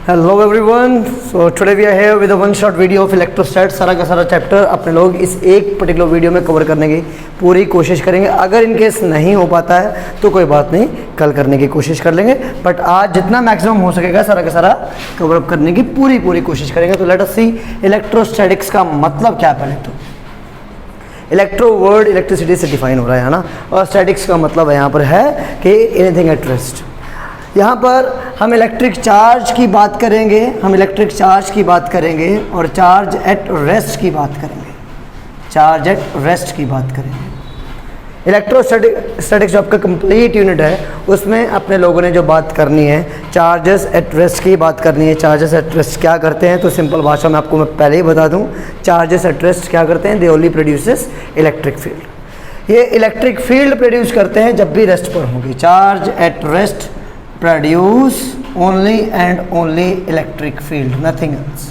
Hello everyone, so today we are here with a one shot video of electrostat. सारा का सारा chapter अपने लोग इस एक पर्टिकुलर वीडियो में कवर करने की पूरी कोशिश करेंगे। अगर इन केस नहीं हो पाता है तो कोई बात नहीं, कल करने की कोशिश कर लेंगे, बट आज जितना मैक्सिमम हो सकेगा सारा का सारा कवर अप करने की पूरी कोशिश करेंगे। तो लेट अस सी इलेक्ट्रोस्टैटिक्स का मतलब क्या है। पहले तो इलेक्ट्रो वर्ड इलेक्ट्रिसिटी से डिफाइन हो रहा है ना, और स्टैटिक्स का मतलब यहाँ पर है कि एनीथिंग एट रेस्ट। यहाँ पर हम इलेक्ट्रिक चार्ज की बात करेंगे, और चार्ज एट रेस्ट की बात करेंगे। इलेक्ट्रोस्टैटिक्स जो आपका कंप्लीट यूनिट है उसमें अपने लोगों ने जो बात करनी है चार्जेस एट रेस्ट की बात करनी है। चार्जेस एट रेस्ट क्या करते हैं, तो सिंपल भाषा में आपको मैं पहले ही बता दूं, चार्जेस एट रेस्ट क्या करते हैं, they only produces electric field. ये इलेक्ट्रिक फील्ड प्रोड्यूस करते हैं जब भी रेस्ट पर होंगे। Charge at rest produce only and only electric field, nothing else.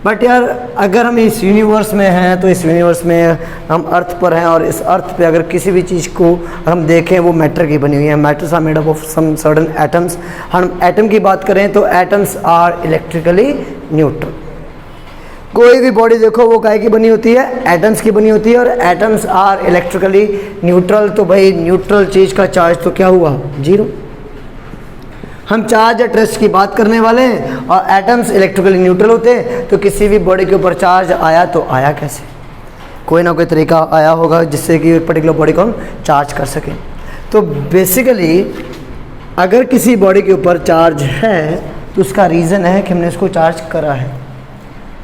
But यार अगर हम इस यूनिवर्स में हैं तो इस यूनिवर्स में हम अर्थ पर हैं, और इस अर्थ पे अगर किसी भी चीज़ को हम देखें वो मैटर की बनी हुई है। Matters are made up of some certain atoms. हम एटम की बात करें तो एटम्स आर इलेक्ट्रिकली न्यूट्रल। कोई भी बॉडी देखो वो काहे की बनी होती है, एटम्स की बनी होती है, और एटम्स आर इलेक्ट्रिकली न्यूट्रल। तो भाई न्यूट्रल चीज़ का चार्ज तो क्या हुआ, जीरो। हम चार्ज एट रेस्ट की बात करने वाले हैं, और एटम्स इलेक्ट्रिकली न्यूट्रल होते हैं। तो किसी भी बॉडी के ऊपर चार्ज आया तो आया कैसे, कोई ना कोई तरीका आया होगा जिससे कि एक पर्टिकुलर बॉडी को हम चार्ज कर सकें। तो बेसिकली अगर किसी बॉडी के ऊपर चार्ज है तो उसका रीज़न है कि हमने इसको चार्ज करा है,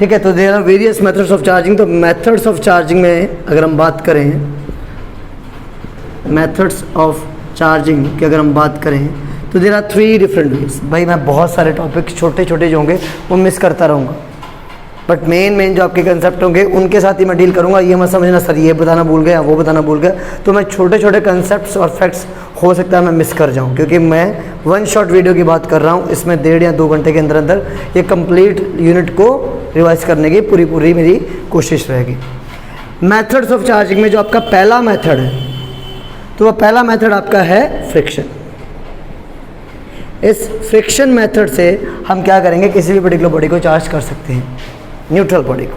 ठीक है। तो there are various methods of charging. तो मेथड्स ऑफ चार्जिंग में अगर हम बात करें, मेथड्स ऑफ चार्जिंग की अगर हम बात करें तो देयर आर 3 डिफरेंट वेज। भाई मैं बहुत सारे टॉपिक छोटे जो होंगे वो मिस करता रहूँगा, बट मेन जो आपके कंसेप्ट होंगे उनके साथ ही मैं डील करूँगा। ये मत समझना सर ये बताना भूल गया, वो बताना भूल गया। तो मैं छोटे कंसेप्ट्स और फैक्ट्स हो सकता है मैं मिस कर जाऊँ, क्योंकि मैं वन शॉट वीडियो की बात कर रहा हूँ। इसमें 1.5 या 2 घंटे के अंदर ये कंप्लीट यूनिट को रिवाइज करने की पूरी मेरी कोशिश रहेगी। मैथड्स ऑफ चार्जिंग में जो आपका पहला मेथड है, तो वह पहला मेथड आपका है फ्रिक्शन। इस फ्रिक्शन मेथड से हम क्या करेंगे, किसी भी पर्टिकुलर बॉडी को चार्ज कर सकते हैं, न्यूट्रल बॉडी को।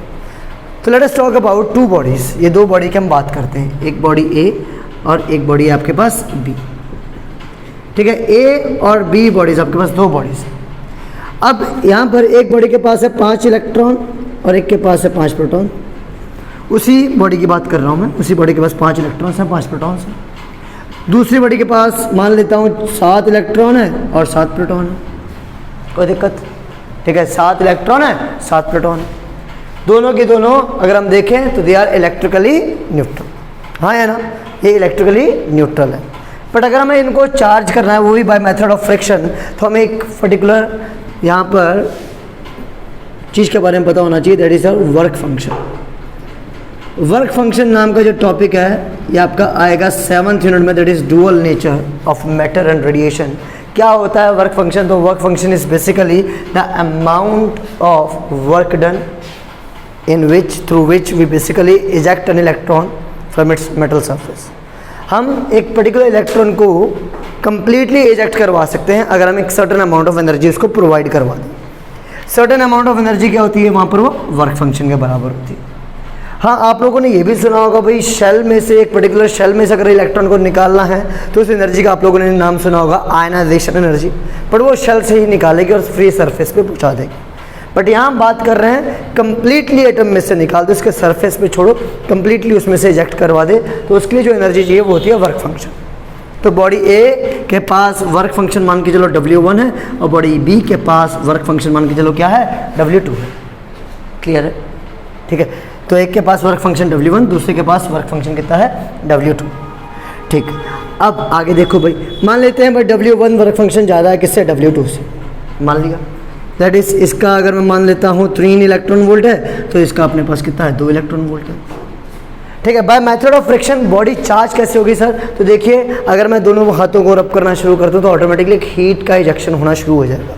तो let us talk about 2 bodies. ये 2 बॉडी की हम बात करते हैं, एक बॉडी ए और एक बॉडी है आपके पास बी, ठीक है। ए और बी बॉडीज़ आपके पास 2 बॉडीज़। अब यहाँ पर एक बॉडी के पास है 5 इलेक्ट्रॉन और एक के पास है 5 प्रोटॉन। उसी बॉडी की बात कर रहा हूँ मैं, उसी बॉडी के पास 5 इलेक्ट्रॉन्स हैं, 5 प्रोटॉन्स हैं। दूसरी बॉडी के पास मान लेता हूँ 7 इलेक्ट्रॉन है और 7 प्रोटॉन है, कोई दिक्कत, ठीक है। 7 इलेक्ट्रॉन है, 7 प्रोटॉन है, दोनों की दोनों अगर हम देखें तो दे आर इलेक्ट्रिकली न्यूट्रल। हाँ है ना, ये इलेक्ट्रिकली न्यूट्रल है। बट अगर हमें इनको चार्ज करना है वो भी बाय मेथड ऑफ फ्रिक्शन, तो हमें एक पर्टिकुलर यहाँ पर चीज़ के बारे में पता होना चाहिए, that is work function. Work function नाम का जो टॉपिक है ये आपका आएगा 7th यूनिट में, that is dual nature of matter and radiation. क्या होता है वर्क फंक्शन, तो work function is basically the amount of work done in which through which we basically eject an electron from its metal surface. हम एक particular electron को completely eject करवा सकते हैं अगर हम एक सर्टेन अमाउंट ऑफ एनर्जी उसको प्रोवाइड करवा दें। सर्टेन अमाउंट ऑफ एनर्जी क्या होती है, वहाँ पर वो वर्क फंक्शन के बराबर होती है। हाँ, आप लोगों ने ये भी सुना होगा भाई, शेल में से एक पर्टिकुलर शेल में से अगर इलेक्ट्रॉन को निकालना है तो उस एनर्जी का आप लोगों ने नाम सुना होगा आयनाइजेशन एनर्जी, बट वो शेल से ही निकालेगी और फ्री सरफेस पे पहुंचा देगी। बट यहाँ हम बात कर रहे हैं कंप्लीटली एटम में से निकाल दो, उसके सरफेस पे छोड़ो, कंप्लीटली उसमें से इजेक्ट करवा दे, तो उसके लिए जो एनर्जी चाहिए वो होती है वर्क फंक्शन। तो बॉडी ए के पास वर्क फंक्शन मान के चलो W1 है, और बॉडी बी के पास वर्क फंक्शन मान के चलो क्या है, W2 है। क्लियर है, ठीक है। तो एक के पास वर्क फंक्शन W1, दूसरे के पास वर्क फंक्शन कितना है, W2, ठीक। अब आगे देखो भाई, मान लेते हैं भाई W1 वर्क फंक्शन ज़्यादा है किससे, W2 से, मान लिया। दैट इज इसका अगर मैं मान लेता हूँ 3 इलेक्ट्रॉन वोल्ट है, तो इसका अपने पास कितना है, 2 इलेक्ट्रॉन वोल्ट है, ठीक है। By method of friction body charge कैसे होगी सर, तो देखिए अगर मैं दोनों हाथों को रब करना शुरू करता हूँ तो ऑटोमेटिकली एक हीट का इजेक्शन होना शुरू हो जाएगा।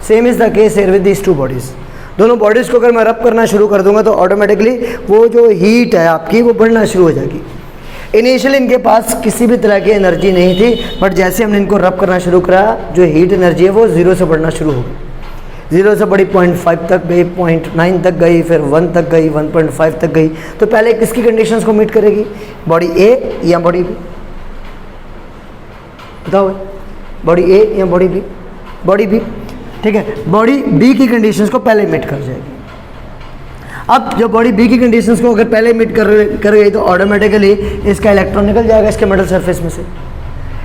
Same is the case here with these 2 bodies. दोनों बॉडीज़ को अगर मैं रब करना शुरू कर दूंगा तो ऑटोमेटिकली वो जो हीट है आपकी वो बढ़ना शुरू हो जाएगी। इनिशियली इनके पास किसी भी तरह की एनर्जी नहीं थी, बट जैसे हमने इनको रब करना शुरू करा जो हीट एनर्जी है वो 0 से बढ़ना शुरू हो गई। 0 से बड़ी 0.5 तक गई, 0.9 तक गई, फिर 1 तक गई, 1.5 तक गई। तो पहले किसकी कंडीशंस को मीट करेगी, बॉडी ए या बॉडी बी? बताओ, बॉडी ए या बॉडी बी? बॉडी बी, ठीक है। बॉडी बी की कंडीशंस को पहले मीट कर जाएगी। अब जब बॉडी बी की कंडीशंस को अगर पहले मीट कर गई तो ऑटोमेटिकली इसका इलेक्ट्रॉन निकल जाएगा इसके मेटल सरफेस में से।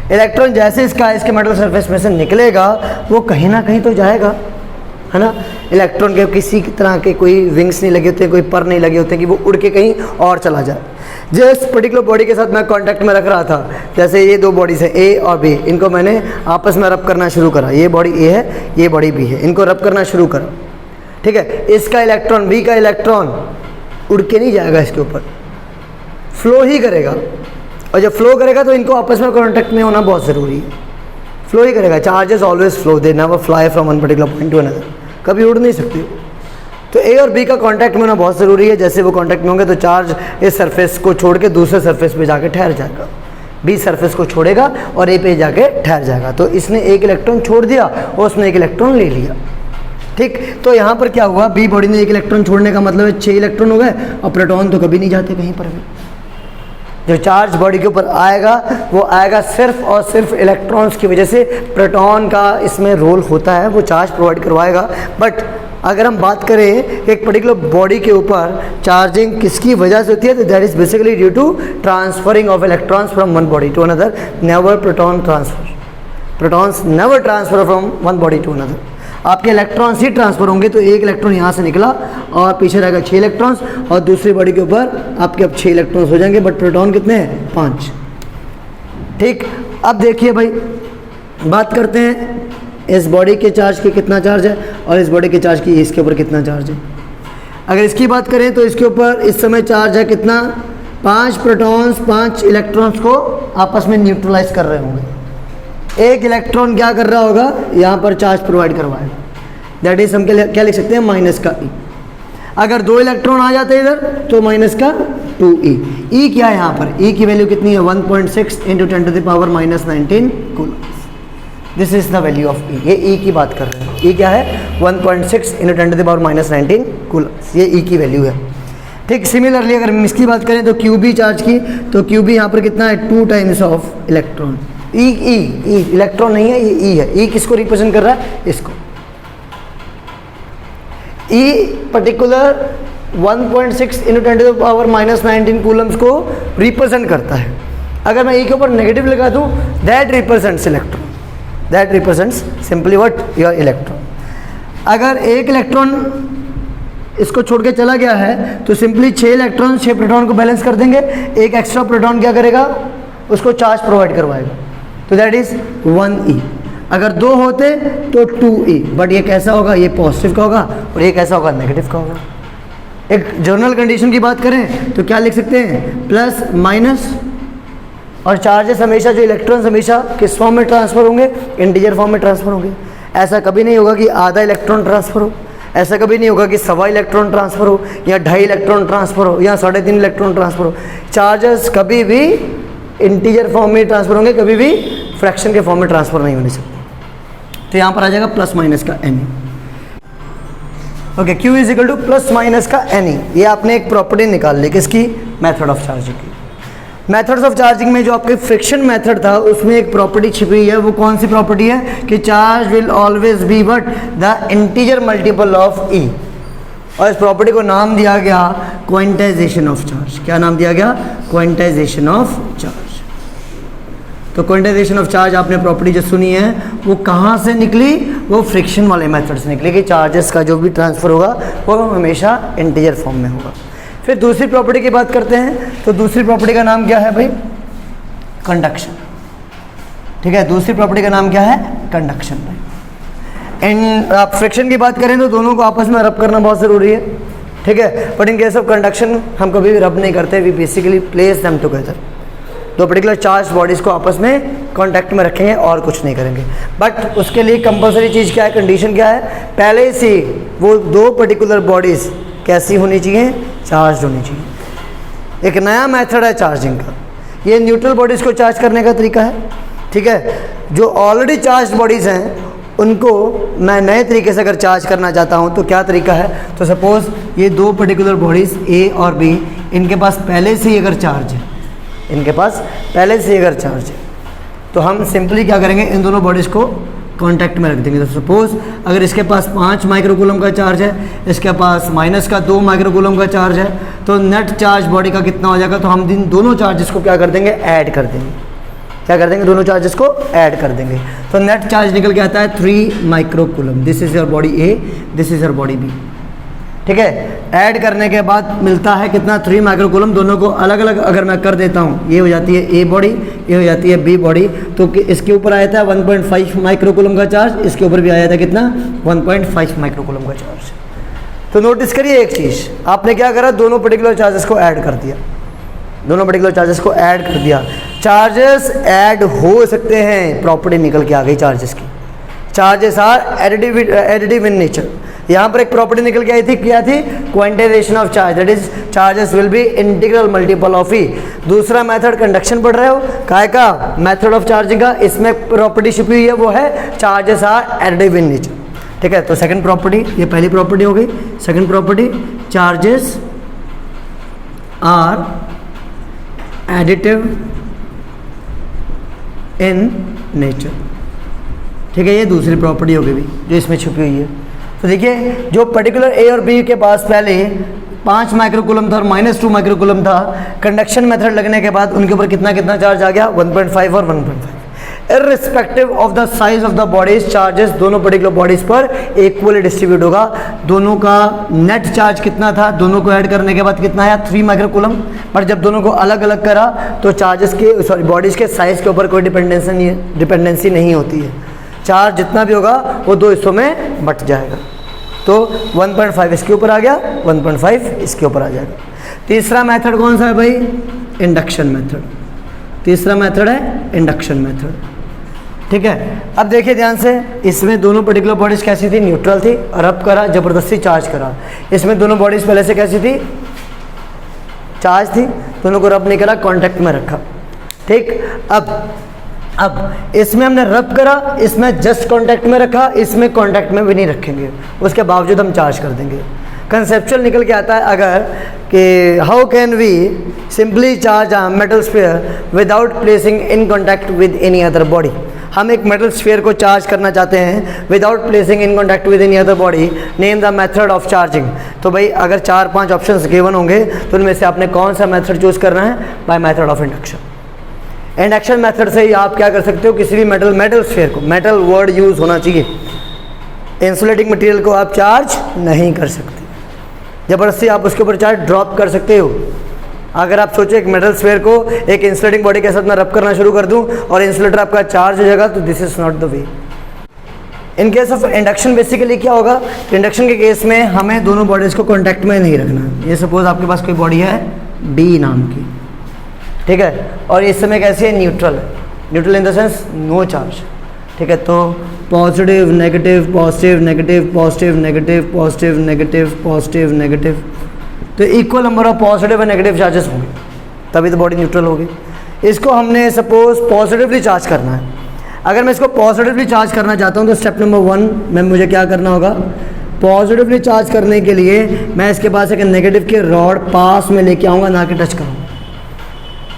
इलेक्ट्रॉन जैसे इसके मेटल सरफेस में से निकलेगा वो कहीं ना कहीं तो जाएगा, है ना। इलेक्ट्रॉन के किसी तरह के कोई विंग्स नहीं लगे होते, कोई पर नहीं लगे होते कि वो उड़ के कहीं और चला जाए। जिस पर्टिकुलर बॉडी के साथ मैं कांटेक्ट में रख रहा था, जैसे ये दो बॉडीज हैं ए और बी, इनको मैंने आपस में रब करना शुरू करा। ये बॉडी ए है, ये बॉडी बी है, इनको रब करना शुरू करा, ठीक है। इसका इलेक्ट्रॉन, बी का इलेक्ट्रॉन उड़ के नहीं जाएगा इसके ऊपर, फ्लो ही करेगा। और जब फ्लो करेगा तो इनको आपस में कांटेक्ट में होना बहुत ज़रूरी है। फ्लो ही करेगा, charges always flow, they never fly from one particular point two another, कभी उड़ नहीं सकती। तो ए और बी का कांटेक्ट में होना बहुत ज़रूरी है। जैसे वो कांटेक्ट में होंगे तो चार्ज इस सरफेस को छोड़ के दूसरे सरफेस पे जाके ठहर जाएगा। बी सरफेस को छोड़ेगा और ए पे जाके ठहर जाएगा। तो इसने एक इलेक्ट्रॉन छोड़ दिया और उसने एक इलेक्ट्रॉन ले लिया, ठीक। तो यहाँ पर क्या हुआ, बी बॉडी ने एक इलेक्ट्रॉन छोड़ने का मतलब है 6 इलेक्ट्रॉन हो गए। और प्रोटॉन तो कभी नहीं जाते कहीं पर भी। जो चार्ज बॉडी के ऊपर आएगा वो आएगा सिर्फ और सिर्फ इलेक्ट्रॉन्स की वजह से। प्रोटॉन का इसमें रोल होता है, वो चार्ज प्रोवाइड करवाएगा। बट अगर हम बात करें कि एक पर्टिकुलर बॉडी के ऊपर चार्जिंग किसकी वजह से होती है, तो that is basically due to transferring of electrons from one body to another, never proton transfer. Protons never transfer from one body to another. आपके इलेक्ट्रॉन्स ही ट्रांसफर होंगे। तो एक इलेक्ट्रॉन यहाँ से निकला और पीछे रहेगा 6 इलेक्ट्रॉन्स, और दूसरी बॉडी के ऊपर आपके अब 6 इलेक्ट्रॉन्स हो जाएंगे। बट प्रोटॉन कितने हैं, 5, ठीक। अब देखिए भाई, बात करते हैं इस बॉडी के चार्ज की कितना चार्ज है और इस बॉडी के चार्ज की इसके ऊपर कितना चार्ज है। अगर इसकी बात करें तो इसके ऊपर इस समय चार्ज है कितना, 5 प्रोटॉन्स 5 इलेक्ट्रॉन्स को आपस में न्यूट्रलाइज कर रहे होंगे। एक इलेक्ट्रॉन क्या कर रहा होगा, यहाँ पर चार्ज प्रोवाइड करवाएगा। दैट इज हम क्या लिख सकते हैं, माइनस का ई। अगर 2 इलेक्ट्रॉन आ जाते हैं इधर तो माइनस का 2e। ई क्या है यहाँ पर, ई की वैल्यू कितनी है, 1.6 × 10⁻⁻19 coulombs. This is the value of e. ये ई की बात कर रहे हैं। ई क्या है, 1.6 × 10⁻⁻19 कूलम्स, ये ई की वैल्यू है, ठीक। सिमिलरली अगर हम इसकी बात करें तो क्यूबी चार्ज की, तो क्यूबी यहाँ पर कितना है, 2 times of electron. E electron नहीं है, ये ई है। ई किसको रिप्रेजेंट कर रहा है, इसको। ई पर्टिकुलर 1.6 × 10⁻⁻19 कूलम्स को रिप्रेजेंट करता है। अगर मैं ई के ऊपर नेगेटिव लगा दूं, that represents electron, that represents simply what, your electron. अगर एक इलेक्ट्रॉन इसको छोड़ के चला गया है तो सिंपली 6 इलेक्ट्रॉन 6 प्रोटॉन को बैलेंस कर देंगे। एक एक्स्ट्रा प्रोटॉन क्या करेगा, उसको चार्ज प्रोवाइड करवाएगा, तो दैट इज 1e। अगर 2 होते तो 2e। बट ये कैसा होगा, ये पॉजिटिव का होगा और ये कैसा होगा, नेगेटिव का होगा। एक जनरल कंडीशन की बात करें तो क्या लिख सकते हैं, प्लस माइनस। और चार्जेस हमेशा, जो इलेक्ट्रॉन्स हमेशा किस फॉर्म में ट्रांसफर होंगे, इंटीजर फॉर्म में ट्रांसफर होंगे। ऐसा कभी नहीं होगा कि आधा इलेक्ट्रॉन ट्रांसफर हो, ऐसा कभी नहीं होगा कि 1.25 इलेक्ट्रॉन ट्रांसफर हो, या 2.5 इलेक्ट्रॉन ट्रांसफर हो, या 3.5 इलेक्ट्रॉन ट्रांसफर हो। चार्जेस कभी भी इंटीजर फॉर्म में ट्रांसफर होंगे, कभी भी फ्रैक्शन के फॉर्म में ट्रांसफर नहीं होने सकते। तो यहाँ पर आ जाएगा प्लस माइनस का any. Okay, Q is equal two plus minus का एनी। ये आपने एक प्रॉपर्टी निकाल ली, किसकी, मेथड ऑफ चार्जिंग की। मेथड्स ऑफ चार्जिंग में जो आपके फ्रिक्शन मेथड था उसमें एक प्रॉपर्टी छिपी है। वो कौन सी प्रॉपर्टी है, कि charge will always be but the integer multiple of e. और इस प्रॉपर्टी को नाम दिया गया क्वांटाइजेशन ऑफ चार्ज। क्या नाम दिया गया, क्वांटाइजेशन ऑफ चार्ज। तो क्वांटाइजेशन ऑफ चार्ज आपने प्रॉपर्टी जो सुनी है वो कहाँ से निकली, वो फ्रिक्शन वाले मेथड से निकली, कि चार्जेस का जो भी ट्रांसफर होगा वो हमेशा इंटीजर फॉर्म में होगा। फिर दूसरी प्रॉपर्टी की बात करते हैं, तो दूसरी प्रॉपर्टी का नाम क्या है भाई, कंडक्शन, ठीक है। दूसरी प्रॉपर्टी का नाम क्या है, कंडक्शन भाई। एंड आप फ्रिक्शन की बात करें तो दोनों को आपस में रब करना बहुत ज़रूरी है, ठीक है। But in case of conduction हम कभी भी रब नहीं करते, we basically place them together. दो पर्टिकुलर चार्ज बॉडीज़ को आपस में कांटेक्ट में रखेंगे और कुछ नहीं करेंगे। बट उसके लिए कंपलसरी चीज़ क्या है, कंडीशन क्या है, पहले से वो दो पर्टिकुलर बॉडीज़ कैसी होनी चाहिए, चार्ज होनी चाहिए। एक नया मेथड है चार्जिंग का, ये न्यूट्रल बॉडीज़ को चार्ज करने का तरीका है, ठीक है। जो ऑलरेडी चार्ज बॉडीज़ हैं उनको मैं नए तरीके से अगर चार्ज करना चाहता हूँ तो क्या तरीका है, तो सपोज़ ये दो पर्टिकुलर बॉडीज़ ए और बी, इनके पास पहले से ही अगर चार्ज है, इनके पास पहले से ही अगर चार्ज है, तो हम सिंपली क्या करेंगे, इन दोनों बॉडीज़ को कांटेक्ट में रख देंगे। तो सपोज़ अगर इसके पास 5 माइक्रोकूलम का चार्ज है, इसके पास माइनस का 2 माइक्रोकूलम का चार्ज है, तो नेट चार्ज बॉडी का कितना हो जाएगा, तो हम इन दोनों चार्जेस को क्या कर देंगे, ऐड कर देंगे। क्या कर देंगे, दोनों चार्जेस को ऐड कर देंगे, तो नेट चार्ज निकल के आता है 3 microcoulomb. This is your body A, this is your body B. ठीक है, ऐड करने के बाद मिलता है कितना, 3 माइक्रोकूलम। दोनों को अलग अलग अगर मैं कर देता हूँ, ये हो जाती है ए बॉडी, ये हो जाती है बी बॉडी, तो इसके ऊपर आया था 1.5 माइक्रोकूलम का चार्ज, इसके ऊपर भी आया था कितना, 1.5 माइक्रोकूलम का चार्ज। तो नोटिस करिए एक चीज़, आपने क्या करा, दोनों पर्टिकुलर चार्जेस को ऐड कर दिया, दोनों पर्टिकुलर चार्जेस को ऐड कर दिया। चार्जेस ऐड हो सकते हैं, प्रॉपर्टी निकल के आ गई चार्जेस की। Charges are additive in nature. यहाँ पर एक प्रॉपर्टी निकल के आई थी, क्या थी, quantization of charge, that is charges will be integral multiple of e. दूसरा मेथड कंडक्शन पढ़ रहे हो, काय का, मेथड ऑफ चार्जिंग का, इसमें प्रॉपर्टी छिपी हुई है, वो है charges are additive in nature. ठीक है, तो सेकंड प्रॉपर्टी, ये पहली प्रॉपर्टी हो गई। Second property, charges are additive in nature. ठीक है, ये दूसरी प्रॉपर्टी हो गई जो इसमें छुपी हुई है। तो देखिए, जो पर्टिकुलर ए और बी के पास पहले 5 माइक्रोकूलम था और -2 माइक्रोकूलम था, कंडक्शन मेथड लगने के बाद उनके ऊपर कितना कितना चार्ज आ गया, 1.5 और 1.5। Irrespective of the size of the bodies, charges दोनों पर्टिकुलर बॉडीज पर इक्वली डिस्ट्रीब्यूट होगा। दोनों का नेट चार्ज कितना था, दोनों को ऐड करने के बाद कितना आया, 3 माइक्रोकूलम। पर जब दोनों को अलग अलग करा तो चार्जेस के बॉडीज के साइज के ऊपर कोई डिपेंडेंसी नहीं होती है। चार्ज जितना भी होगा वो दो हिस्सों में बट जाएगा। तो 1.5 इसके ऊपर आ गया, 1.5 इसके ऊपर आ जाएगा। तीसरा मेथड कौन सा है भाई, इंडक्शन मेथड। तीसरा मेथड है इंडक्शन मेथड। ठीक है, अब देखिए ध्यान से, इसमें दोनों पर्टिकुलर बॉडीज कैसी थी, न्यूट्रल थी, और अब करा ज़बरदस्ती चार्ज करा। इसमें दोनों बॉडीज पहले से कैसी थी, चार्ज थी, दोनों को रब नहीं करा, कॉन्टैक्ट में रखा। ठीक, अब इसमें हमने रब करा, इसमें जस्ट कांटेक्ट में रखा, इसमें कांटेक्ट में भी नहीं रखेंगे, उसके बावजूद हम चार्ज कर देंगे। कंसेप्चुअल निकल के आता है अगर कि how can we simply charge a metal sphere without placing in contact with any other body. हम एक मेटल स्फीयर को चार्ज करना चाहते हैं without placing in contact with any other body, name the method of charging. तो भाई अगर 4-5 options given होंगे तो उनमें से आपने कौन सा मेथड चूज करना है, by method of induction. Induction method से ही आप क्या कर सकते हो, किसी भी मेटल स्फीयर को, मेटल वर्ड यूज़ होना चाहिए, इंसुलेटिंग मटेरियल को आप चार्ज नहीं कर सकते, ज़बरदस्ती आप उसके ऊपर चार्ज ड्रॉप कर सकते हो। अगर आप सोचो एक मेटल स्फीयर को एक इंसुलेटिंग बॉडी के साथ मैं रब करना शुरू कर दूं और इंसुलेटर आपका चार्ज हो जाएगा, तो this is not the way. In case of induction basically क्या होगा, इंडक्शन के केस में हमें दोनों बॉडीज़ को कॉन्टैक्ट में नहीं रखना। ये सपोज आपके पास कोई बॉडी है बी नाम की, ठीक है, और इस समय कैसी है, न्यूट्रल है, neutral in the sense no charge. ठीक है, तो positive negative positive negative positive negative positive negative positive negative, तो इक्वल नंबर ऑफ पॉजिटिव और नेगेटिव चार्जेस होंगे, तभी तो बॉडी न्यूट्रल होगी। इसको हमने सपोज पॉजिटिवली चार्ज करना है। अगर मैं इसको पॉजिटिवली चार्ज करना चाहता हूँ तो स्टेप नंबर 1 में मुझे क्या करना होगा, पॉजिटिवली चार्ज करने के लिए मैं इसके पास एक नेगेटिव के रॉड पास में लेके आऊँगा, ना कि टच करूँगा।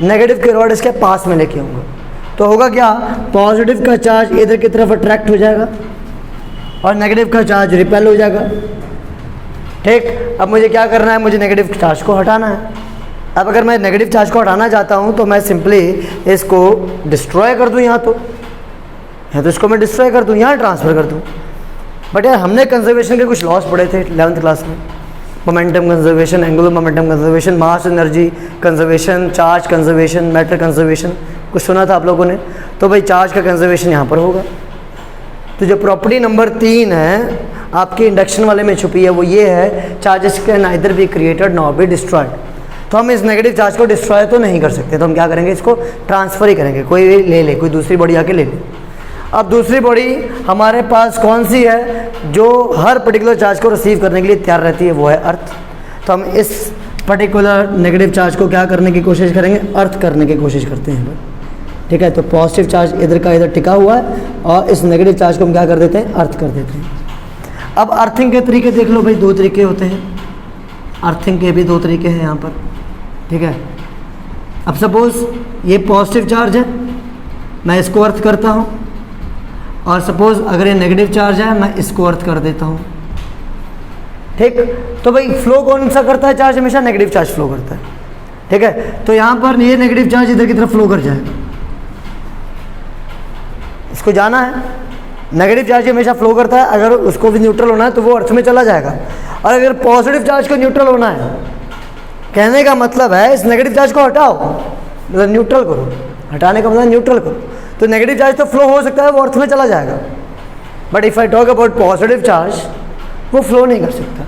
नेगेटिव के रॉड इसके पास में लेके आऊँगा, तो होगा क्या, पॉजिटिव का चार्ज इधर की तरफ अट्रैक्ट हो जाएगा और नेगेटिव का चार्ज रिपेल हो जाएगा। ठीक, अब मुझे क्या करना है, मुझे नेगेटिव चार्ज को हटाना है। अब अगर मैं नेगेटिव चार्ज को हटाना चाहता हूँ तो मैं सिंपली इसको डिस्ट्रॉय कर दूँ, यहाँ तो इसको मैं डिस्ट्रॉय कर दूँ, यहाँ ट्रांसफ़र कर दूँ। बट यार हमने कंजर्वेशन के कुछ लॉस पढ़े थे 11th क्लास में, momentum conservation, angular momentum conservation, mass energy conservation, charge conservation, matter conservation, कुछ सुना था आप लोगों ने। तो भाई चार्ज का कंजर्वेशन यहाँ पर होगा। तो जो प्रॉपर्टी नंबर 3 है आपके इंडक्शन वाले में छुपी है, वो ये है, charges can neither be created nor be destroyed. तो हम इस नेगेटिव चार्ज को डिस्ट्रॉय तो नहीं कर सकते, तो हम क्या करेंगे, इसको ट्रांसफ़र ही करेंगे, कोई ले ले, कोई दूसरी बॉडी आके ले ले। अब दूसरी बॉडी हमारे पास कौन सी है जो हर पर्टिकुलर चार्ज को रिसीव करने के लिए तैयार रहती है, वो है अर्थ। तो हम इस पर्टिकुलर नेगेटिव चार्ज को क्या करने की कोशिश करेंगे, अर्थ करने की कोशिश करते हैं। ठीक है। तो पॉजिटिव चार्ज इधर का इधर टिका हुआ है और इस नेगेटिव चार्ज को हम क्या कर देते हैं, अर्थ कर देते हैं। अब अर्थिंग के तरीके देख लो भाई, दो तरीके होते हैं अर्थिंग के भी, दो तरीके हैं यहाँ पर, ठीक है। अब सपोज ये पॉजिटिव चार्ज है, मैं इसको अर्थ करता हूँ, और सपोज अगर ये नेगेटिव चार्ज है मैं इसको अर्थ कर देता हूँ, ठीक। तो भाई फ्लो कौन सा करता है चार्ज, हमेशा नेगेटिव चार्ज फ्लो करता है, ठीक है। तो यहाँ पर ये नेगेटिव चार्ज इधर की तरफ फ्लो कर जाएगा, इसको जाना है, नेगेटिव चार्ज हमेशा फ्लो करता है, अगर उसको भी न्यूट्रल होना है तो वो अर्थ में चला जाएगा। और अगर पॉजिटिव चार्ज को न्यूट्रल होना है, कहने का मतलब है इस नेगेटिव चार्ज को हटाओ, मतलब न्यूट्रल करो, हटाने का मतलब न्यूट्रल करो, तो नेगेटिव चार्ज तो फ्लो हो सकता है, वो अर्थ में चला जाएगा। But if I talk about positive charge, वो फ्लो नहीं कर सकता,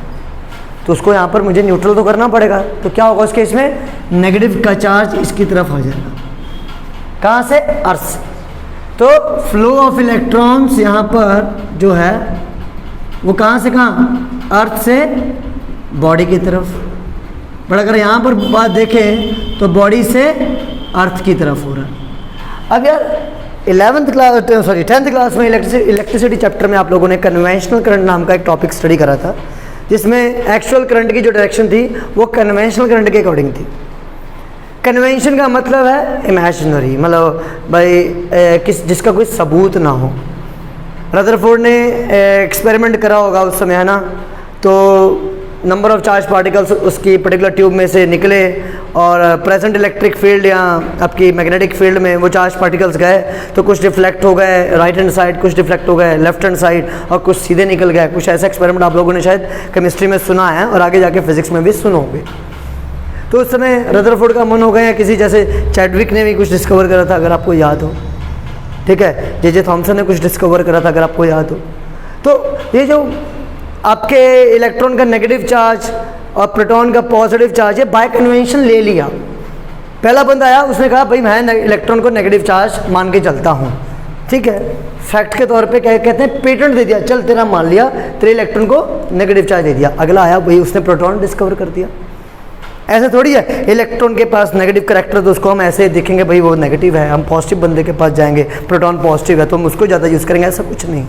तो उसको यहाँ पर मुझे न्यूट्रल तो करना पड़ेगा। तो क्या होगा उस केस में, नेगेटिव का चार्ज इसकी तरफ आ जाएगा, कहाँ से, अर्थ से। तो फ्लो ऑफ इलेक्ट्रॉन्स यहाँ पर जो है वो कहाँ से कहाँ, अर्थ से बॉडी की तरफ। बट अगर यहाँ पर बात देखें तो बॉडी से अर्थ की तरफ हो रहा है। अब यार 10th क्लास में इलेक्ट्रिसिटी चैप्टर में आप लोगों ने कन्वेंशनल करंट नाम का एक टॉपिक स्टडी करा था, जिसमें एक्चुअल करंट की जो डायरेक्शन थी वो कन्वेंशनल करंट के अकॉर्डिंग थी। कन्वेंशन का मतलब है इमेजिनरी, मतलब भाई जिसका कोई सबूत ना हो। रदरफोर्ड ने एक्सपेरिमेंट करा होगा उस समय, है ना, तो नंबर ऑफ चार्ज पार्टिकल्स उसकी पर्टिकुलर ट्यूब में से निकले और प्रेजेंट इलेक्ट्रिक फील्ड या आपकी मैग्नेटिक फील्ड में वो चार्ज पार्टिकल्स गए, तो कुछ डिफ्लेक्ट हो गए राइट हैंड साइड, कुछ डिफ्लेक्ट हो गए लेफ्ट हैंड साइड, और कुछ सीधे निकल गए। कुछ ऐसा एक्सपेरिमेंट आप लोगों ने शायद केमिस्ट्री में सुना है और आगे जाके फिजिक्स में भी सुनोगे। तो उस समय रदरफोर्ड का मन हो गया, किसी जैसे चैडविक ने भी कुछ डिस्कवर करा था अगर आपको याद हो, ठीक है, जे थॉमसन ने कुछ डिस्कवर करा था अगर आपको याद हो। तो ये जो आपके इलेक्ट्रॉन का नेगेटिव चार्ज और प्रोटॉन का पॉजिटिव चार्ज, ये बाय कन्वेंशन ले लिया। पहला बंदा आया, उसने कहा भाई मैं इलेक्ट्रॉन को नेगेटिव चार्ज मान के चलता हूँ, ठीक है, फैक्ट के तौर पे क्या कहते हैं, पेटेंट दे दिया, चल तेरा मान लिया, तेरे इलेक्ट्रॉन को नेगेटिव चार्ज दे दिया। अगला आया भाई, उसने प्रोटॉन डिस्कवर कर दिया। ऐसा थोड़ी है, इलेक्ट्रॉन के पास नेगेटिव करेक्टर तो उसको हम ऐसे देखेंगे भाई वो नेगेटिव है, हम पॉजिटिव बंदे के पास जाएंगे, प्रोटॉन पॉजिटिव है तो हम उसको ज़्यादा यूज़ करेंगे, ऐसा कुछ नहीं।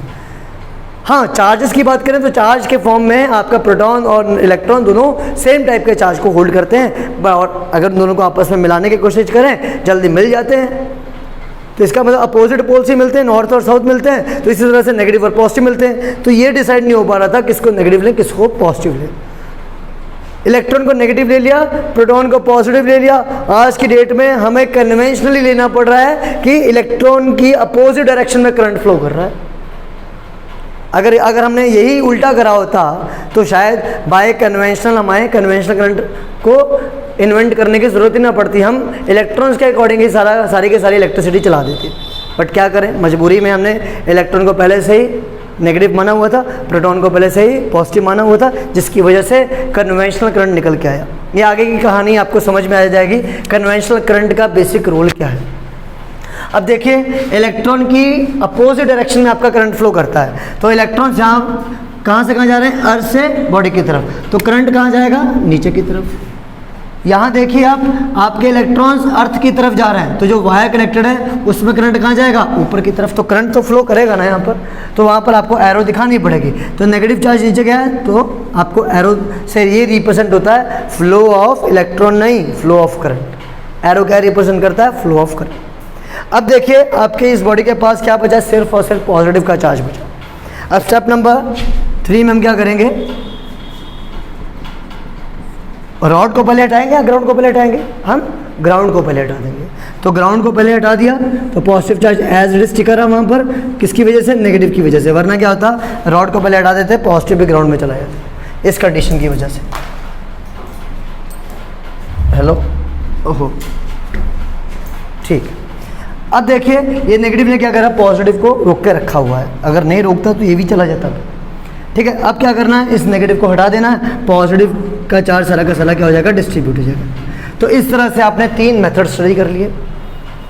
हाँ, चार्जेस की बात करें तो चार्ज के फॉर्म में आपका प्रोटॉन और इलेक्ट्रॉन दोनों सेम टाइप के चार्ज को होल्ड करते हैं, और अगर दोनों को आपस में मिलाने की कोशिश करें जल्दी मिल जाते हैं। तो इसका मतलब अपोजिट पोल्स ही मिलते हैं, नॉर्थ और साउथ मिलते हैं, तो इसी तरह से नेगेटिव और पॉजिटिव मिलते हैं। तो ये डिसाइड नहीं हो पा रहा था किसको नेगेटिव लें किसको पॉजिटिव लें। इलेक्ट्रॉन को नेगेटिव ले लिया, प्रोटॉन को पॉजिटिव ले लिया। आज की डेट में हमें कन्वेंशनली लेना पड़ रहा है कि इलेक्ट्रॉन की अपोजिट डायरेक्शन में करंट फ्लो कर रहा है। अगर हमने यही उल्टा करा होता तो शायद बाय कन्वेंशनल हमारे कन्वेंशनल करंट को इन्वेंट करने की ज़रूरत ही ना पड़ती, हम इलेक्ट्रॉन्स के अकॉर्डिंग ही सारी की सारी इलेक्ट्रिसिटी चला देते। बट क्या करें, मजबूरी में हमने इलेक्ट्रॉन को पहले से ही नेगेटिव माना हुआ था, प्रोटॉन को पहले से ही पॉजिटिव माना हुआ था, जिसकी वजह से कन्वेंशनल करंट निकल के आया। ये आगे की कहानी आपको समझ में आ जाएगी, कन्वेंशनल करंट का बेसिक रोल क्या है। अब देखिए, इलेक्ट्रॉन की अपोजिट डायरेक्शन में आपका करंट फ्लो करता है, तो इलेक्ट्रॉन्स यहाँ कहाँ से कहाँ जा रहे हैं, अर्थ से बॉडी की तरफ, तो करंट कहाँ जाएगा, नीचे की तरफ। यहाँ देखिए आप, आपके इलेक्ट्रॉन्स अर्थ की तरफ जा रहे हैं, तो जो वायर कनेक्टेड है उसमें करंट कहाँ जाएगा, ऊपर की तरफ। तो करंट तो फ्लो करेगा ना यहाँ पर, तो वहाँ पर आपको एरो दिखानी पड़ेगी। तो नेगेटिव चार्ज नीचे गया है तो आपको एरो से ये रिप्रेजेंट होता है फ्लो ऑफ इलेक्ट्रॉन, नहीं फ्लो ऑफ करंट। एरो क्या रिप्रेजेंट करता है, फ्लो ऑफ करंट। अब देखिए आपके इस बॉडी के पास क्या बचा, सिर्फ और सिर्फ पॉजिटिव का चार्ज बचा। अब स्टेप नंबर 3 में हम क्या करेंगे, रॉड को पहले हटाएंगे या ग्राउंड को पहले हटाएंगे, हम ग्राउंड को पहले हटा देंगे। तो ग्राउंड को पहले हटा दिया तो positive charge as it is टिका रहा वहाँ पर, किसकी वजह से, नेगेटिव की वजह से। वरना क्या होता, रॉड को पहले हटा देते, पॉजिटिव भी ग्राउंड में चला जाता, इस कंडीशन की वजह से। हेलो, ओहो, ठीक। अब देखिए ये नेगेटिव ने क्या करा, पॉजिटिव को रोक के रखा हुआ है, अगर नहीं रोकता तो ये भी चला जाता। ठीक है, अब क्या करना है, इस नेगेटिव को हटा देना है, पॉजिटिव का चार्ज सारा का सारा क्या हो जाएगा, डिस्ट्रीब्यूट हो जाएगा। तो इस तरह से आपने 3 मेथड स्टडी कर लिए।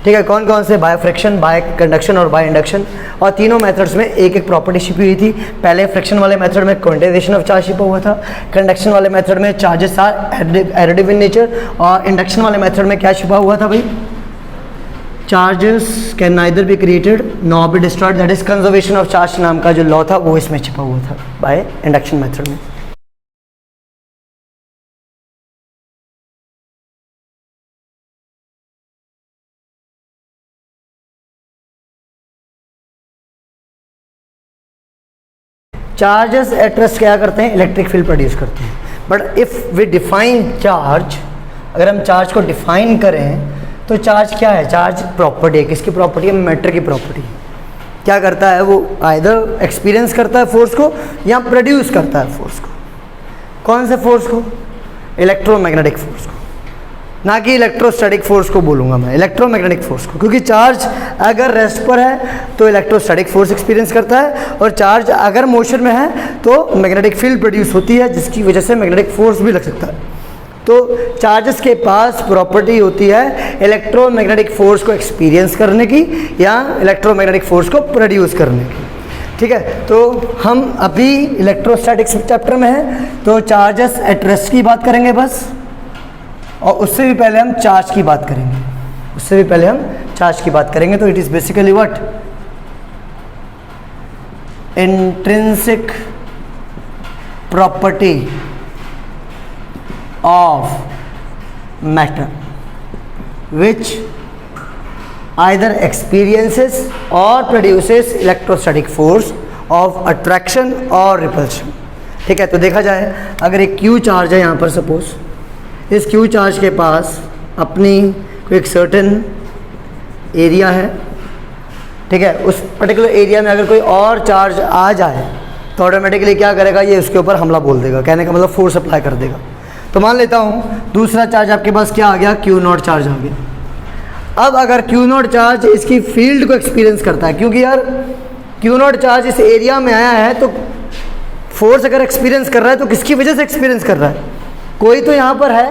ठीक है, कौन कौन से, बाय फ्रिक्शन, बाय कंडक्शन और बाय इंडक्शन। और तीनों मेथड्स में एक एक प्रॉपर्टी छिपी हुई थी। पहले फ्रिक्शन वाले मेथड में क्वांटाइजेशन ऑफ चार्ज छिपा हुआ था, कंडक्शन वाले मेथड में charges are additive in nature, और इंडक्शन वाले मेथड में क्या छिपा हुआ था भाई, charges can neither be created nor be destroyed, that is conservation of charge नाम का जो लॉ था वो इसमें छिपा हुआ था बाय इंडक्शन मेथड में। चार्जेस एट रेस्ट क्या करते हैं, इलेक्ट्रिक फील्ड प्रोड्यूस करते हैं। But if we define charge, अगर हम चार्ज को डिफाइन करें तो चार्ज क्या है, चार्ज प्रॉपर्टी है, किसकी प्रॉपर्टी है, मैटर की प्रॉपर्टी। क्या करता है वो, आइदर एक्सपीरियंस करता है फोर्स को या प्रोड्यूस करता है फोर्स को। कौन से फोर्स को, इलेक्ट्रोमैग्नेटिक फोर्स को, ना कि इलेक्ट्रोस्टैटिक फोर्स को बोलूँगा मैं, इलेक्ट्रोमैग्नेटिक फोर्स को। क्योंकि चार्ज अगर रेस्ट पर है तो इलेक्ट्रोस्टैटिक फोर्स एक्सपीरियंस करता है, और चार्ज अगर मोशन में है तो मैग्नेटिक फील्ड प्रोड्यूस होती है, जिसकी वजह से मैग्नेटिक फोर्स भी लग सकता है। तो चार्जेस के पास प्रॉपर्टी होती है इलेक्ट्रोमैग्नेटिक फोर्स को एक्सपीरियंस करने की या इलेक्ट्रोमैग्नेटिक फोर्स को प्रोड्यूस करने की। ठीक है, तो हम अभी इलेक्ट्रोस्टैटिक्स चैप्टर में हैं, तो चार्जेस एट रेस्ट की बात करेंगे बस, और उससे भी पहले हम चार्ज की बात करेंगे, उससे भी पहले हम चार्ज की बात करेंगे। तो it is basically what, intrinsic property of matter which either experiences or produces electrostatic force of attraction or repulsion। ठीक है, तो देखा जाए अगर एक Q चार्ज है यहाँ पर, सपोज इस Q चार्ज के पास अपनी कोई एक सर्टेन एरिया है, ठीक है, उस पर्टिकुलर एरिया में अगर कोई और चार्ज आ जाए तो ऑटोमेटिकली क्या करेगा, ये उसके ऊपर हमला बोल देगा, कहने का मतलब फोर्स अप्लाई कर देगा। तो मान लेता हूँ दूसरा चार्ज आपके पास क्या आ गया, Q0 चार्ज आ गया। अब अगर Q0 चार्ज इसकी फील्ड को एक्सपीरियंस करता है, क्योंकि यार Q0 चार्ज इस एरिया में आया है, तो फोर्स अगर एक्सपीरियंस कर रहा है तो किसकी वजह से एक्सपीरियंस कर रहा है, कोई तो यहाँ पर है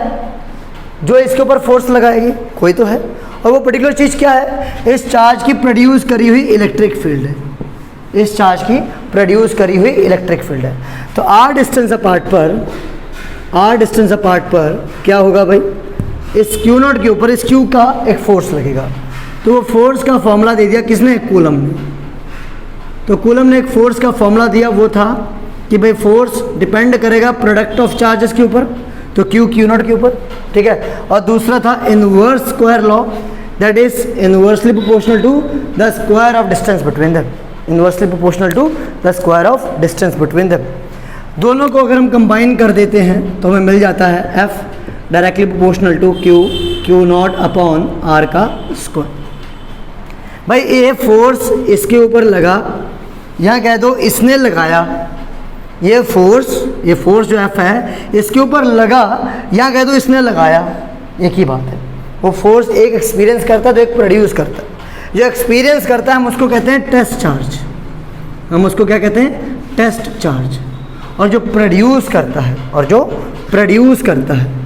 जो इसके ऊपर फोर्स लगाएगी, कोई तो है, और वो पर्टिकुलर चीज़ क्या है, इस चार्ज की प्रोड्यूस करी हुई इलेक्ट्रिक फील्ड है, इस चार्ज की प्रोड्यूस करी हुई इलेक्ट्रिक फील्ड है। तो r डिस्टेंस अपार्ट पर क्या होगा भाई, इस Q0 के ऊपर इस Q का एक फोर्स लगेगा। तो वो फोर्स का फॉर्मूला दे दिया किसने, कूलम ने। तो कूलम ने एक फोर्स का फॉर्मूला दिया, वो था कि भाई फोर्स डिपेंड करेगा प्रोडक्ट ऑफ चार्जेस के ऊपर, तो Q0 के ऊपर, ठीक है। और दूसरा था inverse square law, that is inversely proportional to the square of distance between them, inversely proportional to the square of distance between them. दोनों को अगर हम कंबाइन कर देते हैं तो हमें मिल जाता है F directly proportional to Q0 upon R का स्क्वायर। भाई ये फोर्स इसके ऊपर लगा, यहाँ कह दो इसने लगाया, ये फोर्स जो F है इसके ऊपर लगा, यहाँ कह दो इसने लगाया, एक ही बात है। वो फोर्स एक एक्सपीरियंस करता है तो एक प्रोड्यूस करता है। जो एक्सपीरियंस करता है हम उसको कहते हैं टेस्ट चार्ज, हम उसको क्या कहते हैं, टेस्ट चार्ज। और जो प्रोड्यूस करता है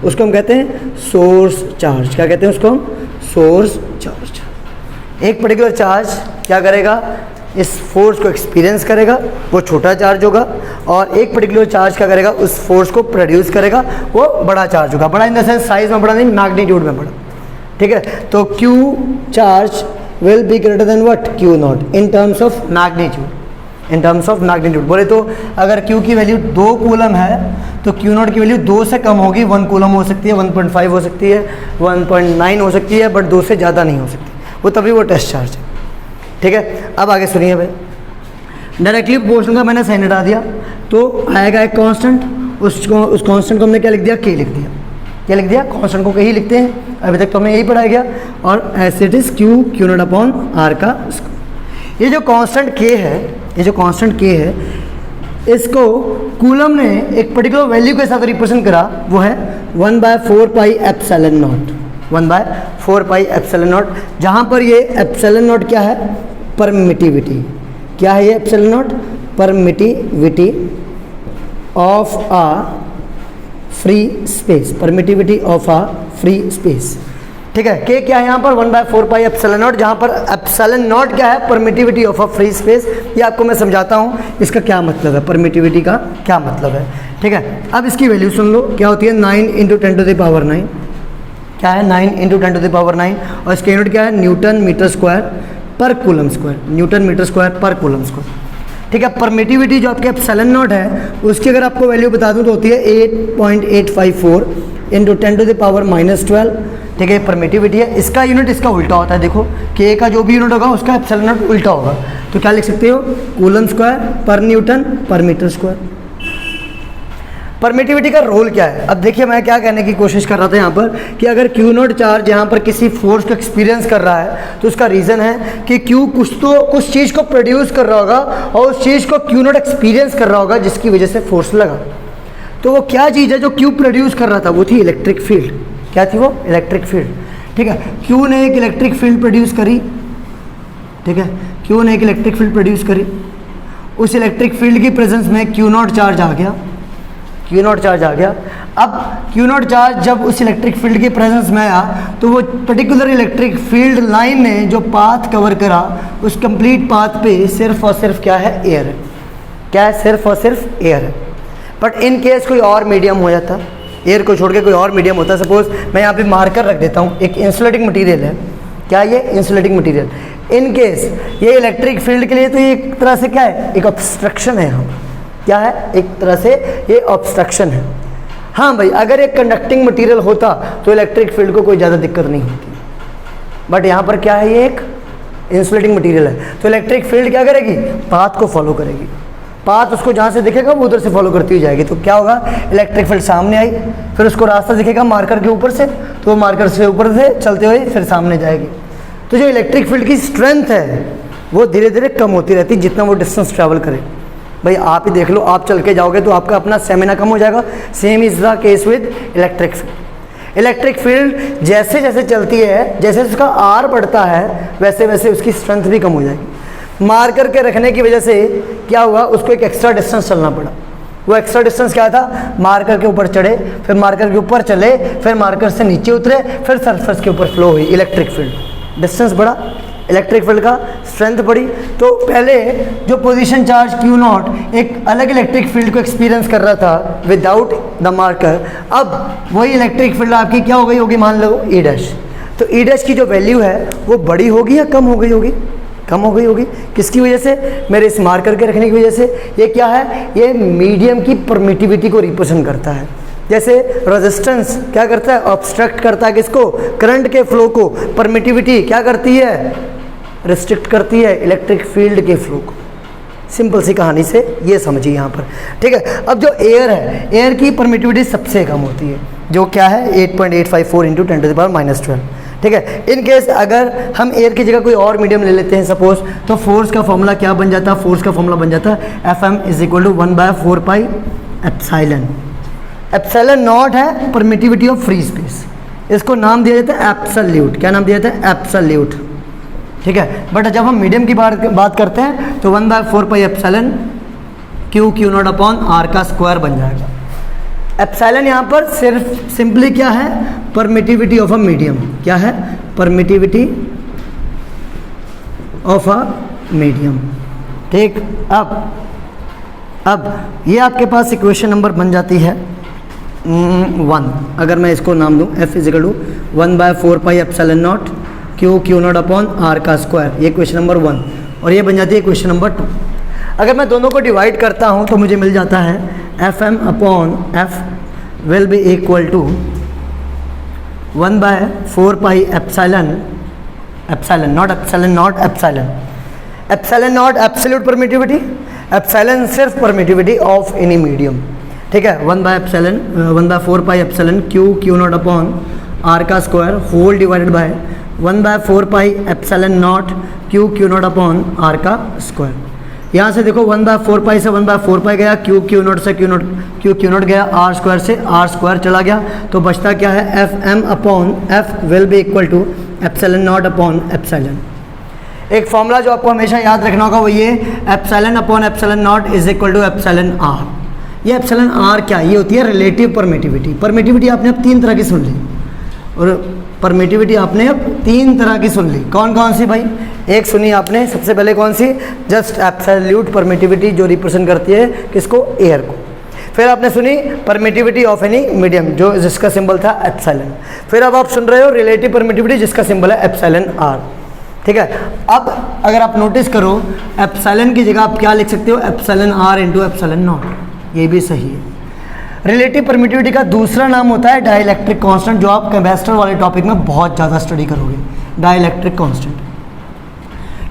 उसको हम कहते हैं सोर्स चार्ज। क्या कहते हैं उसको हम, सोर्स चार्ज। एक पर्टिकुलर चार्ज क्या करेगा, इस फोर्स को एक्सपीरियंस करेगा, वो छोटा चार्ज होगा, और एक पर्टिकुलर चार्ज क्या करेगा, उस फोर्स को प्रोड्यूस करेगा, वो बड़ा चार्ज होगा। बड़ा इन द सेंस साइज में बड़ा नहीं, मैग्नीट्यूड में बड़ा, ठीक है। तो Q charge will be greater than what, Q0 in terms of magnitude, in terms of magnitude. बोले तो अगर Q की वैल्यू 2 कूलम है तो Q0 की वैल्यू 2 से कम होगी, 1 कूलम हो सकती है, 1.5 हो सकती है, 1.9 हो सकती है, बट 2 से ज़्यादा नहीं हो सकती, वो तभी वो टेस्ट चार्ज है, ठीक है। अब आगे सुनिए भाई, डायरेक्टली प्रोपोर्शनल का मैंने साइन हटा दिया तो आएगा एक कांस्टेंट, उस कांस्टेंट को हमने क्या लिख दिया, K लिख दिया। क्या लिख दिया, कांस्टेंट को K ही लिखते हैं, अभी तक तो हमें यही पढ़ाया गया। और as it is Q0 upon R का स्क्वायर। ये जो कांस्टेंट K है, इसको कूलम ने एक पर्टिकुलर वैल्यू के साथ रिप्रेजेंट करा, वो है 1/4 pi epsilon not, 1/4 pi epsilon not, जहाँ पर ये एप्सिलॉन नॉट क्या है, परमिटिविटी। क्या है ये epsilon naught, permittivity of a free space, permittivity of a free space, ठीक है। के क्या है यहाँ पर, 1/4 पाई एप्सिलॉन नॉट, जहाँ पर एप्सिलॉन नॉट क्या है, permittivity of a free space. ये आपको मैं समझाता हूँ इसका क्या मतलब है, परमिटिविटी का क्या मतलब है, ठीक है। अब इसकी वैल्यू सुन लो, क्या होती है, 9 × 10⁻⁹। क्या है 9 × 10⁹ और इसका यूनिट क्या है newton metre square per coulomb square, newton metre square per coulomb square. ठीक है, परमिटिविटी जो आपके एप्सिलॉन नॉट है उसकी अगर आपको वैल्यू बता दूं तो होती है 8.854 × 10⁻12। ठीक है, परमिटिविटी है। इसका यूनिट इसका उल्टा होता है, देखो के का जो भी यूनिट होगा उसका एप्सिलॉन नॉट उल्टा होगा, तो क्या लिख सकते हो कूलम स्क्वायर पर न्यूटन पर मीटर स्क्वायर। परमिटिविटी का रोल क्या है, अब देखिए मैं क्या कहने की कोशिश कर रहा था यहाँ पर कि अगर क्यू नॉट चार्ज यहाँ पर किसी फोर्स को एक्सपीरियंस कर रहा है तो उसका रीज़न है कि क्यू कुछ चीज़ को प्रोड्यूस कर रहा होगा और उस चीज़ को क्यू नॉट एक्सपीरियंस कर रहा होगा जिसकी वजह से फोर्स लगा। तो वो क्या चीज़ है जो क्यू प्रोड्यूस कर रहा था, वो थी इलेक्ट्रिक फील्ड। क्या थी वो? Electric field. ठीक है, क्यू ने एक इलेक्ट्रिक फील्ड प्रोड्यूस करी। ठीक है, क्यू ने एक इलेक्ट्रिक फील्ड प्रोड्यूस करी, उस इलेक्ट्रिक फील्ड की प्रेजेंस में क्यू नॉट चार्ज आ गया, क्यू नॉट चार्ज आ गया। अब क्यू नॉट चार्ज जब उस इलेक्ट्रिक फील्ड की प्रेजेंस में आया तो वो पर्टिकुलर इलेक्ट्रिक फील्ड लाइन ने जो पाथ कवर करा उस कंप्लीट पाथ पे सिर्फ और सिर्फ क्या है एयर है। क्या है? सिर्फ और सिर्फ एयर है। बट इन केस कोई और मीडियम हो जाता, एयर को छोड़ के कोई और मीडियम होता, सपोज मैं यहाँ पे मार्कर रख देता हूँ, एक इंसुलेटिंग मटेरियल है। क्या ये? Insulating material. इन केस ये इलेक्ट्रिक फील्ड के लिए तो ये एक तरह से क्या है, एक ऑब्स्ट्रक्शन है। हम क्या है? एक तरह से ये ऑब्स्ट्रक्शन है। हाँ भाई, अगर एक कंडक्टिंग मटेरियल होता तो इलेक्ट्रिक फील्ड को कोई ज़्यादा दिक्कत नहीं होती, बट यहाँ पर क्या है, ये एक इंसुलेटिंग मटेरियल है, तो इलेक्ट्रिक फील्ड क्या करेगी? पाथ को फॉलो करेगी। पाथ उसको जहाँ से दिखेगा वो उधर से फॉलो करती हुई जाएगी। तो क्या होगा, इलेक्ट्रिक फील्ड सामने आई, फिर उसको रास्ता दिखेगा मार्कर के ऊपर से, तो वो मार्कर से ऊपर से चलते हुए फिर सामने जाएगी। तो जो इलेक्ट्रिक फील्ड की स्ट्रेंथ है वो धीरे धीरे कम होती रहती है जितना वो डिस्टेंस ट्रैवल करे। भाई आप ही देख लो, आप चल के जाओगे तो आपका अपना स्टेमिना कम हो जाएगा। Same is the case with electric field. Electric field जैसे जैसे चलती है, जैसे उसका आर बढ़ता है वैसे वैसे उसकी स्ट्रेंथ भी कम हो जाएगी। मार्कर के रखने की वजह से क्या हुआ, उसको एक एक्स्ट्रा डिस्टेंस चलना पड़ा। वो एक्स्ट्रा डिस्टेंस क्या था, मार्कर के ऊपर चढ़े, फिर मार्कर के ऊपर चले, फिर मार्कर से नीचे उतरे, फिर सरफेस के ऊपर फ्लो हुई इलेक्ट्रिक फील्ड। डिस्टेंस बढ़ा, इलेक्ट्रिक फील्ड का स्ट्रेंथ बढ़ी। तो पहले जो पोजीशन चार्ज क्यू नॉट एक अलग इलेक्ट्रिक फील्ड को एक्सपीरियंस कर रहा था विदाउट द मार्कर, अब वही इलेक्ट्रिक फील्ड आपकी क्या हो गई होगी, मान लो ई डैश। तो ई डैश की जो वैल्यू है वो बड़ी होगी या कम हो गई होगी? कम हो गई होगी। किसकी वजह से? मेरे इस मार्कर के रखने की वजह से। ये क्या है, ये मीडियम की परमिटिविटी को रिप्रेजेंट करता है। जैसे रेजिस्टेंस क्या करता है, ऑब्स्ट्रक्ट करता है किसको, करंट के फ्लो को। परमिटिविटी क्या करती है, रिस्ट्रिक्ट करती है इलेक्ट्रिक फील्ड के फ्लो को। सिंपल सी कहानी से ये समझिए यहाँ पर। ठीक है, अब जो एयर है, एयर की परमिटिविटी सबसे कम होती है, जो क्या है 8.854 × 10⁻12। ठीक है, इन केस अगर हम एयर की जगह कोई और मीडियम ले लेते हैं सपोज, तो फोर्स का फॉर्मूला क्या बन जाता है, फोर्स का फॉर्मूला बन जाता है Fm = 1/4πε। एप्सिलॉन नॉट है परमिटिविटी ऑफ फ्री स्पेस, इसको नाम दिया जाता है एब्सोल्यूट। क्या नाम दिया जाता है, एब्सोल्यूट। ठीक है, बट जब हम मीडियम की बात करते हैं तो 1/4πε क्यू नॉट अपॉन आर का स्क्वायर बन जाएगा। एप्सिलॉन यहाँ पर सिर्फ सिंपली क्या है, परमिटिविटी ऑफ अ मीडियम। क्या है, परमिटिविटी ऑफ अ मीडियम। ठीक, अब ये आपके पास इक्वेशन नंबर बन जाती है 1। अगर मैं इसको नाम दूं F = 1/4πε q naught upon r का स्क्वायर, ये क्वेश्चन नंबर 1, और ये बन जाती है क्वेश्चन नंबर 2। अगर मैं दोनों को डिवाइड करता हूं तो मुझे मिल जाता है Fm upon F will be equal to 1/4πε epsilon naught absolute permittivity, epsilon सिर्फ परमिटिविटी ऑफ एनी मीडियम। ठीक है, 1/4πε क्यू नॉट अपॉन आर का square whole divided by 1/4πε q naught upon r का स्क्वायर। यहाँ से देखो 1/4π से 1/4π गया, क्यू नॉट से क्यू नॉट गया, आर स्क्वायर से आर स्क्वायर चला गया, तो बचता क्या है, Fm upon F will be equal to epsilon naught upon epsilon. एक फॉर्मूला जो आपको हमेशा याद रखना होगा वो ये, epsilon upon epsilon naught is equal to epsilon R. ये एप्सिलॉन आर क्या, ये होती है रिलेटिव परमिटिविटी। परमिटिविटी आपने अब 3 तरह की सुन ली, और परमिटिविटी आपने अब 3 तरह की सुन ली। कौन कौन सी भाई, एक सुनी आपने सबसे पहले कौन सी, जस्ट एब्सोल्यूट परमिटिविटी जो रिप्रेजेंट करती है किसको, एयर को। फिर आपने सुनी परमिटिविटी ऑफ एनी मीडियम जो जिसका सिंबल था एप्सिलॉन। फिर अब आप सुन रहे हो रिलेटिव परमिटिविटी जिसका सिंबल है एप्सिलॉन आर। ठीक है, अब अगर आप नोटिस करो एप्सिलॉन की जगह आप क्या लिख सकते हो, epsilon R into epsilon naught, ये भी सही है। रिलेटिव परमिटिविटी का दूसरा नाम होता है डाइलेक्ट्रिक कांस्टेंट, जो आप कैपेसिटर वाले टॉपिक में बहुत ज़्यादा स्टडी करोगे, डाइलेक्ट्रिक कांस्टेंट।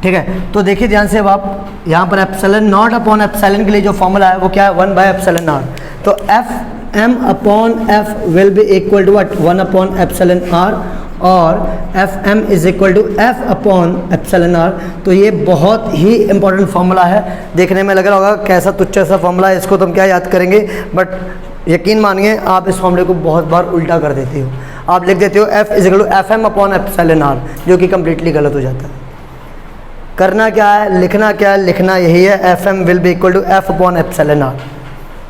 ठीक है, तो देखिए ध्यान से, अब आप यहाँ पर एप्सिलॉन नॉट अपॉन एप्सिलॉन के लिए जो फॉर्मूला है वो क्या है, 1 बाय एप्सिलॉन आर। तो F M upon F will be equal to what, 1 upon epsilon r, और F M is equal to F upon epsilon r. तो ये बहुत ही इंपॉर्टेंट फॉर्मूला है, देखने में लग रहा होगा कैसा तुच्छ सा फॉर्मूला है, इसको तुम क्या याद करेंगे, बट यकीन मानिए आप इस फॉर्मूले को बहुत बार उल्टा कर देते हो। आप लिख देते हो F is equal to F M upon epsilon R, जो कि कंप्लीटली गलत हो जाता है। करना क्या है, लिखना क्या है, लिखना यही है F M will be equal to F upon epsilon R.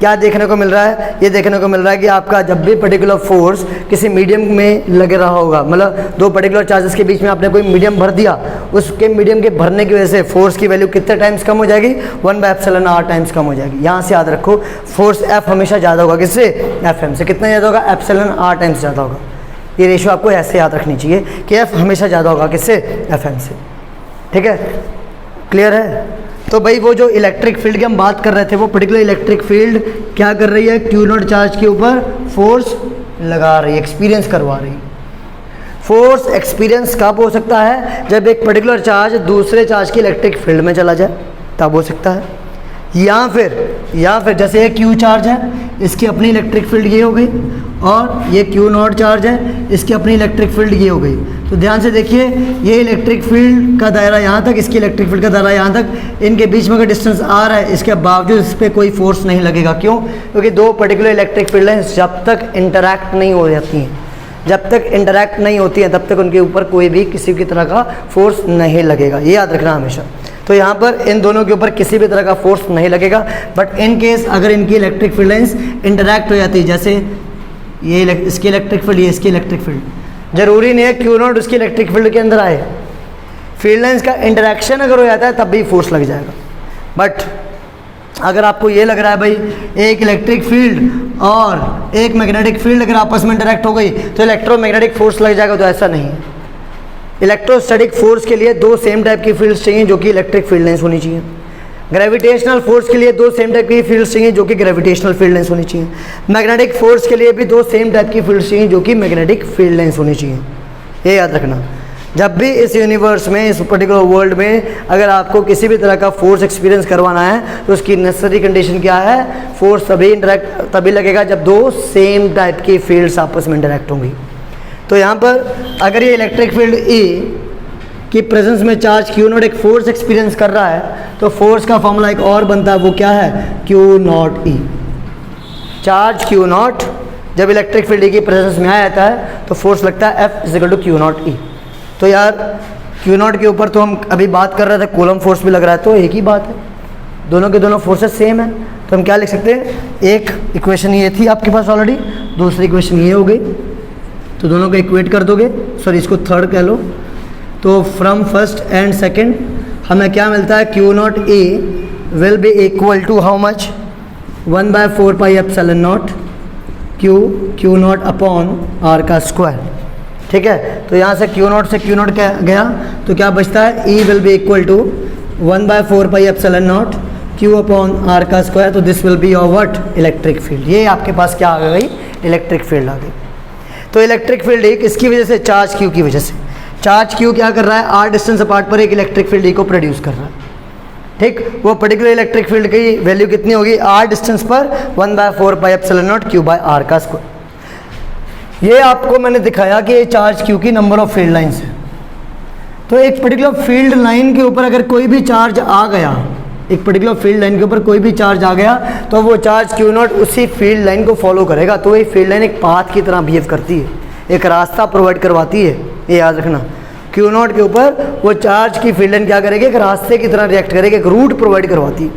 क्या देखने को मिल रहा है, ये देखने को मिल रहा है कि आपका जब भी पर्टिकुलर फोर्स किसी मीडियम में लग रहा होगा, मतलब दो पर्टिकुलर चार्जेस के बीच में आपने कोई मीडियम भर दिया, उसके मीडियम के भरने की वजह से फोर्स की वैल्यू कितने टाइम्स कम हो जाएगी, 1 बाय एप्सिलॉन आर टाइम्स कम हो जाएगी। यहाँ से याद रखो फोर्स एफ हमेशा ज़्यादा होगा किससे, एफ एम से। कितना ज़्यादा होगा, एप्सिलॉन आर टाइम्स ज़्यादा होगा। ये रेशियो आपको ऐसे याद रखनी चाहिए कि एफ हमेशा ज़्यादा होगा किससे, एफ एम से। ठीक है, क्लियर है। तो भाई वो जो इलेक्ट्रिक फील्ड की हम बात कर रहे थे, वो पर्टिकुलर इलेक्ट्रिक फील्ड क्या कर रही है, क्यू नॉट चार्ज के ऊपर फोर्स लगा रही है, एक्सपीरियंस करवा रही है। फोर्स एक्सपीरियंस कब हो सकता है, जब एक पर्टिकुलर चार्ज दूसरे चार्ज की इलेक्ट्रिक फील्ड में चला जाए, तब हो सकता है। या फिर जैसे ये क्यू चार्ज है, इसकी अपनी इलेक्ट्रिक फील्ड ये हो गई, और ये क्यू नॉट चार्ज है, इसकी अपनी इलेक्ट्रिक फील्ड ये हो गई। तो ध्यान से देखिए, ये इलेक्ट्रिक फील्ड का दायरा यहाँ तक, इसकी इलेक्ट्रिक फील्ड का दायरा यहाँ तक, इनके बीच में अगर डिस्टेंस आ रहा है, इसके बावजूद इस पर कोई फोर्स नहीं लगेगा। क्यों, क्योंकि दो पर्टिकुलर इलेक्ट्रिक फील्ड हैं, जब तक इंटरैक्ट नहीं हो जाती हैं, जब तक इंटरैक्ट नहीं होती हैं, तब तक उनके ऊपर कोई भी किसी भी तरह का फोर्स नहीं लगेगा। ये याद रखना हमेशा। तो यहाँ पर इन दोनों के ऊपर किसी भी तरह का फोर्स नहीं लगेगा, बट इन केस अगर इनकी इलेक्ट्रिक फील्ड लाइंस इंटरैक्ट हो जाती है, जैसे ये इसकी इलेक्ट्रिक फील्ड, ये इसकी इलेक्ट्रिक फील्ड, ज़रूरी नहीं है क्यू नॉट उसकी इलेक्ट्रिक फील्ड के अंदर आए, फील्ड लाइंस का इंटरैक्शन अगर हो जाता है तब भी फोर्स लग जाएगा। बट अगर आपको ये लग रहा है भाई एक इलेक्ट्रिक फील्ड और एक मैग्नेटिक फील्ड अगर आपस में इंटरैक्ट हो गई तो इलेक्ट्रोमैग्नेटिक फोर्स लग जाएगा, तो ऐसा नहीं है। इलेक्ट्रोस्टैटिक फोर्स के लिए दो सेम टाइप की फील्ड्स चाहिए जो कि इलेक्ट्रिक फील्ड लाइंस होनी चाहिए। ग्रेविटेशनल फोर्स के लिए दो सेम टाइप की फील्ड्स चाहिए जो कि ग्रेविटेशनल फील्ड लाइंस होनी चाहिए। मैग्नेटिक फोर्स के लिए भी दो सेम टाइप की फील्ड्स चाहिए जो कि मैग्नेटिक फील्ड लाइंस होनी चाहिए। ये याद रखना। जब भी इस यूनिवर्स में, इस पर्टिकुलर वर्ल्ड में अगर आपको किसी भी तरह का फोर्स एक्सपीरियंस करवाना है तो उसकी नेसेसरी कंडीशन क्या है, फोर्स तभी लगेगा जब दो सेम टाइप की फील्ड्स आपस में इंटरैक्ट होंगी। तो यहाँ पर अगर ये इलेक्ट्रिक फील्ड E की प्रेजेंस में चार्ज क्यू नॉट एक फोर्स एक्सपीरियंस कर रहा है तो फोर्स का फॉर्मूला एक और बनता है, वो क्या है, Q naught E। Charge Q naught जब इलेक्ट्रिक फील्ड E की प्रेजेंस में आ जाता है तो फोर्स लगता है F is equal to Q naught E। तो यार क्यू नॉट के ऊपर तो हम अभी बात कर रहे थे, कूलम फोर्स भी लग रहा है, तो एक ही बात है, दोनों के दोनों फोर्सेस सेम है। तो हम क्या लिख सकते हैं, एक इक्वेशन ये थी आपके पास ऑलरेडी, दूसरी इक्वेशन ये हो गई, तो दोनों को इक्वेट कर दोगे, सॉरी इसको थर्ड कह लो। तो फ्रॉम फर्स्ट एंड सेकंड हमें क्या मिलता है, Q naught a will be equal to how much, 1/4 pi epsilon naught Q naught upon r का स्क्वायर। ठीक है, तो यहाँ से क्यू नॉट से क्यू नॉट गया तो क्या बचता है, E will be equal to 1/4 pi epsilon naught Q upon r का स्क्वायर। तो this will be your what, electric field. ये आपके पास क्या आ गई, इलेक्ट्रिक फील्ड आ गई। तो इलेक्ट्रिक फील्ड एक इसकी वजह से, चार्ज क्यू की वजह से, चार्ज क्यू क्या कर रहा है, आर डिस्टेंस अपार्ट पर एक इलेक्ट्रिक फील्ड को प्रोड्यूस कर रहा है। ठीक, वो पर्टिकुलर इलेक्ट्रिक फील्ड की वैल्यू कितनी होगी, आर डिस्टेंस पर 1/4 pi epsilon naught Q by R का स्क्वायर। ये आपको मैंने दिखाया कि ये चार्ज क्यू की नंबर ऑफ फील्ड लाइंस है। तो एक पर्टिकुलर फील्ड लाइन के ऊपर अगर कोई भी चार्ज आ गया, एक पर्टिकुलर फील्ड लाइन के ऊपर कोई भी चार्ज आ गया तो वो चार्ज क्यू नॉट उसी फील्ड लाइन को फॉलो करेगा। तो ये फील्ड लाइन एक पाथ की तरह बिहेव करती है, एक रास्ता प्रोवाइड करवाती है। ये याद रखना, क्यू नॉट के ऊपर वो चार्ज की फील्ड लाइन क्या करेगी, एक रास्ते की तरह रिएक्ट करेगी, एक रूट प्रोवाइड करवाती है।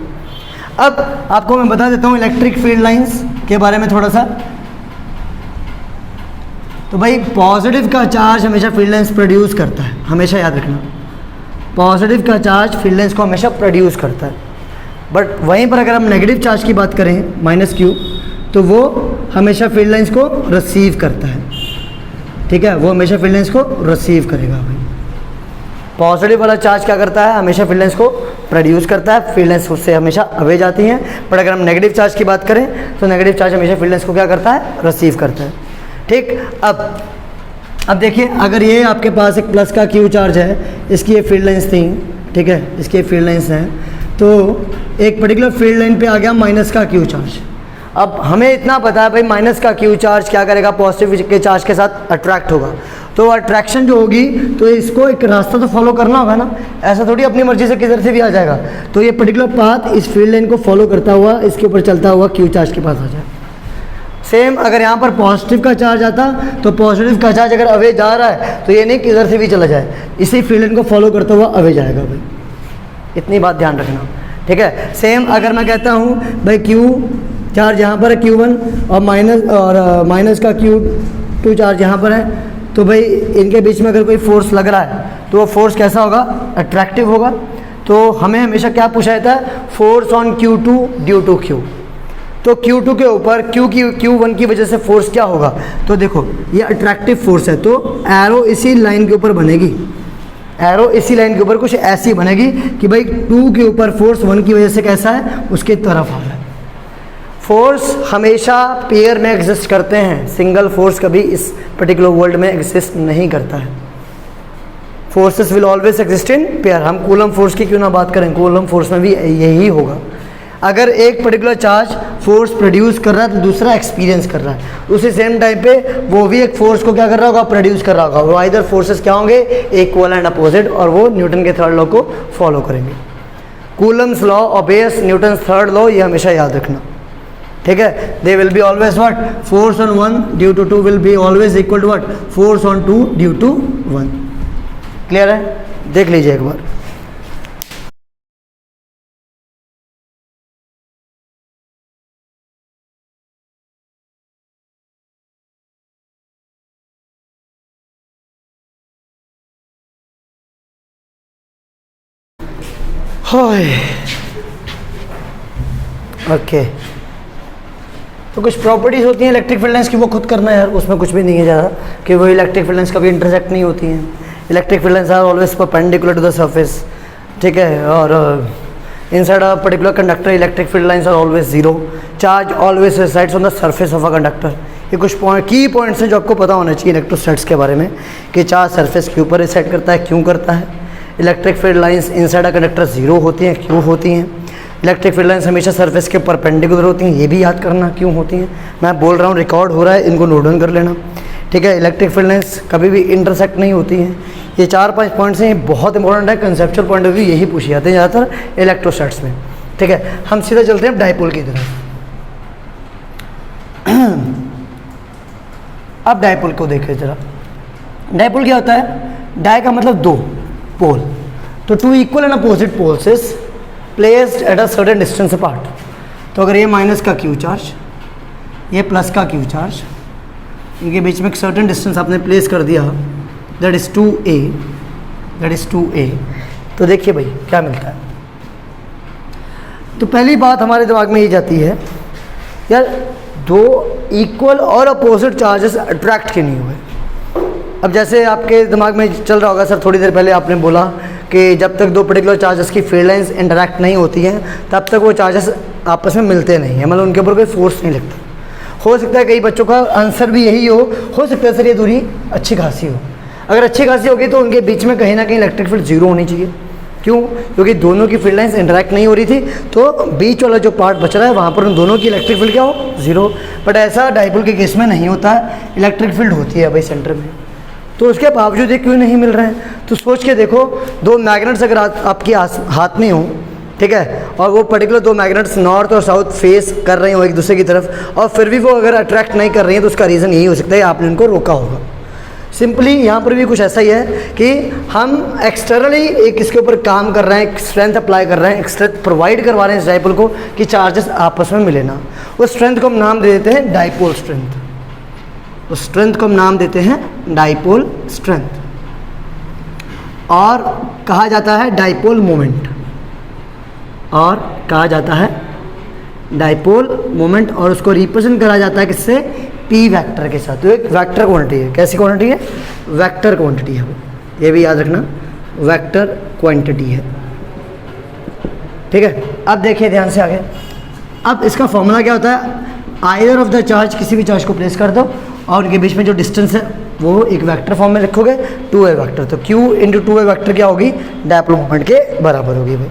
अब आपको मैं बता देता हूँ इलेक्ट्रिक फील्ड लाइंस के बारे में थोड़ा सा। तो भाई पॉजिटिव का चार्ज हमेशा फील्ड लाइंस प्रोड्यूस करता है, हमेशा याद रखना, पॉजिटिव का चार्ज फील्ड लाइंस को हमेशा प्रोड्यूस करता है। बट वहीं पर अगर हम नेगेटिव चार्ज की बात करें, माइनस क्यू, तो वो हमेशा फील्ड लाइंस को रिसीव करता है, ठीक है, वो हमेशा फील्ड लाइंस को रिसीव करेगा भाई। पॉजिटिव वाला चार्ज क्या करता है, हमेशा फील्ड लाइंस को प्रोड्यूस करता है, फील्ड लाइंस उससे हमेशा अवे जाती हैं। बट अगर हम नेगेटिव चार्ज की बात करें तो नेगेटिव चार्ज हमेशा फील्ड लाइंस को क्या करता है, रिसीव करता है, ठीक। अब देखिए, अगर ये आपके पास एक प्लस का क्यू चार्ज है, इसकी ये फील्ड लाइंस थी, ठीक है, इसकी फील्ड लाइंस हैं, तो एक पर्टिकुलर फील्ड लाइन पे आ गया माइनस का क्यू चार्ज। अब हमें इतना पता है भाई माइनस का क्यू चार्ज क्या करेगा, पॉजिटिव के चार्ज के साथ अट्रैक्ट होगा, तो अट्रैक्शन जो होगी तो इसको एक रास्ता तो फॉलो करना होगा ना, ऐसा थोड़ी अपनी मर्जी से किधर से भी आ जाएगा। तो ये पर्टिकुलर पाथ इस फील्ड लाइन को फॉलो करता हुआ इसके ऊपर चलता हुआ क्यू चार्ज के पास आ जाए। सेम अगर यहाँ पर पॉजिटिव का चार्ज आता तो पॉजिटिव का चार्ज अगर अवे जा रहा है तो ये नहीं कि इधर से भी चला जाए, इसी फील्ड लाइन को फॉलो करता हुआ अवे जाएगा भाई, इतनी बात ध्यान रखना, ठीक है। सेम अगर मैं कहता हूँ भाई क्यू चार्ज यहाँ पर है Q1 और माइनस का Q2 चार्ज यहाँ पर है, तो भाई इनके बीच में अगर कोई फोर्स लग रहा है तो वो फोर्स कैसा होगा, अट्रैक्टिव होगा। तो हमें हमेशा क्या पूछा जाता है, force on Q2 due to Q। तो Q2 के ऊपर Q1 की वजह से फोर्स क्या होगा, तो देखो ये अट्रैक्टिव फोर्स है, तो एरो इसी लाइन के ऊपर बनेगी, एरो इसी लाइन के ऊपर कुछ ऐसी बनेगी कि भाई 2 के ऊपर फोर्स 1 की वजह से कैसा है, उसके तरफ आ रहा है। फोर्स हमेशा पेयर में एग्जिस्ट करते हैं, सिंगल फोर्स कभी इस पर्टिकुलर वर्ल्ड में एग्जिस्ट नहीं करता है। Forces will always exist in pair. हम कूलम फोर्स की क्यों ना बात करें, कूलम फोर्स में भी यही होगा। अगर एक पर्टिकुलर चार्ज फोर्स प्रोड्यूस कर रहा है तो दूसरा एक्सपीरियंस कर रहा है, उसी सेम टाइम पे वो भी एक फोर्स को क्या कर रहा होगा, प्रोड्यूस कर रहा होगा। वो आइदर फोर्सेस क्या होंगे, इक्वल एंड अपोजिट, और वो न्यूटन के थर्ड लॉ को फॉलो करेंगे। Coulomb's law obeys Newton third law, ये हमेशा याद रखना, ठीक है। They will be always what, force on 1 due to 2 will be always equal to what, force on 2 due to 1। Clear है, देख लीजिए एक बार। ओके, तो कुछ प्रॉपर्टीज होती हैं इलेक्ट्रिक फील्ड लाइंस की, वो खुद करना है यार, उसमें कुछ भी नहीं है ज़्यादा, कि वो इलेक्ट्रिक फील्ड लाइंस कभी इंटरसेक्ट नहीं होती हैं। Electric field lines are always perpendicular to the surface, ठीक है। और inside a particular conductor electric field lines are always zero, charge always resides on the surface of a conductor. ये कुछ की पॉइंट्स हैं जो आपको पता होना चाहिए इलेक्ट्रोस्टैट्स के बारे में, कि चार्ज सरफेस के ऊपर रिसेट करता है, क्यों करता है। Electric field lines inside a conductor zero होती हैं, क्यों होती हैं। इलेक्ट्रिक फील्ड लाइंस हमेशा सरफेस के परपेंडिकुलर होती हैं, ये भी याद करना क्यों होती हैं। मैं बोल रहा हूँ, रिकॉर्ड हो रहा है, इनको नोट डाउन कर लेना, ठीक है। इलेक्ट्रिक फील्ड लाइंस कभी भी इंटरसेक्ट नहीं होती हैं। ये 4-5 पॉइंट्स हैं, ये बहुत इंपॉर्टेंट है, कंसेप्चुअल पॉइंट ऑफ व्यू यही पूछे जाते हैं ज़्यादातर इलेक्ट्रोस्टैट्स में, ठीक है। हम सीधा चलते हैं डाइपोल की तरफ। अब डाइपोल को देखें जरा। डाइपोल क्या होता है, डाई का मतलब दो, पोल, तो two equal and opposite poles is placed at a certain distance apart. तो अगर ये माइनस का क्यू चार्ज, ये प्लस का क्यू चार्ज, इनके बीच में एक सर्टेन डिस्टेंस आपने प्लेस कर दिया, that is 2a, that is 2a, तो देखिए भाई क्या मिलता है। तो पहली बात हमारे दिमाग में ये जाती है यार, दो इक्वल और अपोजिट चार्जेस अट्रैक्ट क्यों नहीं हुए। अब जैसे आपके दिमाग में चल रहा होगा, सर थोड़ी देर पहले आपने बोला कि जब तक दो पर्टिकुलर चार्जेस की फील्ड लाइंस इंटरैक्ट नहीं होती हैं तब तक वो चार्जेस आपस में मिलते नहीं हैं, मतलब उनके ऊपर कोई फोर्स नहीं लगता। हो सकता है कई बच्चों का आंसर भी यही हो सकता है सर ये दूरी अच्छी खासी हो। अगर अच्छी खासी होगी तो उनके बीच में कहीं ना कहीं इलेक्ट्रिक फील्ड जीरो होनी चाहिए। क्यों? क्योंकि दोनों की फील्ड लाइंस इंटरैक्ट नहीं हो रही थी, तो बीच वाला जो पार्ट बच रहा है वहाँ पर उन दोनों की इलेक्ट्रिक फील्ड क्या हो, जीरो। बट ऐसा डाइपोल के केस में नहीं होता है, इलेक्ट्रिक फील्ड होती है भाई सेंटर में। तो उसके बावजूद ये क्यों नहीं मिल रहे हैं, तो सोच के देखो, दो मैग्नेट्स अगर आपके हाथ में हो, ठीक है, और वो पर्टिकुलर दो मैग्नेट्स नॉर्थ और साउथ फेस कर रहे हो एक दूसरे की तरफ, और फिर भी वो अगर अट्रैक्ट नहीं कर रही हैं तो उसका रीज़न यही हो सकता है आपने उनको रोका होगा। सिंपली यहाँ पर भी कुछ ऐसा ही है कि हम एक्सटर्नली एक इसके ऊपर काम कर रहे हैं, एक स्ट्रेंथ अप्लाई कर रहे हैं, एक स्ट्रेंथ प्रोवाइड करवा रहे हैं इस डाइपोल को कि चार्जेस आपस में मिले ना। उस स्ट्रेंथ को हम नाम दे देते हैं डाइपोल स्ट्रेंथ। उस स्ट्रेंथ को हम नाम देते हैं डाइपोल स्ट्रेंथ, और कहा जाता है डाइपोल मोमेंट, और कहा जाता है डाइपोल मोमेंट, और उसको रिप्रेजेंट करा जाता है किससे, पी वेक्टर के साथ। तो एक वेक्टर क्वांटिटी है। कैसी क्वांटिटी है, वेक्टर क्वांटिटी है, ये भी याद रखना, वेक्टर क्वांटिटी है। ठीक है, अब देखिए ध्यान से आगे। अब इसका फॉर्मूला क्या होता है, आइदर ऑफ द चार्ज, किसी भी चार्ज को प्लेस कर दो और उनके बीच में जो डिस्टेंस है वो एक वेक्टर फॉर्म में लिखोगे, 2a वेक्टर। तो q इंटू 2a वेक्टर क्या होगी, डाइपोल मोमेंट के बराबर होगी भाई।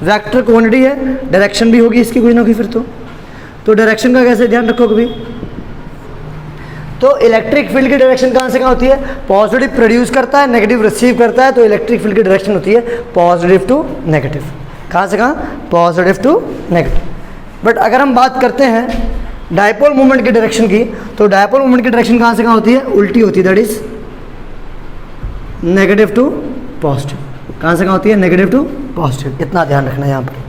वेक्टर क्वांटिटी है, डायरेक्शन भी होगी इसकी कोई ना कोई फिर तो डायरेक्शन का कैसे ध्यान रखोगे भाई। तो इलेक्ट्रिक फील्ड की डायरेक्शन कहाँ से कहाँ होती है, पॉजिटिव प्रोड्यूस करता है, नेगेटिव रिसीव करता है, तो इलेक्ट्रिक फील्ड की डायरेक्शन होती है पॉजिटिव टू नेगेटिव। कहाँ से कहाँ, पॉजिटिव टू नेगेटिव। बट अगर हम बात करते हैं डाइपोल मोमेंट की डायरेक्शन की, तो डाइपोल मोमेंट की डायरेक्शन कहाँ से कहाँ होती है, उल्टी होती है, that is negative to positive. कहाँ से कहाँ होती है, नेगेटिव टू पॉजिटिव। इतना ध्यान रखना है यहाँ पर।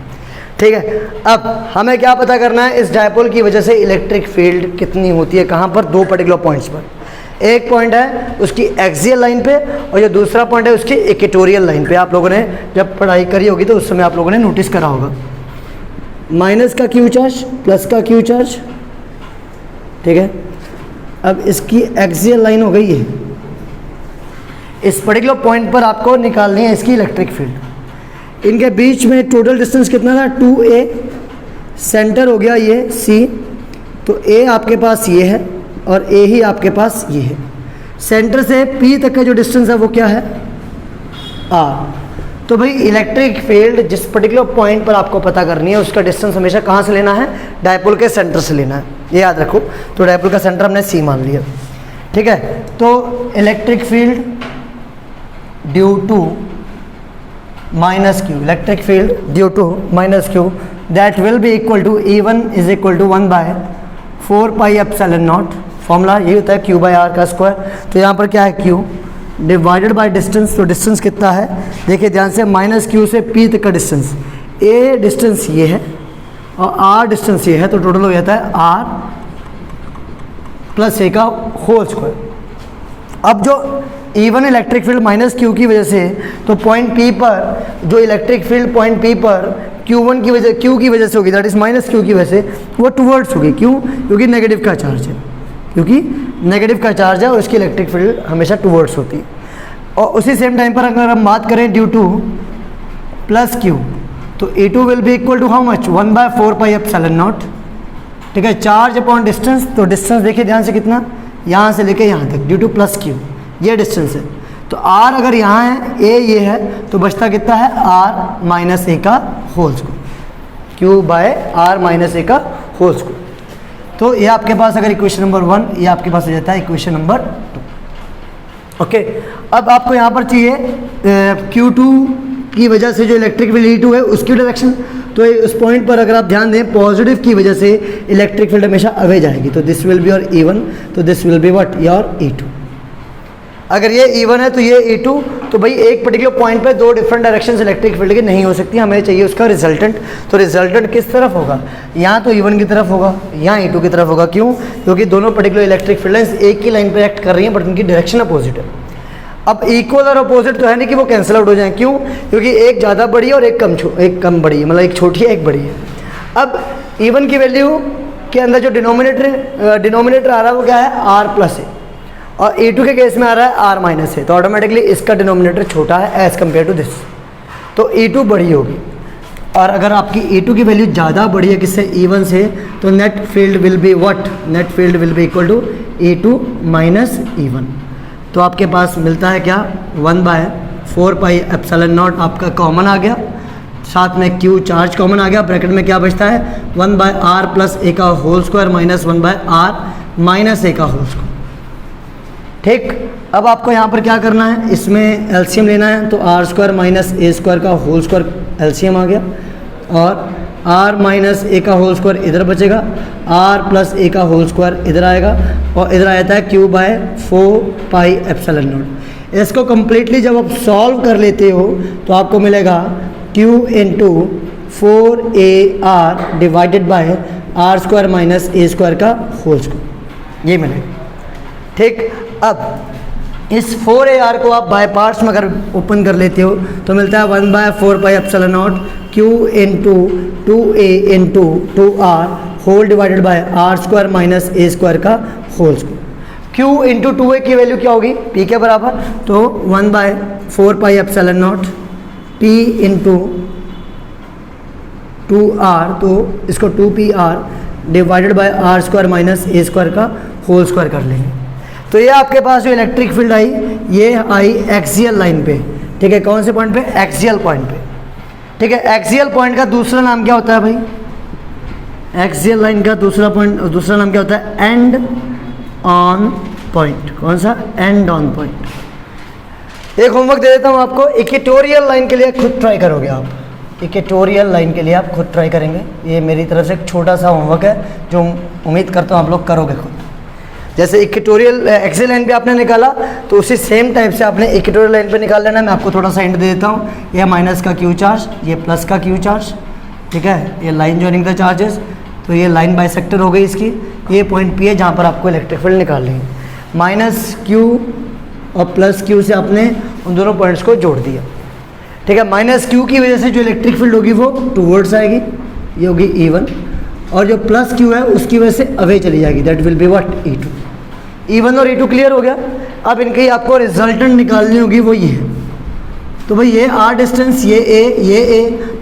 ठीक है, अब हमें क्या पता करना है, इस डाइपोल की वजह से इलेक्ट्रिक फील्ड कितनी होती है, कहाँ पर, दो पर्टिकुलर पॉइंट्स पर। एक पॉइंट है उसकी एक्सियल लाइन पे और जो दूसरा पॉइंट है उसकी इक्वेटोरियल लाइन पे। आप लोगों ने जब पढ़ाई करी होगी तो उस समय आप लोगों ने नोटिस करा होगा, माइनस का क्यू चार्ज, प्लस का क्यू चार्ज। ठीक है, अब इसकी एक्सियल लाइन हो गई है, इस पर्टिकुलर पॉइंट पर आपको निकालनी है इसकी इलेक्ट्रिक फील्ड। इनके बीच में टोटल डिस्टेंस कितना था, 2a, सेंटर हो गया ये c, तो a आपके पास ये है और a ही आपके पास ये है। सेंटर से p तक का जो डिस्टेंस है वो क्या है, r। तो भाई इलेक्ट्रिक फील्ड जिस पर्टिकुलर पॉइंट पर आपको पता करनी है उसका डिस्टेंस हमेशा कहाँ से लेना है, डाइपोल के सेंटर से लेना है, ये याद रखो। तो डाइपोल का सेंटर हमने c मान लिया। ठीक है, तो electric field due to minus Q, electric field due to minus Q, that will be equal to E1 is equal to 1/4 pi epsilon naught. Formula ये होता है q बाई आर का स्क्वायर। तो यहाँ पर क्या है, q डिवाइडेड बाय डिस्टेंस। तो डिस्टेंस कितना है, देखिए ध्यान से, माइनस क्यू से p तक का डिस्टेंस, a डिस्टेंस ये है और r डिस्टेंस ये है, तो टोटल हो जाता है r प्लस a का होल स्क्वायर। अब जो E1 electric field minus Q की वजह से, तो पॉइंट P पर जो इलेक्ट्रिक फील्ड पॉइंट P पर Q1 की वजह, Q की वजह से होगी, दैट इज माइनस क्यू की वजह से, वो टुवर्ड्स होगी। क्यों, क्योंकि नेगेटिव का चार्ज है, क्योंकि नेगेटिव का चार्ज है और उसकी इलेक्ट्रिक फील्ड हमेशा टुवर्ड्स होती है। और उसी सेम टाइम पर अगर हम बात करें ड्यू टू प्लस क्यू, तो E2 will be equal to how much, 1/4 pi epsilon naught. ठीक है, चार्ज अपॉन डिस्टेंस, तो डिस्टेंस देखिए ध्यान से कितना, यहाँ से लेके यहाँ तक, ड्यू टू प्लस क्यू ये डिस्टेंस है। तो r अगर यहाँ है, a ये है, तो बचता कितना है, r माइनस a का whole square, q by r minus a का होल स्क्वायर। तो ये आपके पास अगर इक्वेशन नंबर 1, ये आपके पास हो जाता है इक्वेशन नंबर 2। ओके, अब आपको यहाँ पर चाहिए Q2 की वजह से जो इलेक्ट्रिक फील्ड E2 है उसकी डायरेक्शन। तो उस पॉइंट पर अगर आप ध्यान दें, पॉजिटिव की वजह से इलेक्ट्रिक फील्ड हमेशा अवे जाएगी। तो this will be your E1, तो this will be what, your E2। अगर ये E1 है तो ये E2। तो भाई एक पर्टिकुलर पॉइंट पे दो डिफरेंट डायरेक्शंस इलेक्ट्रिक फील्ड की नहीं हो सकती, हमें चाहिए उसका रिजल्टेंट। तो रिजल्टेंट किस तरफ होगा, यहाँ तो E1 की तरफ होगा, यहाँ E2 की तरफ होगा। क्यों, क्योंकि दोनों पर्टिकुलर इलेक्ट्रिक फील्ड एक ही लाइन पर एक्ट कर रही हैं, बट उनकी डायरेक्शन अपोजिट है। अब इक्वल और अपोजिट तो है नहीं कि वो कैंसिल आउट हो जाए। क्यों, क्योंकि एक ज़्यादा बड़ी है और एक कम बड़ी है, मतलब एक छोटी है एक बड़ी है। अब E1 की वैल्यू के अंदर जो डिनोमिनेटर आ रहा है वो क्या है, r प्लस है, और E2 के केस में आ रहा है r माइनस है। तो ऑटोमेटिकली इसका डिनोमिनेटर छोटा है एज़ कम्पेयर टू दिस, तो E2 बड़ी होगी। और अगर आपकी E2 की वैल्यु ज़्यादा बड़ी है किससे, E1 से, तो net field will be what, net field will be equal to E2 minus E1। तो आपके पास मिलता है क्या, 1/4 पाई एप्सिलॉन नॉट आपका कॉमन आ गया, साथ में Q चार्ज कॉमन आ गया, ब्रैकेट में क्या बचता है, 1/r प्लस a का whole square minus 1/r minus a का होल स्क्वायर। ठीक, अब आपको यहाँ पर क्या करना है, इसमें एलसीएम लेना है। तो R square minus A square का होल स्क्वायर एलसीएम आ गया, और आर माइनस ए का होल स्क्वायर इधर बचेगा, आर प्लस ए का होल स्क्वायर इधर आएगा, और इधर आ जाता है Q by 4 pi epsilon naught. इसको कम्प्लीटली जब आप सॉल्व कर लेते हो तो आपको मिलेगा Q into 4AR divided by R square minus A square का होल स्क्वायर, ये मिलेगा। ठीक, अब इस 4AR को आप बाय पार्ट्स में अगर ओपन कर लेते हो तो मिलता है 1/4πε0 Q into 2A into 2R whole divided by R² minus A² का whole square. Q into 2A की वैल्यू क्या होगी? P के बराबर, तो 1/4πε0 P इंटू 2R, तो इसको 2PR divided by R² minus A² का होल स्क्वायर कर लेंगे। तो ये आपके पास जो इलेक्ट्रिक फील्ड आई, ये आई एक्सियल लाइन पे, ठीक है। कौन से पॉइंट पे? एक्सियल पॉइंट पे, ठीक है। एक्सियल पॉइंट का दूसरा नाम क्या होता है भाई? एक्सियल लाइन का दूसरा नाम क्या होता है? And on point. कौन सा? And on point. एक होमवर्क दे देता हूँ आपको, इक्वेटोरियल लाइन के लिए खुद ट्राई करोगे आप। इक्वेटोरियल लाइन के लिए आप खुद ट्राई करेंगे। ये मेरी तरफ से एक छोटा सा होमवर्क है जो उम्मीद करता हूँ आप लोग करोगे खुद। जैसे इक्वेटोरियल एक्सियल लाइन पे आपने निकाला, तो उसी सेम टाइप से आपने इक्वेटोरियल लाइन पे निकाल लेना। मैं आपको थोड़ा सा हिंट दे देता हूँ। ये माइनस का क्यू चार्ज, ये प्लस का क्यू चार्ज, ठीक है। ये लाइन जॉइनिंग द चार्जेस, तो ये लाइन बाइसेक्टर हो गई इसकी। ये पॉइंट पी है जहाँ पर आपको इलेक्ट्रिक फील्ड निकालनी है। माइनस क्यू और प्लस क्यू से आपने उन दोनों पॉइंट्स को जोड़ दिया, ठीक है। माइनस क्यू की वजह से जो इलेक्ट्रिक फील्ड होगी वो टूवर्ड्स आएगी, ये होगी E1, और जो प्लस क्यू है उसकी वजह से अवे चली जाएगी, that will be what? E2। E1 और E2 क्लियर हो गया। अब इनकी आपको रिजल्टेंट निकालनी होगी, वो ये है। तो भाई ये R डिस्टेंस, ये A,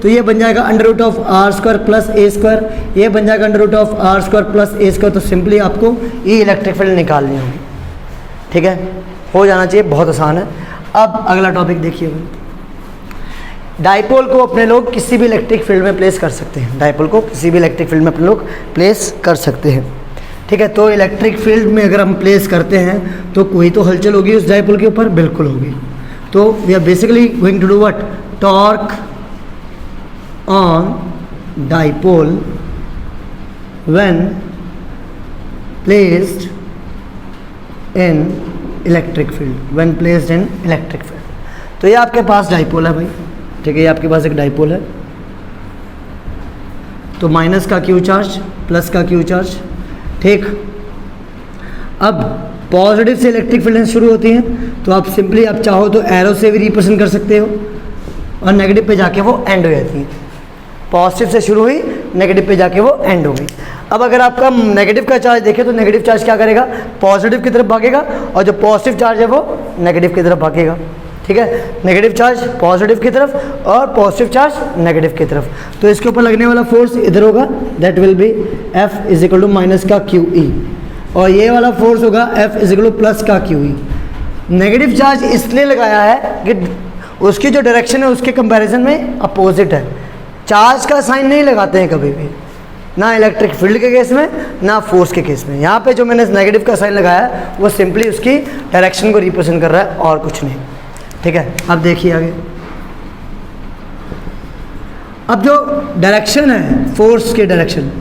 तो ये बन जाएगा √R² प्लस A², ये बन जाएगा √R² प्लस A²। तो सिंपली आपको ये इलेक्ट्रिक फील्ड निकालनी होगी, ठीक है। हो जाना चाहिए, बहुत आसान है। अब अगला टॉपिक देखिए भाई। डाइपोल को अपने लोग किसी भी इलेक्ट्रिक फील्ड में प्लेस कर सकते हैं। डाइपोल को किसी भी इलेक्ट्रिक फील्ड में अपने लोग प्लेस कर सकते हैं, ठीक है। तो इलेक्ट्रिक फील्ड में अगर हम प्लेस करते हैं तो कोई तो हलचल होगी उस डाइपोल के ऊपर, बिल्कुल होगी। तो we are basically going to do what? Torque on dipole when placed in electric field, when placed in electric field. तो ये आपके पास डाइपोल है भाई, ठीक है। ये आपके पास एक डाइपोल है, तो माइनस का क्यू चार्ज, प्लस का क्यू चार्ज, ठीक। अब पॉजिटिव से इलेक्ट्रिक फील्ड शुरू होती हैं, तो आप सिंपली आप चाहो तो एरो से भी रिप्रेजेंट कर सकते हो, और नेगेटिव पे जाके वो एंड हो जाती है। पॉजिटिव से शुरू हुई, नेगेटिव पे जाके वो एंड हो गई। अब अगर आपका नेगेटिव का चार्ज देखें तो नेगेटिव चार्ज क्या करेगा? पॉजिटिव की तरफ भागेगा, और जो पॉजिटिव चार्ज है वो नेगेटिव की तरफ भागेगा, ठीक है। नेगेटिव चार्ज पॉजिटिव की तरफ और पॉजिटिव चार्ज नेगेटिव की तरफ। तो इसके ऊपर लगने वाला फोर्स इधर होगा, that will B F = minus का QE, और ये वाला फोर्स होगा F = प्लस का QE। नेगेटिव चार्ज इसलिए लगाया है कि उसकी जो डायरेक्शन है उसके कंपैरिजन में अपोजिट है। चार्ज का साइन नहीं लगाते हैं कभी भी, ना इलेक्ट्रिक फील्ड के केस में, ना फोर्स के केस में। यहाँ पे जो मैंने नेगेटिव का साइन लगाया है वो सिंपली उसकी डायरेक्शन को रिप्रेजेंट कर रहा है और कुछ नहीं, ठीक है। अब देखिए आगे। अब जो डायरेक्शन है फोर्स की डायरेक्शन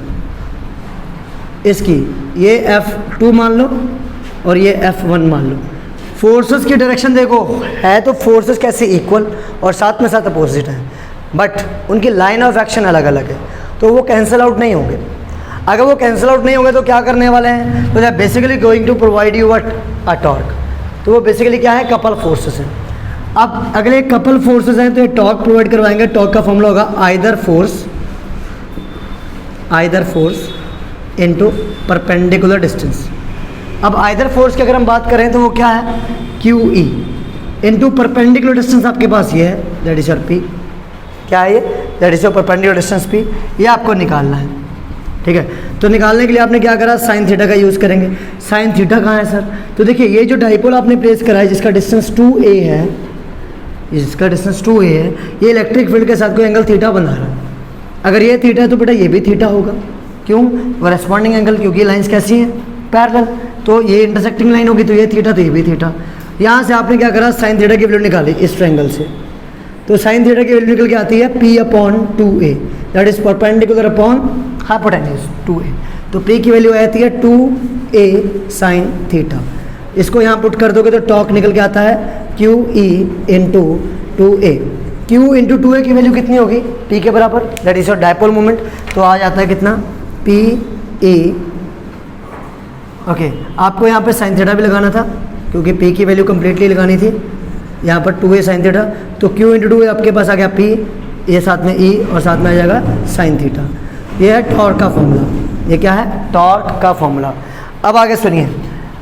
इसकी, ये F2 मान लो और ये F1 मान लो। फोर्सेस की डायरेक्शन देखो, है तो फोर्सेस कैसे इक्वल और साथ में साथ अपोजिट है, बट उनकी लाइन ऑफ एक्शन अलग अलग है, तो वो कैंसिल आउट नहीं होंगे। अगर वो कैंसिल आउट नहीं होंगे तो क्या करने वाले हैं? तो they are basically going to provide you what? A torque. तो वो बेसिकली क्या है? कपल फोर्सेस हैं। अब अगले कपल फोर्सेस हैं तो ये टॉर्क प्रोवाइड करवाएंगे। टॉर्क का फॉर्मूला होगा either force into perpendicular distance. अब आइदर फोर्स की अगर हम बात करें तो वो क्या है? QE इनटू परपेंडिकुलर डिस्टेंस आपके पास ये है, दैट इज योर P। क्या है ये? That is your perpendicular distance P। ये आपको निकालना है, ठीक है। तो निकालने के लिए आपने क्या करा? साइन थीटा का यूज़ करेंगे। साइन थीटा कहाँ है सर? तो देखिए ये जो डाइपोल आपने प्लेस करा है जिसका डिस्टेंस 2a है, इसका डिस्टेंस 2a है, ये इलेक्ट्रिक फील्ड के साथ कोई एंगल थीटा बना रहा है। अगर ये थीटा है तो बेटा ये भी थीटा होगा। क्यों? कॉरेस्पॉन्डिंग एंगल, क्योंकि लाइंस कैसी हैं? पैरेलल। तो ये इंटरसेक्टिंग लाइन होगी तो ये थीटा तो ये भी थीटा। यहाँ से आपने क्या करा? साइन थीटा की वैल्यू निकाली इस ट्रायंगल से। तो साइन थीटा की वैल्यू निकल के आती है P/2a, that is perpendicular upon hypotenuse 2a। तो P की वैल्यू आती है 2a साइन थीटा। इसको यहाँ पुट कर दोगे तो टॉर्क निकल के आता है QE into 2a। Q into 2a की वैल्यू कितनी होगी? P के बराबर, that is your dipole moment. तो आ जाता है कितना? PA। ओके, आपको यहाँ पे साइन थीटा भी लगाना था, क्योंकि पी की वैल्यू कम्प्लीटली लगानी थी, यहाँ पर 2a साइन थीटा, तो q इंटू 2 आपके पास आ गया p, ये साथ में e और साथ में आ जाएगा साइन थीटा। ये है टॉर्क का फॉर्मूला। ये क्या है? टॉर्क का फॉर्मूला। अब आगे सुनिए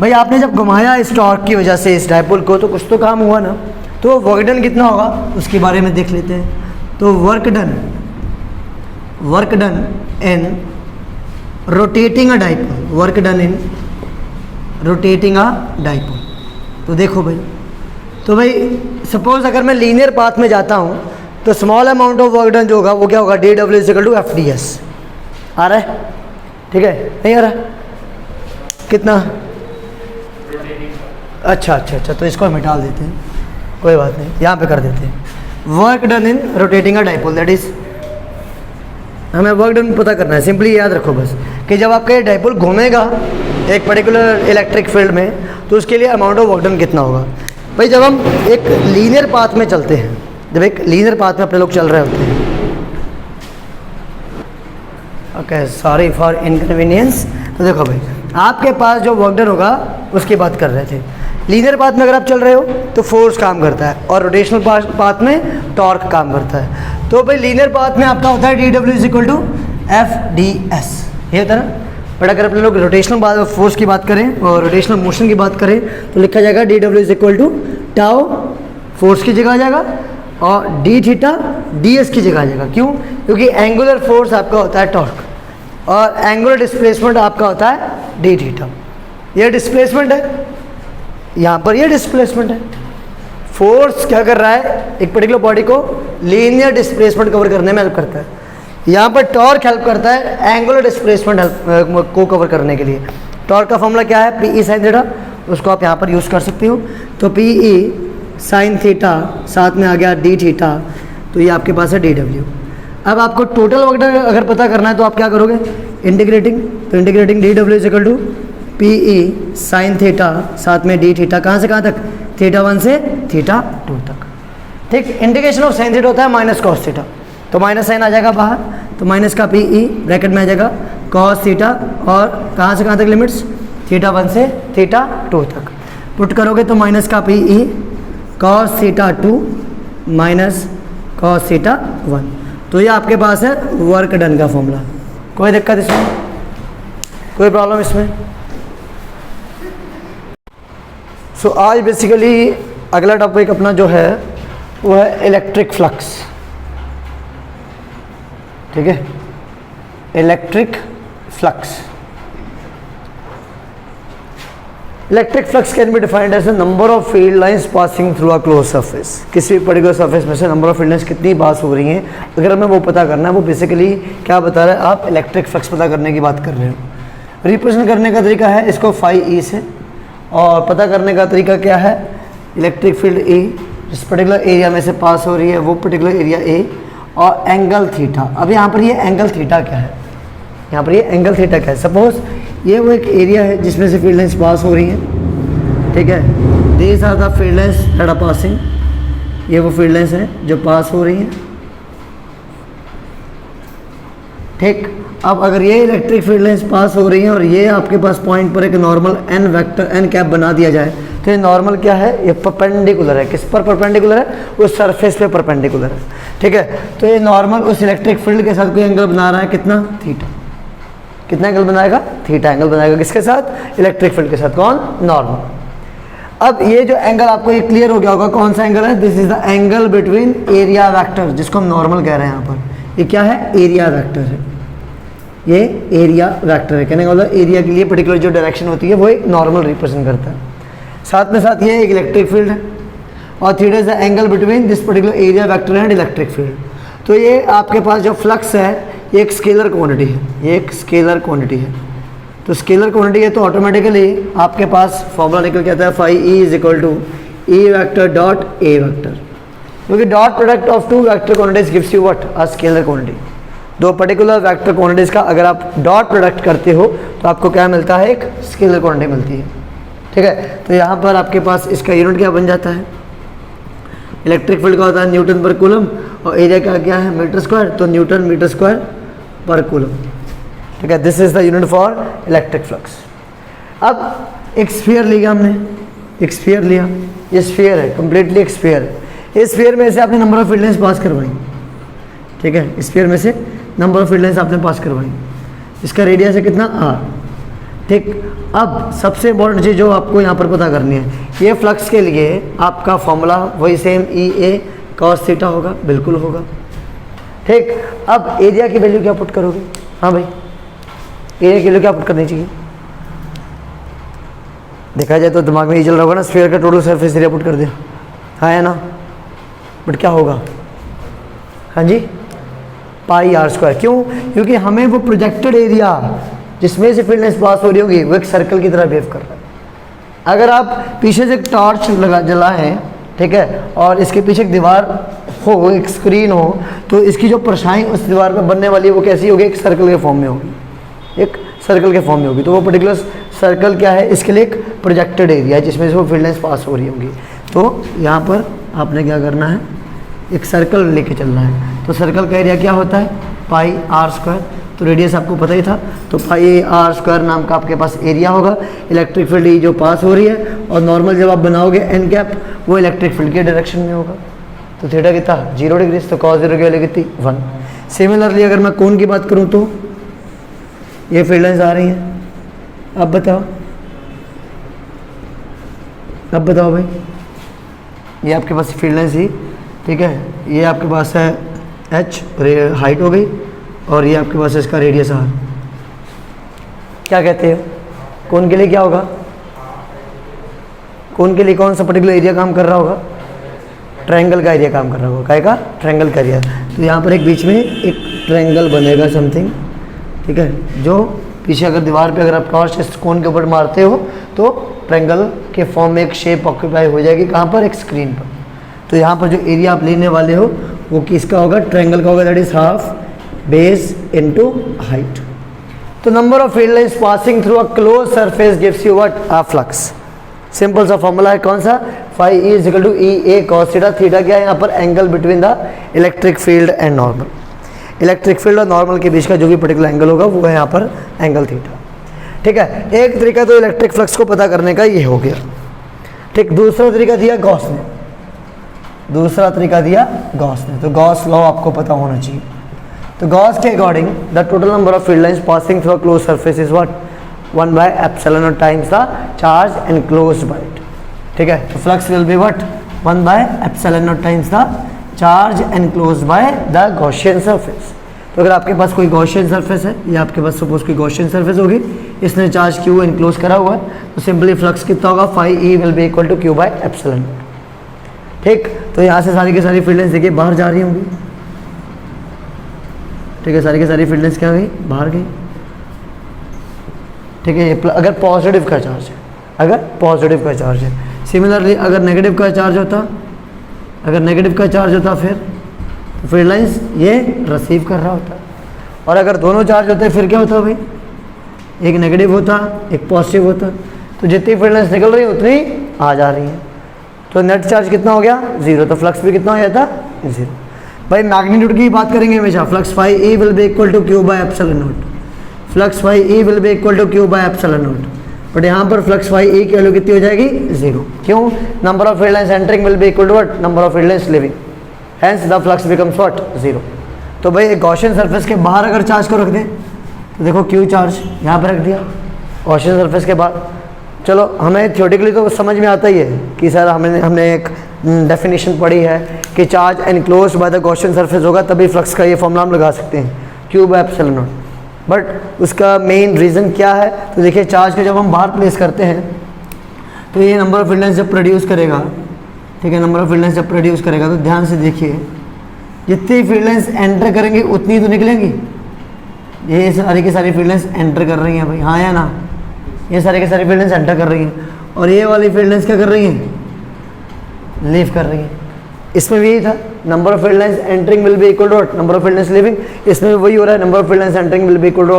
भाई, आपने जब घुमाया इस टॉर्क की वजह से इस डायपोल को, तो कुछ तो काम हुआ ना, तो वर्क डन कितना होगा उसके बारे में देख लेते हैं। तो work done in rotating a dipole, work done in rotating a dipole. तो देखो भाई, तो भाई सपोज अगर मैं लीनियर पाथ में जाता हूँ तो small amount of work done जो होगा वो क्या होगा? dw equal to FDS। आ रहा है? ठीक है, नहीं आ रहा? कितना? अच्छा, तो इसको हम मिटा देते हैं, कोई बात नहीं, यहाँ पे कर देते हैं। Work done in rotating a dipole, that is, हमें वर्क डन पता करना है। सिंपली याद रखो बस कि जब आपका ये डायपोल घूमेगा एक पर्टिकुलर इलेक्ट्रिक फील्ड में, तो उसके लिए अमाउंट ऑफ वर्क डन कितना होगा। भाई जब हम एक लीनियर पाथ में चलते हैं, जब एक लीनियर पाथ में अपने लोग चल रहे होते हैं, ओके सॉरी फॉर इनकन्वीनियंस, तो देखो भाई आपके पास जो वर्क डन होगा उसकी बात कर रहे थे। लीनियर पाथ में अगर आप चल रहे हो तो फोर्स काम करता है, और रोटेशनल पाथ में टॉर्क काम करता है। तो भाई लीनियर पाथ में आपका होता है dw इक्वल टू FDS, ये होता है ना। बट अगर अपने लोग रोटेशनल फोर्स की बात करें और रोटेशनल मोशन की बात करें तो लिखा जाएगा dw equal to tau, force की जगह आ जाएगा, और d थीटा ds की जगह आ जाएगा। क्यों? क्योंकि एंगुलर फोर्स आपका होता है टॉर्क, और एंगुलर डिस्प्लेसमेंट आपका होता है d थीटा। ये डिस्प्लेसमेंट है, यहाँ पर ये डिस्प्लेसमेंट है। फोर्स क्या कर रहा है? एक पर्टिकुलर बॉडी को लीनियर डिस्प्लेसमेंट कवर करने में हेल्प करता है। यहाँ पर टॉर्क हेल्प करता है एंगुलर डिस्प्लेसमेंट को कवर करने के लिए। टॉर्क का फॉर्मूला क्या है? PE साइन थीटा, उसको आप यहाँ पर यूज़ कर सकते हो। तो PE साइन थीटा साथ में आ गया d थीटा, तो ये आपके पास है dw। अब आपको टोटल वर्क डन अगर पता करना है तो आप क्या करोगे? इंटीग्रेटिंग, तो integrating dw equal to PE sine theta साथ में d थीटा, कहाँ से कहाँ तक? θ1 से θ2 तक। ठीक, इंटीग्रेशन ऑफ साइन थीटा होता है माइनस कॉस थीटा, तो माइनस साइन आ जाएगा बाहर, तो माइनस का PE ब्रैकेट में आ जाएगा कॉस थीटा, और कहाँ से कहाँ तक लिमिट्स? θ1 से θ2 तक। पुट करोगे तो माइनस का PE कॉस θ2 माइनस कॉस θ1। तो ये आपके पास है वर्क डन का फॉर्मूला। कोई दिक्कत इसमें? कोई प्रॉब्लम इसमें? सो आज बेसिकली अगला टॉपिक अपना जो है वो है इलेक्ट्रिक फ्लक्स। ठीक है, electric flux. Electric flux can be defined as the number of field lines passing through a close surface. किसी भी पर्टिकुलर सरफेस में से नंबर ऑफ फील्ड लाइंस कितनी पास हो रही हैं, अगर हमें वो पता करना है, वो बेसिकली क्या बता रहा है? आप इलेक्ट्रिक फ्लक्स पता करने की बात कर रहे हो। रिप्रेजेंट करने का तरीका है इसको फाई ई से, और पता करने का तरीका क्या है? इलेक्ट्रिक फील्ड ए जिस पर्टिकुलर एरिया में से पास हो रही है वो पर्टिकुलर एरिया ए, और एंगल थीटा। अब यहाँ पर ये एंगल थीटा क्या है? यहाँ पर ये एंगल थीटा क्या है? सपोज ये वो एक एरिया है जिसमें से फील्ड लाइंस पास हो रही हैं। ठीक है, these are the field lines that are passing, ये वो फील्ड लाइंस हैं जो पास हो रही हैं। ठीक, अब अगर ये इलेक्ट्रिक फील्ड लाइंस पास हो रही हैं और ये आपके पास पॉइंट पर एक normal N vector N cap बना दिया जाए, तो ये नॉर्मल क्या है? ये परपेंडिकुलर है। किस पर परपेंडिकुलर है? उस सरफेस पे परपेंडिकुलर है। ठीक है, तो ये नॉर्मल उस इलेक्ट्रिक फील्ड के साथ कोई एंगल बना रहा है, कितना? थीटा। कितना एंगल बनाएगा? थीटा एंगल बनाएगा। किसके साथ? इलेक्ट्रिक फील्ड के साथ। कौन? नॉर्मल। अब ये जो एंगल आपको ये क्लियर हो गया होगा कौन सा एंगल है? This is the angle between area vector, जिसको हम नॉर्मल कह रहे हैं। यहाँ पर ये क्या है? एरिया वेक्टर है। ये एरिया वेक्टर है, कहने का मतलब एरिया के लिए पर्टिकुलर जो डायरेक्शन होती है वो एक नॉर्मल रिप्रेजेंट करता है। साथ में साथ ये एक इलेक्ट्रिक फील्ड है, और theta is the angle between this particular area vector and electric field. तो ये आपके पास जो फ्लक्स है ये एक स्केलर क्वांटिटी है, ये एक स्केलर क्वांटिटी है। तो स्केलर क्वांटिटी है तो ऑटोमेटिकली आपके पास फॉर्मूला निकल के आता है phi E is equal to E vector dot A vector, क्योंकि dot product of two vector quantities gives you what? A scalar quantity. दो पर्टिकुलर वेक्टर क्वांटिटीज का अगर आप डॉट प्रोडक्ट करते हो तो आपको क्या मिलता है? एक स्केलर क्वांटिटी मिलती है। ठीक है, तो यहाँ पर आपके पास इसका यूनिट क्या बन जाता है? इलेक्ट्रिक फील्ड का होता है न्यूटन पर कूलम, और एरिया का क्या है? मीटर स्क्वायर, तो Newton metre square per coulomb. ठीक है, this is the unit for electric flux. अब एक स्फीयर लिया हमने, एक स्फीयर लिया, ये स्फीयर है, कंप्लीटली एक स्फीयर है। इस स्फीयर में से आपने number of field lines pass करवाई, ठीक है, स्फीयर में से नंबर ऑफ फील्ड लाइंस आपने पास करवाई, इसका रेडियस है कितना r, ठीक। अब सबसे इम्पोर्टेंट चीज़ जो आपको यहाँ पर पता करनी है, ये फ्लक्स के लिए आपका फॉर्मूला वही same E A cos theta होगा, बिल्कुल होगा, ठीक। अब एरिया की वैल्यू क्या पुट करोगे, हाँ भाई एरिया की वैल्यू क्या पुट करनी चाहिए, देखा जाए तो दिमाग में ये चल रहा होगा ना, स्फीयर का टोटल सरफेस एरिया पुट कर दिया, हाँ है ना, बट क्या होगा, हाँ जी पाई आर स्क्वायर। क्यों, क्योंकि हमें वो प्रोजेक्टेड एरिया जिसमें से फील्ड लाइंस पास हो रही होगी वो एक सर्कल की तरह बिहेव कर रहा है। अगर आप पीछे से एक टॉर्च लगा जलाएं, ठीक है, और इसके पीछे एक दीवार हो, एक स्क्रीन हो, तो इसकी जो परछाई उस दीवार पर बनने वाली है वो कैसी होगी, एक सर्कल के फॉर्म में होगी, एक सर्कल के फॉर्म में होगी। तो वो पर्टिकुलर सर्कल क्या है, इसके लिए एक प्रोजेक्टेड एरिया है जिसमें से वो फील्ड लाइंस पास हो रही होंगी। तो यहाँ पर आपने क्या करना है, एक सर्कल लेके चलना है। तो सर्कल का एरिया क्या होता है, पाई आर स्क्वायर, तो रेडियस आपको पता ही था, तो पाई आर स्क्वायर नाम का आपके पास एरिया होगा। इलेक्ट्रिक फील्ड जो पास हो रही है, और नॉर्मल जब आप बनाओगे एन कैप वो इलेक्ट्रिक फील्ड के डायरेक्शन में होगा। तो थीटा कितना 0 डिग्री, तो कॉस 0 की वैल्यू कितनी 1। सिमिलरली अगर मैं कोण की बात करूँ तो ये फील्ड लाइंस आ रही हैं, अब बताओ, अब बताओ भाई, ये आपके पास फील्ड लाइंस ही, ठीक है, ये आपके पास है h हाइट हो गई, और ये आपके पास इसका रेडियस r। क्या कहते हो, कोण के लिए क्या होगा, कोण के लिए कौन सा पर्टिकुलर एरिया काम कर रहा होगा, ट्रायंगल का एरिया काम कर रहा होगा, काय का, ट्रायंगल का एरिया। तो यहाँ पर एक बीच में एक ट्रायंगल बनेगा समथिंग, ठीक है, जो पीछे अगर दीवार पे अगर आप टॉर्च इस कोण के ऊपर मारते हो तो ट्रायंगल के फॉर्म में एक शेप ऑक्यूपाई हो जाएगी, कहाँ पर, एक स्क्रीन पर। तो यहाँ पर जो एरिया आप लेने वाले हो वो किसका होगा, ट्रायंगल का होगा, that is half base into height. तो number of field lines passing through a close surface gives you what, a flux. Simple सा फॉर्मूला है, कौन सा, phi E is equal to E A cos theta. Theta क्या है यहाँ पर, angle between the electric field and normal. Electric field और normal के बीच का जो भी पर्टिकुलर एंगल होगा वो है यहाँ पर एंगल थीटा, ठीक है। एक तरीका तो इलेक्ट्रिक फ्लक्स को पता करने का ये हो गया, ठीक। दूसरा तरीका दिया गॉस ने, दूसरा तरीका दिया गॉस ने, तो गॉस लॉ आपको पता होना चाहिए। तो गॉस के according the total number of field lines passing through a close surface is what, 1 by epsilon naught times the charge enclosed by it, ठीक है। तो flux will be what, 1 by epsilon naught times the charge enclosed by the Gaussian surface। तो अगर आपके पास कोई Gaussian surface है, या आपके पास सपोज कोई गॉसियन सरफेस होगी, इसने चार्ज क्यू इनक्लोज करा हुआ है, तो सिंपली फ्लक्स कितना होगा, phi E will be equal to Q by epsilon naught, ठीक। तो यहाँ से सारी की सारी फील्ड लाइंस देखिए बाहर जा रही होंगी, ठीक है, सारी की सारी फील्ड लाइंस क्या गई, बाहर गई, ठीक है। अगर पॉजिटिव का चार्ज है, अगर पॉजिटिव का चार्ज है। सिमिलरली अगर नेगेटिव का चार्ज होता, अगर नेगेटिव का चार्ज होता फिर फील्ड लाइंस ये रिसीव कर रहा होता, और अगर दोनों चार्ज होते फिर क्या होता भाई, एक नेगेटिव होता एक पॉजिटिव होता, तो जितनी फील्ड लाइंस निकल रही है उतनी आ जा रही है, तो नेट चार्ज कितना हो गया 0, तो फ्लक्स भी कितना हो जाता 0। भाई मैग्नीट्यूड की बात करेंगे हमेशा, flux phi E will be equal to Q by epsilon naught, flux phi E will be equal to Q by epsilon naught, but यहाँ पर फ्लक्स फाई ई की वैल्यू कितनी हो जाएगी 0। क्यों, number of field lines entering will be equal to what, number of field lines leaving, hence the flux becomes what 0। तो भाई एक गॉसियन सरफेस के बाहर अगर चार्ज को रख दें, तो देखो क्यू चार्ज यहाँ पर रख दिया गॉसियन सरफेस के बाहर। चलो हमें थ्योरेटिकली तो समझ में आता ही है कि सर हमने एक डेफिनेशन पढ़ी है कि charge enclosed by the Gaussian surface होगा तभी फ्लक्स का ये फॉर्मूला हम लगा सकते हैं, Q by epsilon naught. But उसका मेन रीज़न क्या है, तो देखिए चार्ज को जब हम बाहर प्लेस करते हैं तो ये नंबर ऑफ फील्ड लाइंस जब प्रोड्यूस करेगा, ठीक है, नंबर ऑफ फील्ड लाइंस जब प्रोड्यूस करेगा, तो ध्यान से देखिए जितनी फील्ड लाइंस एंटर करेंगी उतनी तो निकलेंगी। ये सारी की सारी फील्ड लाइंस एंटर कर रही हैं भाई, हाँ या ना, ये सारी की सारी फील्ड लाइंस एंटर कर रही हैं, और ये वाली फील्ड लाइंस क्या कर रही हैं, लीव कर रही हैं। इसमें भी यही था, number of field lines entering will be equal to number of field lines leaving, इसमें भी वही हो रहा है, number of field lines entering will be equal to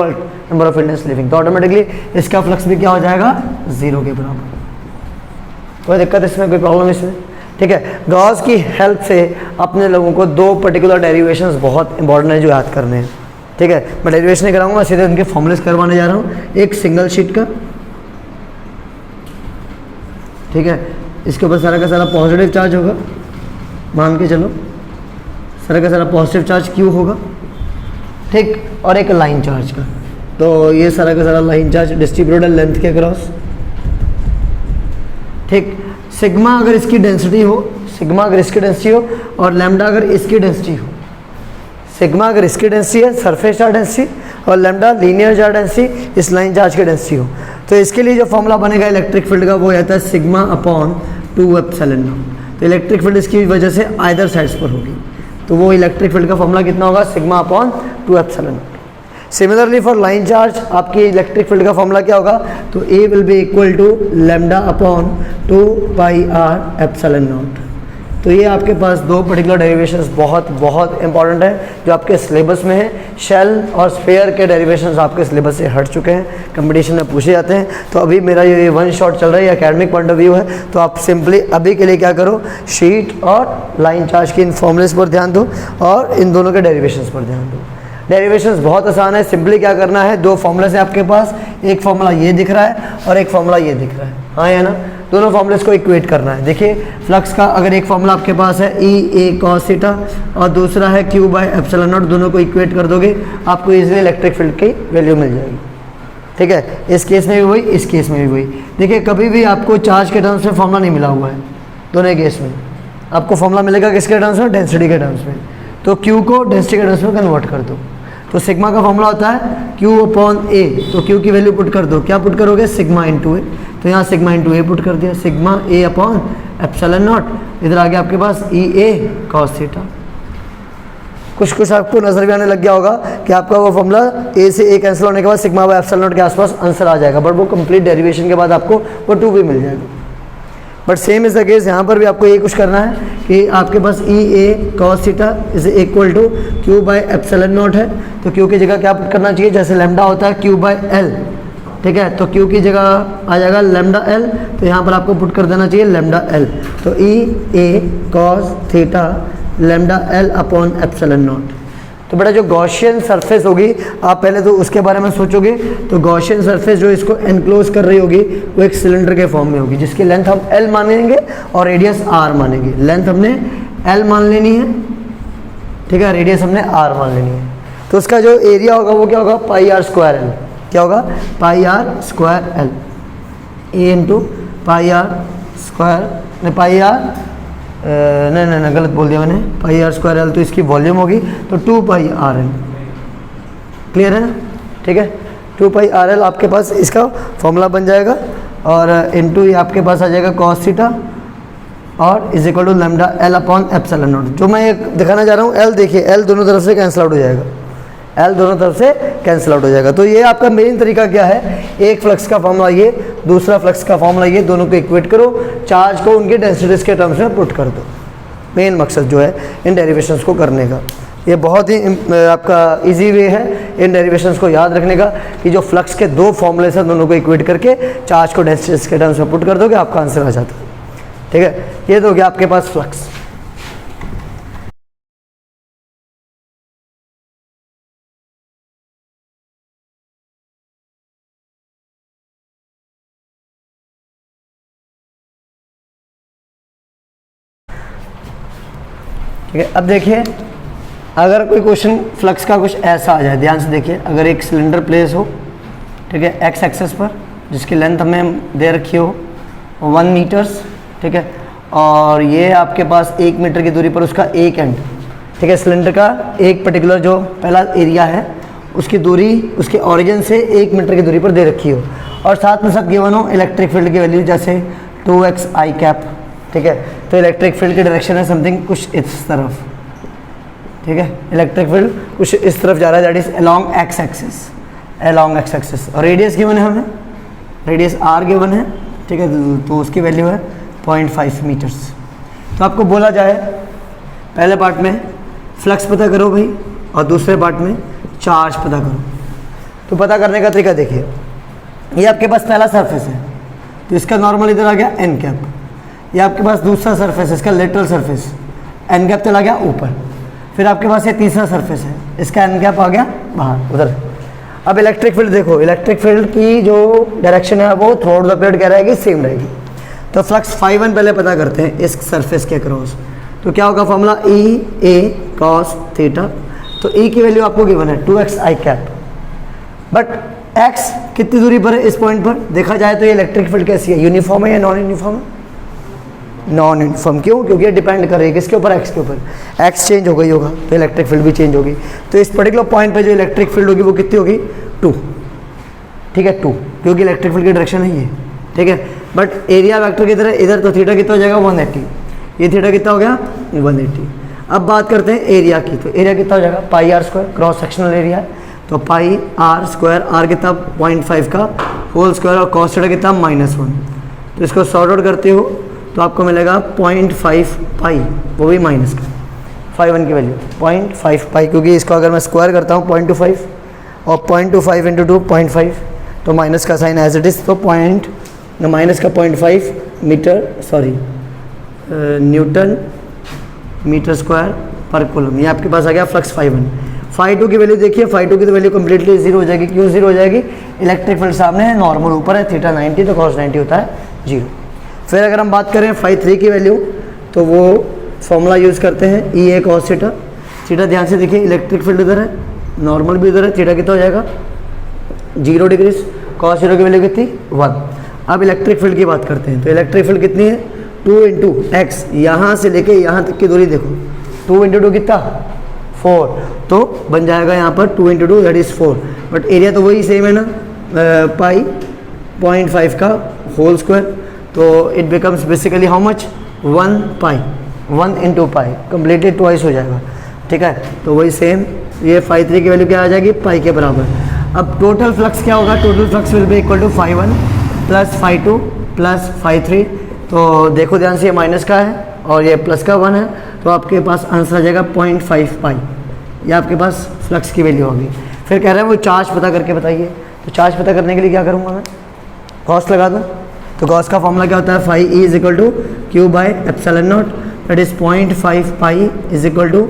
number of field lines leaving, तो ऑटोमेटिकली इसका फ्लक्स भी क्या हो जाएगा 0 के बराबर। कोई दिक्कत इसमें, कोई प्रॉब्लम इसमें, ठीक है। गॉस की हेल्प से अपने लोगों को 2 पर्टिकुलर डेरिवेशंस बहुत इंपॉर्टेंट है जो याद करने हैं, ठीक है। मैं डेरिवेशन नहीं कराऊंगा, सीधे उनके फॉर्मूलेस करवाने जा रहा हूँ। एक सिंगल शीट का, ठीक है। इसके ऊपर सारा का सारा पॉजिटिव चार्ज होगा, मान के चलो सारा का सारा पॉजिटिव चार्ज क्यू होगा, ठीक, और एक लाइन चार्ज का, तो ये सारा का सारा लाइन चार्ज डिस्ट्रीब्यूटेड लेंथ के अक्रॉस, ठीक। सिग्मा अगर इसकी डेंसिटी हो, सिग्मा अगर इसकी डेंसिटी हो और लैम्डा अगर इसकी डेंसिटी हो, सिग्मा अगर इसकी डेंसिटी है सरफेस चार्ज डेंसिटी और लैम्डा लीनियर चार्ज डेंसिटी इस लाइन चार्ज की डेंसिटी हो, तो इसके लिए जो फॉर्मूला बनेगा इलेक्ट्रिक फील्ड का वो आता है सिग्मा अपॉन 2 एप्सिलॉन नॉट। तो इलेक्ट्रिक फील्ड इसकी वजह से आइदर साइड्स पर होगी, तो वो इलेक्ट्रिक फील्ड का फॉर्मूला कितना होगा, sigma upon 2 epsilon naught. Similarly for line charge आपकी इलेक्ट्रिक फील्ड का फॉर्मूला क्या होगा, तो E will be equal to lambda upon 2 pi r epsilon naught. तो ये आपके पास दो पर्टिकुलर डेरिवेशंस बहुत बहुत इंपॉर्टेंट है जो आपके सिलेबस में है। शेल और स्फीयर के डेरिवेशंस आपके सिलेबस से हट चुके हैं, कंपटीशन में पूछे जाते हैं। तो अभी मेरा ये वन शॉट चल रहा है, एकेडमिक पॉइंट ऑफ व्यू है, तो आप सिंपली अभी के लिए क्या करो, शीट और लाइन चार्ज की इन फॉर्मूलेस पर ध्यान दो और इन दोनों के डेरिवेशंस पर ध्यान दो। डेरिवेशंस बहुत आसान है, सिंपली क्या करना है, दो फॉर्मूले से आपके पास, एक फॉर्मूला ये दिख रहा है और एक फॉर्मूला ये दिख रहा है, हाँ या ना, दोनों फॉर्मूलेस को इक्वेट करना है। देखिए फ्लक्स का अगर एक फॉर्मूला आपके पास है ई ए कॉस थीटा और दूसरा है क्यू बाय एप्सिलॉन नॉट, दोनों को इक्वेट कर दोगे आपको इजीली इलेक्ट्रिक फील्ड की वैल्यू मिल जाएगी, ठीक है। इस केस में भी वही, इस केस में भी वही। देखिए कभी भी आपको चार्ज के टर्म्स में फॉर्मूला नहीं मिला हुआ है, दोनों केस में आपको फॉर्मूला मिलेगा किसके टर्म्स में, डेंसिटी के टर्म्स में। तो क्यू को डेंसिटी के टर्म्स में कन्वर्ट कर दो, तो सिग्मा का फॉर्मूला होता है क्यू अपॉन ए, तो क्यू की वैल्यू पुट कर दो, क्या पुट करोगे, सिग्मा इंटू ए, तो यहाँ सिग्मा इंटू ए पुट कर दिया, sigma A upon epsilon not, इधर आगे आपके पास ई ए कॉस थीटा। कुछ आपको नजर भी आने लग गया होगा कि आपका वो फॉर्मूला ए से ए कैंसिल होने के बाद सिग्मा बाय एप्सिलॉन नॉट के आसपास आंसर आ जाएगा, बट वो कंप्लीट डेरिवेशन के बाद आपको वो 2 भी मिल जाएगा। But same is the case यहाँ पर भी आपको ये कुछ करना है कि आपके पास E A cos theta is equal to Q by epsilon naught है, तो क्यू की जगह क्या पुट करना चाहिए, जैसे लैम्डा होता है क्यू बाय एल, ठीक है, तो क्यू की जगह आ जाएगा लैम्डा एल, तो यहाँ पर आपको पुट कर देना चाहिए लैम्डा एल, तो E A cos theta lambda L upon epsilon naught. तो बेटा जो गॉसियन सरफेस होगी आप पहले तो उसके बारे में सोचोगे, तो गॉसियन सरफेस जो इसको एनक्लोज कर रही होगी वो एक सिलेंडर के फॉर्म में होगी जिसकी लेंथ हम एल मानेंगे और रेडियस आर मानेंगे। लेंथ हमने एल मान लेनी है, ठीक है, रेडियस हमने आर मान लेनी है। तो उसका जो एरिया होगा वो क्या होगा, पाई आर स्क्वायर एल, क्या होगा, pi r square L, A into pi r square, pi r नहीं गलत बोल दिया मैंने, पाई आर स्क्वायर एल, तो इसकी वॉल्यूम होगी तो 2 पाई आर एल, क्लियर है ना, ठीक है। 2 पाई आर एल आपके पास इसका फॉर्मूला बन जाएगा और इनटू ये आपके पास आ जाएगा कॉस थीटा और is equal to lambda L upon epsilon naught. जो मैं ये दिखाना चाह रहा हूँ एल, देखिए एल दोनों तरफ से कैंसिल आउट हो जाएगा, एल दोनों तरफ से कैंसिल आउट हो जाएगा। तो ये आपका मेन तरीका क्या है, एक फ्लक्स का फॉर्मूला ये, दूसरा फ्लक्स का फॉर्मूला ये, दोनों को इक्वेट करो, चार्ज को उनके डेंसिटीज के टर्म्स में पुट कर दो। मेन मकसद जो है इन डेरिवेशंस को करने का, ये बहुत ही आपका इजी वे है इन डेरिवेशंस को याद रखने का कि जो फ्लक्स के दो फॉर्मूले हैं दोनों को इक्वेट करके चार्ज को डेंसिटीज के टर्म्स में पुट कर दोगे आपका आंसर आ जाता है, ठीक है। ये तो हो गया आपके पास फ्लक्स। ठीक है, अब देखिए अगर कोई क्वेश्चन फ्लक्स का कुछ ऐसा आ जाए, ध्यान से देखिए, अगर एक सिलेंडर प्लेस हो, ठीक है, एक्स एक्सेस पर, जिसकी लेंथ हमें दे रखी हो 1 मीटर्स, ठीक है, और ये आपके पास 1 मीटर की दूरी पर उसका एक एंड, ठीक है, सिलेंडर का एक पर्टिकुलर जो पहला एरिया है उसकी दूरी उसके ओरिजिन से 1 मीटर की दूरी पर दे रखी हो और साथ में सब गिवन हो इलेक्ट्रिक फील्ड की वैल्यू जैसे 2x i कैप, ठीक है। तो इलेक्ट्रिक फील्ड की डायरेक्शन है समथिंग कुछ इस तरफ, ठीक है, इलेक्ट्रिक फील्ड कुछ इस तरफ जा रहा है, that is along x axis, along x axis, और रेडियस गिवन है हमें, रेडियस r गिवन है, ठीक है, तो उसकी वैल्यू है 0.5 मीटर्स। तो आपको बोला जाए पहले पार्ट में फ्लक्स पता करो भाई और दूसरे पार्ट में चार्ज पता करो। तो पता करने का तरीका देखिए, ये आपके पास पहला सरफेस है तो इसका नॉर्मल इधर आ गया एन कैप, ये आपके पास दूसरा सरफेस है इसका लेटरल सरफेस एन कैप चला गया ऊपर, फिर आपके पास ये तीसरा सरफेस है इसका एन कैप आ गया बाहर उधर। अब इलेक्ट्रिक फील्ड देखो, इलेक्ट्रिक फील्ड की जो डायरेक्शन है वो थ्रू आउट द पीरियड क्या रहेगी, सेम रहेगी। तो फ्लक्स φ1 पहले पता करते हैं इस सरफेस के अक्रॉस। तो क्या होगा formula E A cos theta. तो ई की वैल्यू आपको गिवन है 2x I cap, but x कितनी दूरी पर है इस पॉइंट पर? देखा जाए तो ये इलेक्ट्रिक फील्ड कैसी है, यूनिफॉर्म है या नॉन यूनिफॉर्म? Non uniform. क्यों? क्योंकि ये डिपेंड कर रही है किसके ऊपर? x के ऊपर। x चेंज हो गई होगा तो इलेक्ट्रिक फील्ड भी चेंज होगी। तो इस पर्टिकुलर पॉइंट पे जो इलेक्ट्रिक फील्ड होगी वो कितनी होगी? 2। ठीक है 2, क्योंकि इलेक्ट्रिक फील्ड की डायरेक्शन है ये। ठीक है, बट एरिया वेक्टर की तरह इधर तो थीटा कितना हो जाएगा? 180। ये थीटा कितना हो गया? 180। अब बात करते हैं एरिया की। तो एरिया कितना हो जाएगा? Pi r square, cross sectional area है तो पाई आर स्क्वायर, आर कितना? 0.5 का होल स्क्वायर, और कॉस थीटा कितना? -1। तो इसको सॉर्ट आउट करते हो तो आपको मिलेगा 0.5 पाई, वो भी माइनस का। φ1 की वैल्यू 0.5 पाई, क्योंकि इसको अगर मैं स्क्वायर करता हूँ 0.25 और 0.25 इंटू 2 0.5, तो माइनस का साइन एज इट इज़, तो माइनस का 0.5 metre Newton metre square per coulomb. ये आपके पास आ गया फ्लक्स φ1। φ2 की वैल्यू देखिए, φ2 की तो वैल्यू कम्प्लीटली जीरो हो जाएगी। क्यों जीरो हो जाएगी? इलेक्ट्रिक फील्ड सामने है, नॉर्मल ऊपर है, थीटा 90 तो कॉस 90 होता है 0। फिर अगर हम बात करें φ3 की वैल्यू तो वो फॉर्मूला यूज़ करते हैं ई ए कॉस थीटा। थीटा ध्यान से देखिए, इलेक्ट्रिक फील्ड इधर है, नॉर्मल भी इधर है, थीटा कितना हो जाएगा? 0 डिग्री। कॉस 0 की वैल्यू कितनी? 1। अब इलेक्ट्रिक फील्ड की बात करते हैं। तो इलेक्ट्रिक फील्ड कितनी है? 2 इंटू एक्स, यहाँ से लेके यहाँ तक की दूरी देखो, 2 इंटू 2 कितना? 4। तो बन जाएगा यहाँ पर 2 into 2 that is 4। But area तो वही सेम है ना, पाई 0.5 का होल स्क्वायर, तो it becomes basically how much? 1 pi, 1 into pi, completely twice हो जाएगा। ठीक है, तो वही सेम ये φ3 की वैल्यू क्या आ जाएगी? पाई के बराबर। अब टोटल फ्लक्स क्या होगा? Total flux will be equal to φ1 plus φ2 plus φ3। तो देखो ध्यान से, ये माइनस का है और ये प्लस का 1 है, तो आपके पास आंसर आ जाएगा 0.5 पाई। ये आपके पास फ्लक्स की वैल्यू होगी। फिर कह रहे हैं वो चार्ज पता करके बताइए। तो चार्ज पता करने के लिए क्या करूँगा मैं? कॉस लगा दूँ। तो कॉस का फॉर्मूला क्या होता है? φ E is equal to q by epsilon naught, that is 0.5 pi is equal to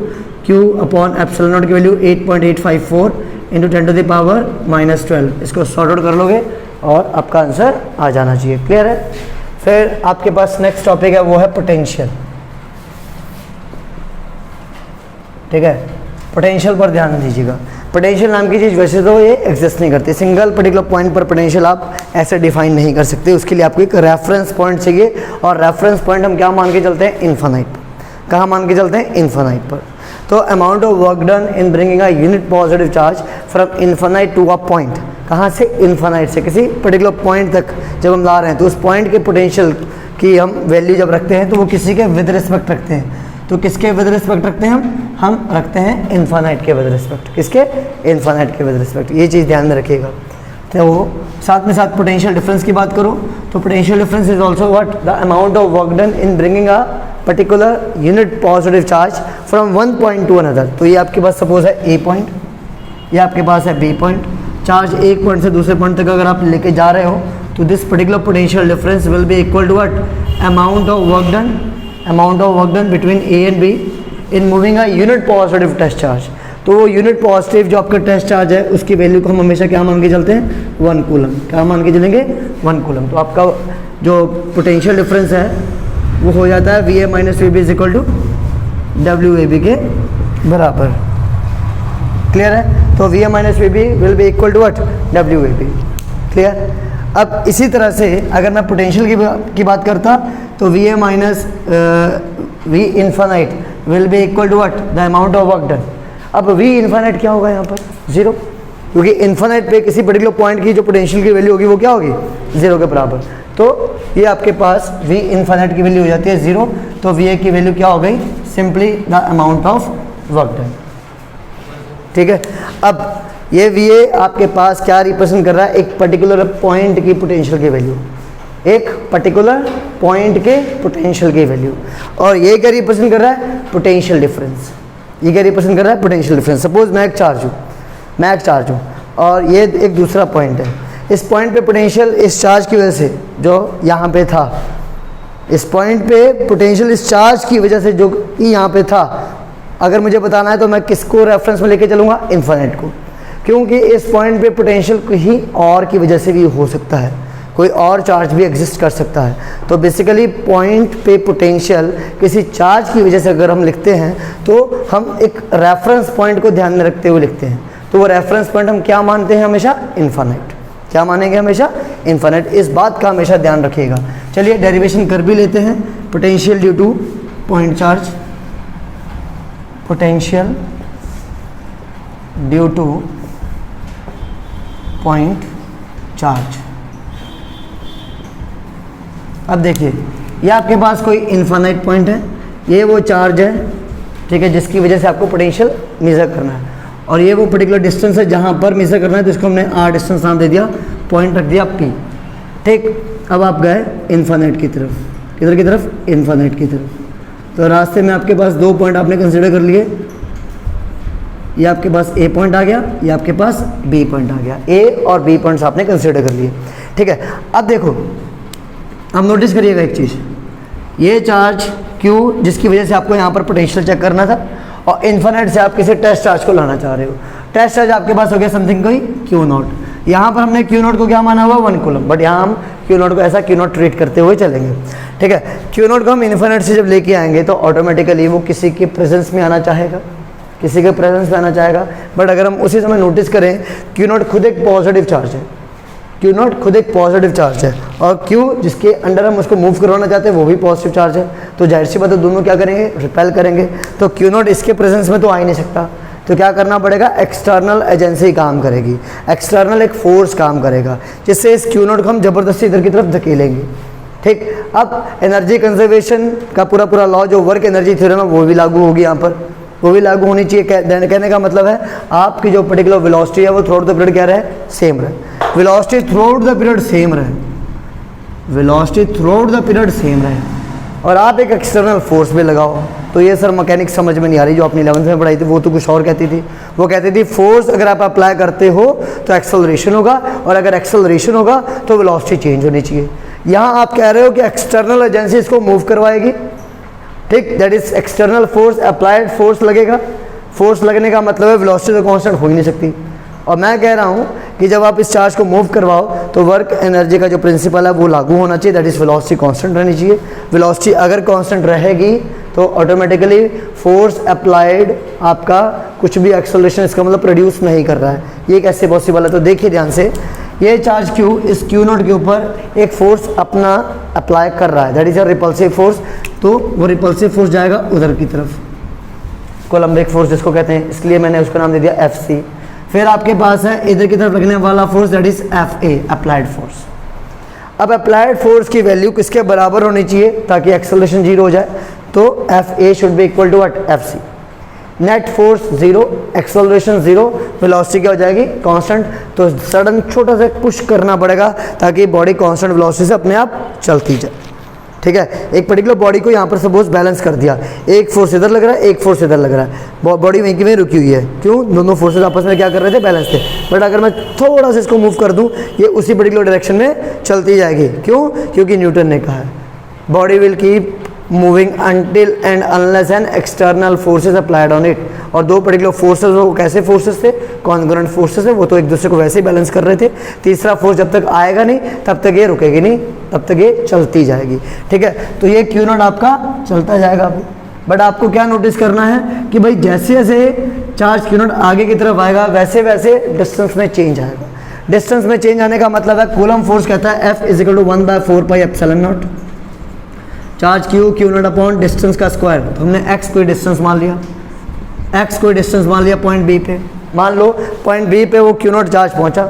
Q upon epsilon naught की value 8.854 into 10 to the power -12। इसको सॉर्ट आउट कर लोगे और आपका आंसर आ जाना चाहिए। क्लियर है? फिर आपके पास नेक्स्ट टॉपिक है, वो है पोटेंशियल। ठीक है, पोटेंशियल पर ध्यान दीजिएगा। पोटेंशियल नाम की चीज़ वैसे तो ये एग्जिस्ट नहीं करती, सिंगल पर्टिकुलर पॉइंट पर पोटेंशियल आप ऐसे डिफाइन नहीं कर सकते। उसके लिए आपको एक रेफरेंस पॉइंट चाहिए, और रेफरेंस पॉइंट हम क्या मान के चलते हैं? इन्फिनाइट पर। कहाँ मान के चलते हैं? इन्फिनाइट पर। तो amount of work done in bringing a unit positive charge from infinite to a point. कहाँ से? इन्फिनाइट से किसी पर्टिकुलर पॉइंट तक जब हम ला रहे हैं, तो उस पॉइंट के पोटेंशियल की हम वैल्यू जब रखते हैं तो वो किसी के विद रिस्पेक्ट रखते हैं। तो किसके विद रिस्पेक्ट रखते हैं हम रखते हैं इन्फिनाइट के विद रिस्पेक्ट। किसके? इन्फिनाइट के विद रिस्पेक्ट। ये चीज़ ध्यान में रखिएगा। तो साथ में साथ पोटेंशियल डिफरेंस की बात करो तो potential difference is also what? The amount of work done in bringing a particular unit positive charge from one point two another. तो ये आपके पास सपोज है ए पॉइंट, ये आपके पास है बी पॉइंट। चार्ज एक पॉइंट से दूसरे पॉइंट तक अगर आप लेके जा रहे हो तो this particular potential difference will be equal to what? Amount of work done between A and B in moving a unit positive test charge. तो वो यूनिट पॉजिटिव जो आपका टेस्ट चार्ज है उसकी वैल्यू को हम हमेशा क्या मान के चलते हैं? 1 कूलम। क्या मान के चलेंगे? 1 कूलम। तो आपका जो पोटेंशियल डिफरेंस है वो हो जाता है V A minus V B is equal to W A B के बराबर। क्लियर है? तो V A minus V B will be equal to what? W A B. Clear? अब इसी तरह से अगर मैं पोटेंशियल की बात करता तो V A minus V infinite will be equal to what? The amount of work done. अब वी इन्फिनाइट क्या होगा यहाँ पर? 0, क्योंकि इन्फिनाइट पे किसी पर्टिकुलर पॉइंट की जो पोटेंशियल की वैल्यू होगी वो क्या होगी? 0 के बराबर। तो ये आपके पास वी इन्फिनाइट की वैल्यू हो जाती है 0। तो वी ए की वैल्यू क्या हो गई? Simply the amount of work done. ठीक है, अब ये वी ए आपके पास क्या रिप्रेजेंट कर रहा है? एक पर्टिकुलर पॉइंट की पोटेंशियल की वैल्यू, एक पर्टिकुलर पॉइंट के पोटेंशियल की वैल्यू। और ये क्या रिप्रेजेंट कर रहा है? Potential difference. ये क्या रिप्रेजेंट कर रहा है? Potential difference. सपोज मैं एक चार्ज हूँ और ये एक दूसरा पॉइंट है। इस पॉइंट पे पोटेंशियल इस चार्ज की वजह से जो यहाँ पे था, इस पॉइंट पे पोटेंशियल इस चार्ज की वजह से जो यहाँ पे था, अगर मुझे बताना है तो मैं किसको रेफरेंस में लेके चलूँगा? इन्फिनाइट को, क्योंकि इस पॉइंट पे पोटेंशियल कहीं और की वजह से भी हो सकता है। कोई और चार्ज भी एग्जिस्ट कर सकता है। तो बेसिकली पॉइंट पे पोटेंशियल किसी चार्ज की वजह से अगर हम लिखते हैं तो हम एक रेफरेंस पॉइंट को ध्यान में रखते हुए लिखते हैं। तो वो रेफरेंस पॉइंट हम क्या मानते हैं हमेशा? इन्फानाइट। क्या मानेंगे हमेशा? इन्फानाइट। इस बात का हमेशा ध्यान रखिएगा। चलिए डेरिवेशन कर भी लेते हैं। Potential due two point charge, potential due two point charge. अब देखिए, ये आपके पास कोई इन्फानाइट पॉइंट है, ये वो चार्ज है, ठीक है, जिसकी वजह से आपको पोटेंशियल मेजर करना है, और ये वो पर्टिकुलर डिस्टेंस है जहाँ पर मेजर करना है, तो इसको हमने आर डिस्टेंस नाम दे दिया, पॉइंट रख दिया पी। ठीक, अब आप गए इन्फानाइट की तरफ। किधर की तरफ? इन्फानाइट की तरफ। तो रास्ते में आपके पास दो पॉइंट आपने कंसिडर कर लिए, ये आपके पास ए पॉइंट आ गया, ये आपके पास बी पॉइंट आ गया। ए और बी पॉइंट्स आपने कंसिडर कर लिए, ठीक है। अब देखो, अब नोटिस करिएगा एक चीज़, ये चार्ज Q जिसकी वजह से आपको यहाँ पर पोटेंशियल चेक करना था, और इन्फानाइट से आप किसी टेस्ट चार्ज को लाना चाह रहे हो। टेस्ट चार्ज आपके पास हो गया समथिंग कोई Q0। यहाँ पर हमने Q0 को क्या माना हुआ? 1 कूलम, बट यहाँ हम Q0 को ऐसा Q0 ट्रीट करते हुए चलेंगे, ठीक है। Q0 को हम इन्फानाइट से जब लेके आएंगे तो ऑटोमेटिकली वो किसी के प्रेजेंस में आना चाहेगा, किसी के प्रेजेंस में आना चाहेगा। बट अगर हम उसी समय नोटिस करें, Q0 खुद एक पॉजिटिव चार्ज है, Q0 खुद एक पॉजिटिव चार्ज है, और Q जिसके अंडर हम उसको मूव करवाना चाहते हैं वो भी पॉजिटिव चार्ज है। तो जाहिर सी बात है दोनों क्या करेंगे? रिपेल करेंगे। तो Q0 इसके प्रेजेंस में तो आ ही नहीं सकता, तो क्या करना पड़ेगा? एक्सटर्नल एजेंसी काम करेगी, एक्सटर्नल एक फोर्स काम करेगा, जिससे इस Q0 को हम ज़बरदस्ती इधर की तरफ धकेलेंगे, ठीक। अब एनर्जी कंजर्वेशन का पूरा लॉ जो वर्क एनर्जी थ्योरम है वो भी लागू होगी यहाँ पर, वो भी लागू होनी चाहिए। कहने का मतलब है आपकी जो पर्टिकुलर वेलोसिटी है वो थ्रू आउट द पीरियड क्या रहे? सेम रहे। Velocity throughout the period same रहे, velocity throughout the period same रहे, और आप एक एक्सटर्नल फोर्स भी लगाओ। तो ये सर मैकेनिक्स समझ में नहीं आ रही, जो आपने 11th में पढ़ाई थी वो तो कुछ और कहती थी। वो कहती थी फोर्स अगर आप अप्लाई करते हो तो एक्सेलरेशन होगा, और अगर एक्सेलरेशन होगा तो वेलोसिटी चेंज होनी चाहिए। यहाँ आप कह रहे हो कि एक्सटर्नल एजेंसी इसको मूव करवाएगी, ठीक, that is external force, applied force लगेगा। फोर्स लगने का मतलब है वेलोसिटी तो कांस्टेंट हो ही नहीं सकती। और मैं कह रहा हूँ कि जब आप इस चार्ज को मूव करवाओ तो वर्क एनर्जी का जो प्रिंसिपल है वो लागू होना चाहिए, दैट इज वेलोसिटी कांस्टेंट रहनी चाहिए। वेलोसिटी अगर कांस्टेंट रहेगी तो ऑटोमेटिकली फोर्स अप्लाइड आपका कुछ भी एक्सेलरेशन इसका मतलब प्रोड्यूस नहीं कर रहा है। ये कैसे पॉसिबल है? तो देखिए ध्यान से, ये चार्ज Q इस Q0 के ऊपर एक फोर्स अपना अप्लाई कर रहा है, that is a repulsive force. तो वो रिपल्सिव फोर्स जाएगा उधर की तरफ, कोलम्बिक फोर्स जिसको कहते हैं, इसलिए मैंने उसका नाम दे दिया FC। फिर आपके पास है इधर की तरफ लगने वाला force, that is FA, applied force. अब अप्लाइड फोर्स की वैल्यू किसके बराबर होनी चाहिए ताकि एक्सेलरेशन 0 हो जाए? तो FA should be equal to what? FC। Net force 0, acceleration 0, velocity क्या हो जाएगी? कांस्टेंट। तो सडन छोटा सा पुश करना पड़ेगा ताकि बॉडी कांस्टेंट वेलोसिटी से अपने आप चलती जाए, ठीक है। एक पर्टिकुलर बॉडी को यहाँ पर सपोज बैलेंस कर दिया, एक फोर्स इधर लग रहा है, एक फोर्स इधर लग रहा है, बॉडी वहीं की वहीं रुकी हुई है। क्यों? दोनों फोर्सेस आपस में क्या कर रहे थे? बैलेंस थे। बट अगर मैं थोड़ा सा इसको मूव कर दूँ, ये उसी पर्टिकुलर डायरेक्शन में चलती जाएगी। क्यों? क्योंकि न्यूटन ने कहा है body will keep moving until and unless an external forces applied on it. और दो पर्टिकुलर फोर्सेस, वो कैसे फोर्सेस थे? कॉन्ग्रुएंट फोर्सेस है, वो तो एक दूसरे को वैसे ही बैलेंस कर रहे थे। तीसरा फोर्स जब तक आएगा नहीं तब तक ये रुकेगी नहीं, तब तक ये चलती जाएगी, ठीक है। तो ये Q0 आपका चलता जाएगा। बट आपको क्या नोटिस करना है कि भाई जैसे जैसे चार्ज Q0 आगे की तरफ आएगा वैसे वैसे डिस्टेंस में चेंज आएगा। डिस्टेंस में चेंज आने का मतलब है कूलम फोर्स कहता है F is equal to 1/4πε0 charge Q0 upon distance का स्क्वायर। तो हमने x कोई डिस्टेंस मान लिया, x कोई डिस्टेंस मान लिया पॉइंट B पे। मान लो पॉइंट B पे वो Q0 चार्ज पहुंचा,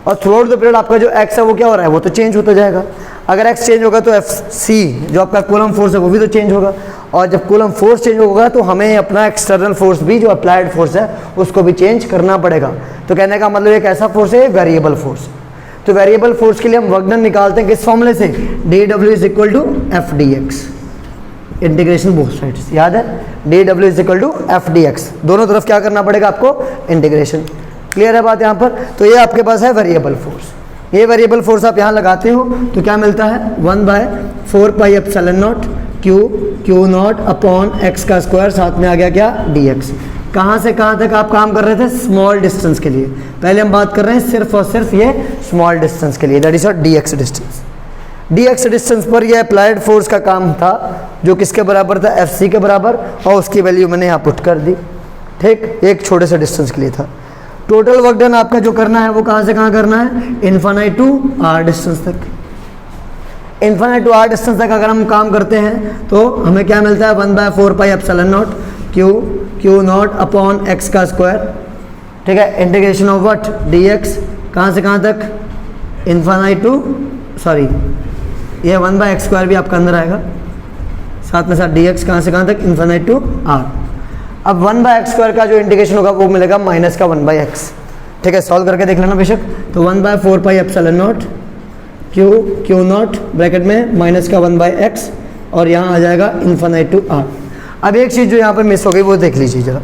और थ्रू आउट द पीरियड आपका जो x है वो क्या हो रहा है? वो तो चेंज होता जाएगा। अगर x चेंज होगा तो FC जो आपका कूलम फोर्स है वो भी तो चेंज होगा, और जब कूलम फोर्स चेंज होगा तो हमें अपना एक्सटर्नल फोर्स भी जो अप्लाइड फोर्स है उसको भी चेंज करना पड़ेगा। तो कहने का मतलब एक ऐसा फोर्स है वेरिएबल फोर्स। तो वेरिएबल फोर्स के लिए हम वर्क डन निकालते हैं किस फॉर्मूले से? dW is equal to FdX, integration both sides, याद है? dW is equal to FdX, दोनों तरफ क्या करना पड़ेगा आपको? इंटीग्रेशन। क्लियर है बात यहाँ पर? तो ये आपके पास है वेरिएबल फोर्स। ये वेरिएबल फोर्स आप यहाँ लगाते हो तो क्या मिलता है? 1/4πε0 Q0 अपॉन x का स्क्वायर, साथ में आ गया क्या? dx। कहाँ से कहाँ तक आप काम कर रहे थे? स्मॉल डिस्टेंस के लिए। पहले हम बात कर रहे हैं सिर्फ और सिर्फ ये स्मॉल डिस्टेंस के लिए, that is D x distance. D x distance पर ये अप्लाइड फोर्स का काम था, जो किसके बराबर था? एफ सी के बराबर, और उसकी वैल्यू मैंने यहाँ पुट कर दी। ठीक, एक छोटे से डिस्टेंस के लिए था। टोटल वर्क डन आपका जो करना है वो कहाँ से कहाँ करना है? इन्फानाइट टू आर डिस्टेंस तक। इन्फानाइट टू आर डिस्टेंस तक अगर हम काम करते हैं तो हमें क्या मिलता है? 1/4 pi epsilon naught Q naught upon x का स्क्वायर। ठीक है, integration of what? D x, कहाँ से कहाँ तक? इन्फानाइट टू, सॉरी ये 1/x² भी आपका अंदर आएगा, साथ में साथ डी एक्स कहाँ से कहाँ तक? Infinite to R. अब 1/x² का जो इंटीग्रेशन होगा वो मिलेगा माइनस का 1/x। ठीक है, सॉल्व करके देख लेना बेशक। तो 1/4 pi epsilon naught Q not bracket में माइनस का 1/x, और यहाँ आ जाएगा इन्फानाइट टू आर। अब एक चीज़ जो यहाँ पर मिस हो गई वो देख लीजिए जरा।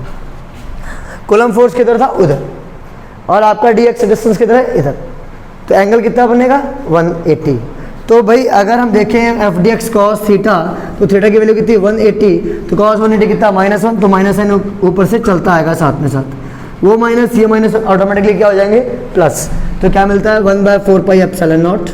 कूलम्ब फोर्स किधर था? उधर, और आपका डी एक्स डिस्टेंस किधर है? इधर। तो एंगल कितना बनेगा? 180। तो भाई अगर हम देखें F D x cos theta, तो थीटा की वैल्यू कितनी? 180। तो कॉस 180 कितना? -1। तो माइनस साइन ऊपर से चलता आएगा साथ में साथ, वो माइनस ये माइनस ऑटोमेटिकली क्या हो जाएंगे? प्लस। तो क्या मिलता है? 1/4 pi epsilon naught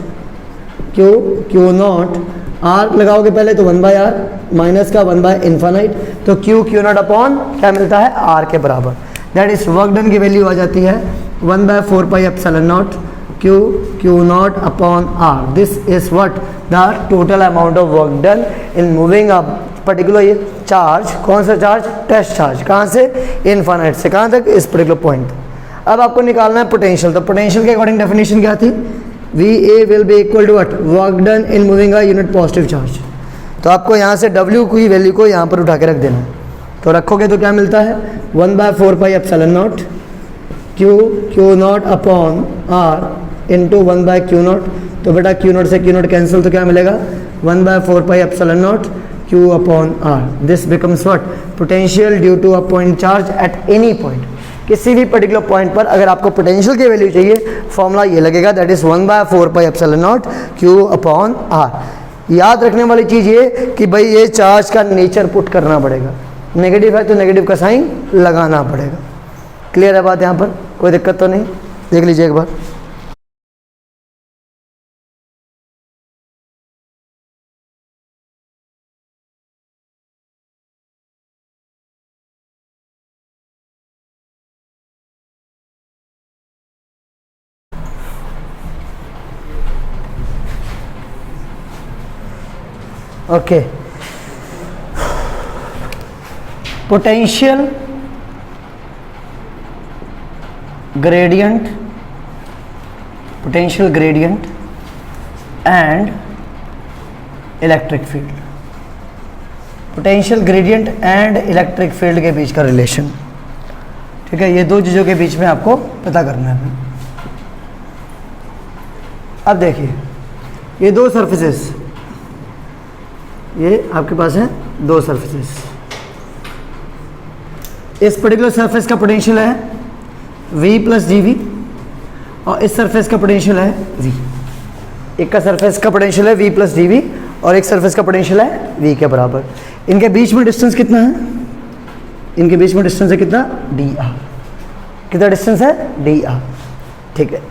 Q naught R लगाओगे पहले तो 1/r माइनस का 1/इन्फानाइट, तो क्यू नॉट अपॉन क्या मिलता है? आर के बराबर। दैट इज वर्क डन की वैल्यू आ जाती है 1/4 pi epsilon naught Q naught upon are. This is what? The total amount of work done in moving a particular ये चार्ज। कौन सा चार्ज? Test charge. कहाँ से? इन्फानाइट से कहाँ तक? इस पर्टिकुलर पॉइंट। अब आपको निकालना है पोटेंशियल। तो पोटेंशियल के अकॉर्डिंग डेफिनेशन क्या थी? VA will be equal to what? Work done in moving a unit positive charge. तो आपको यहाँ से W की वैल्यू को यहाँ पर उठा के रख देना है। तो रखोगे तो क्या मिलता है? 1/4 pi epsilon naught Q naught upon r into 1/क्यू नॉट। तो बेटा क्यू नॉट से क्यू नॉट कैंसिल, तो क्या मिलेगा? 1/4 pi epsilon naught Q upon are. This becomes what? Potential due to a point charge at any point. किसी भी particular point पर अगर आपको पोटेंशियल की वैल्यू चाहिए, फॉर्मूला ये लगेगा, that is 1/4 pi epsilon naught Q upon R. याद रखने वाली चीज़ ये कि भाई ये चार्ज का नेचर पुट करना पड़ेगा। नेगेटिव है तो नेगेटिव का साइन लगाना पड़ेगा। क्लियर है बात? यहाँ पर कोई दिक्कत तो नहीं? देख लीजिए एक बार। Okay, potential gradient and electric field. Potential gradient and electric field के बीच का रिलेशन। ठीक है, ये दो चीज़ों के बीच में आपको पता करना है। अब देखिए, ये दो सरफेसेस, ये आपके पास है दो सरफेसेस। इस पर्टिकुलर सरफेस का पोटेंशियल है V प्लस GV, और इस सरफेस का पोटेंशियल है V। एक का सरफेस का पोटेंशियल है V प्लस GV, और एक सरफेस का पोटेंशियल है V के बराबर। इनके बीच में डिस्टेंस कितना है? इनके बीच में डिस्टेंस है कितना? dr। कितना डिस्टेंस है? dr। ठीक है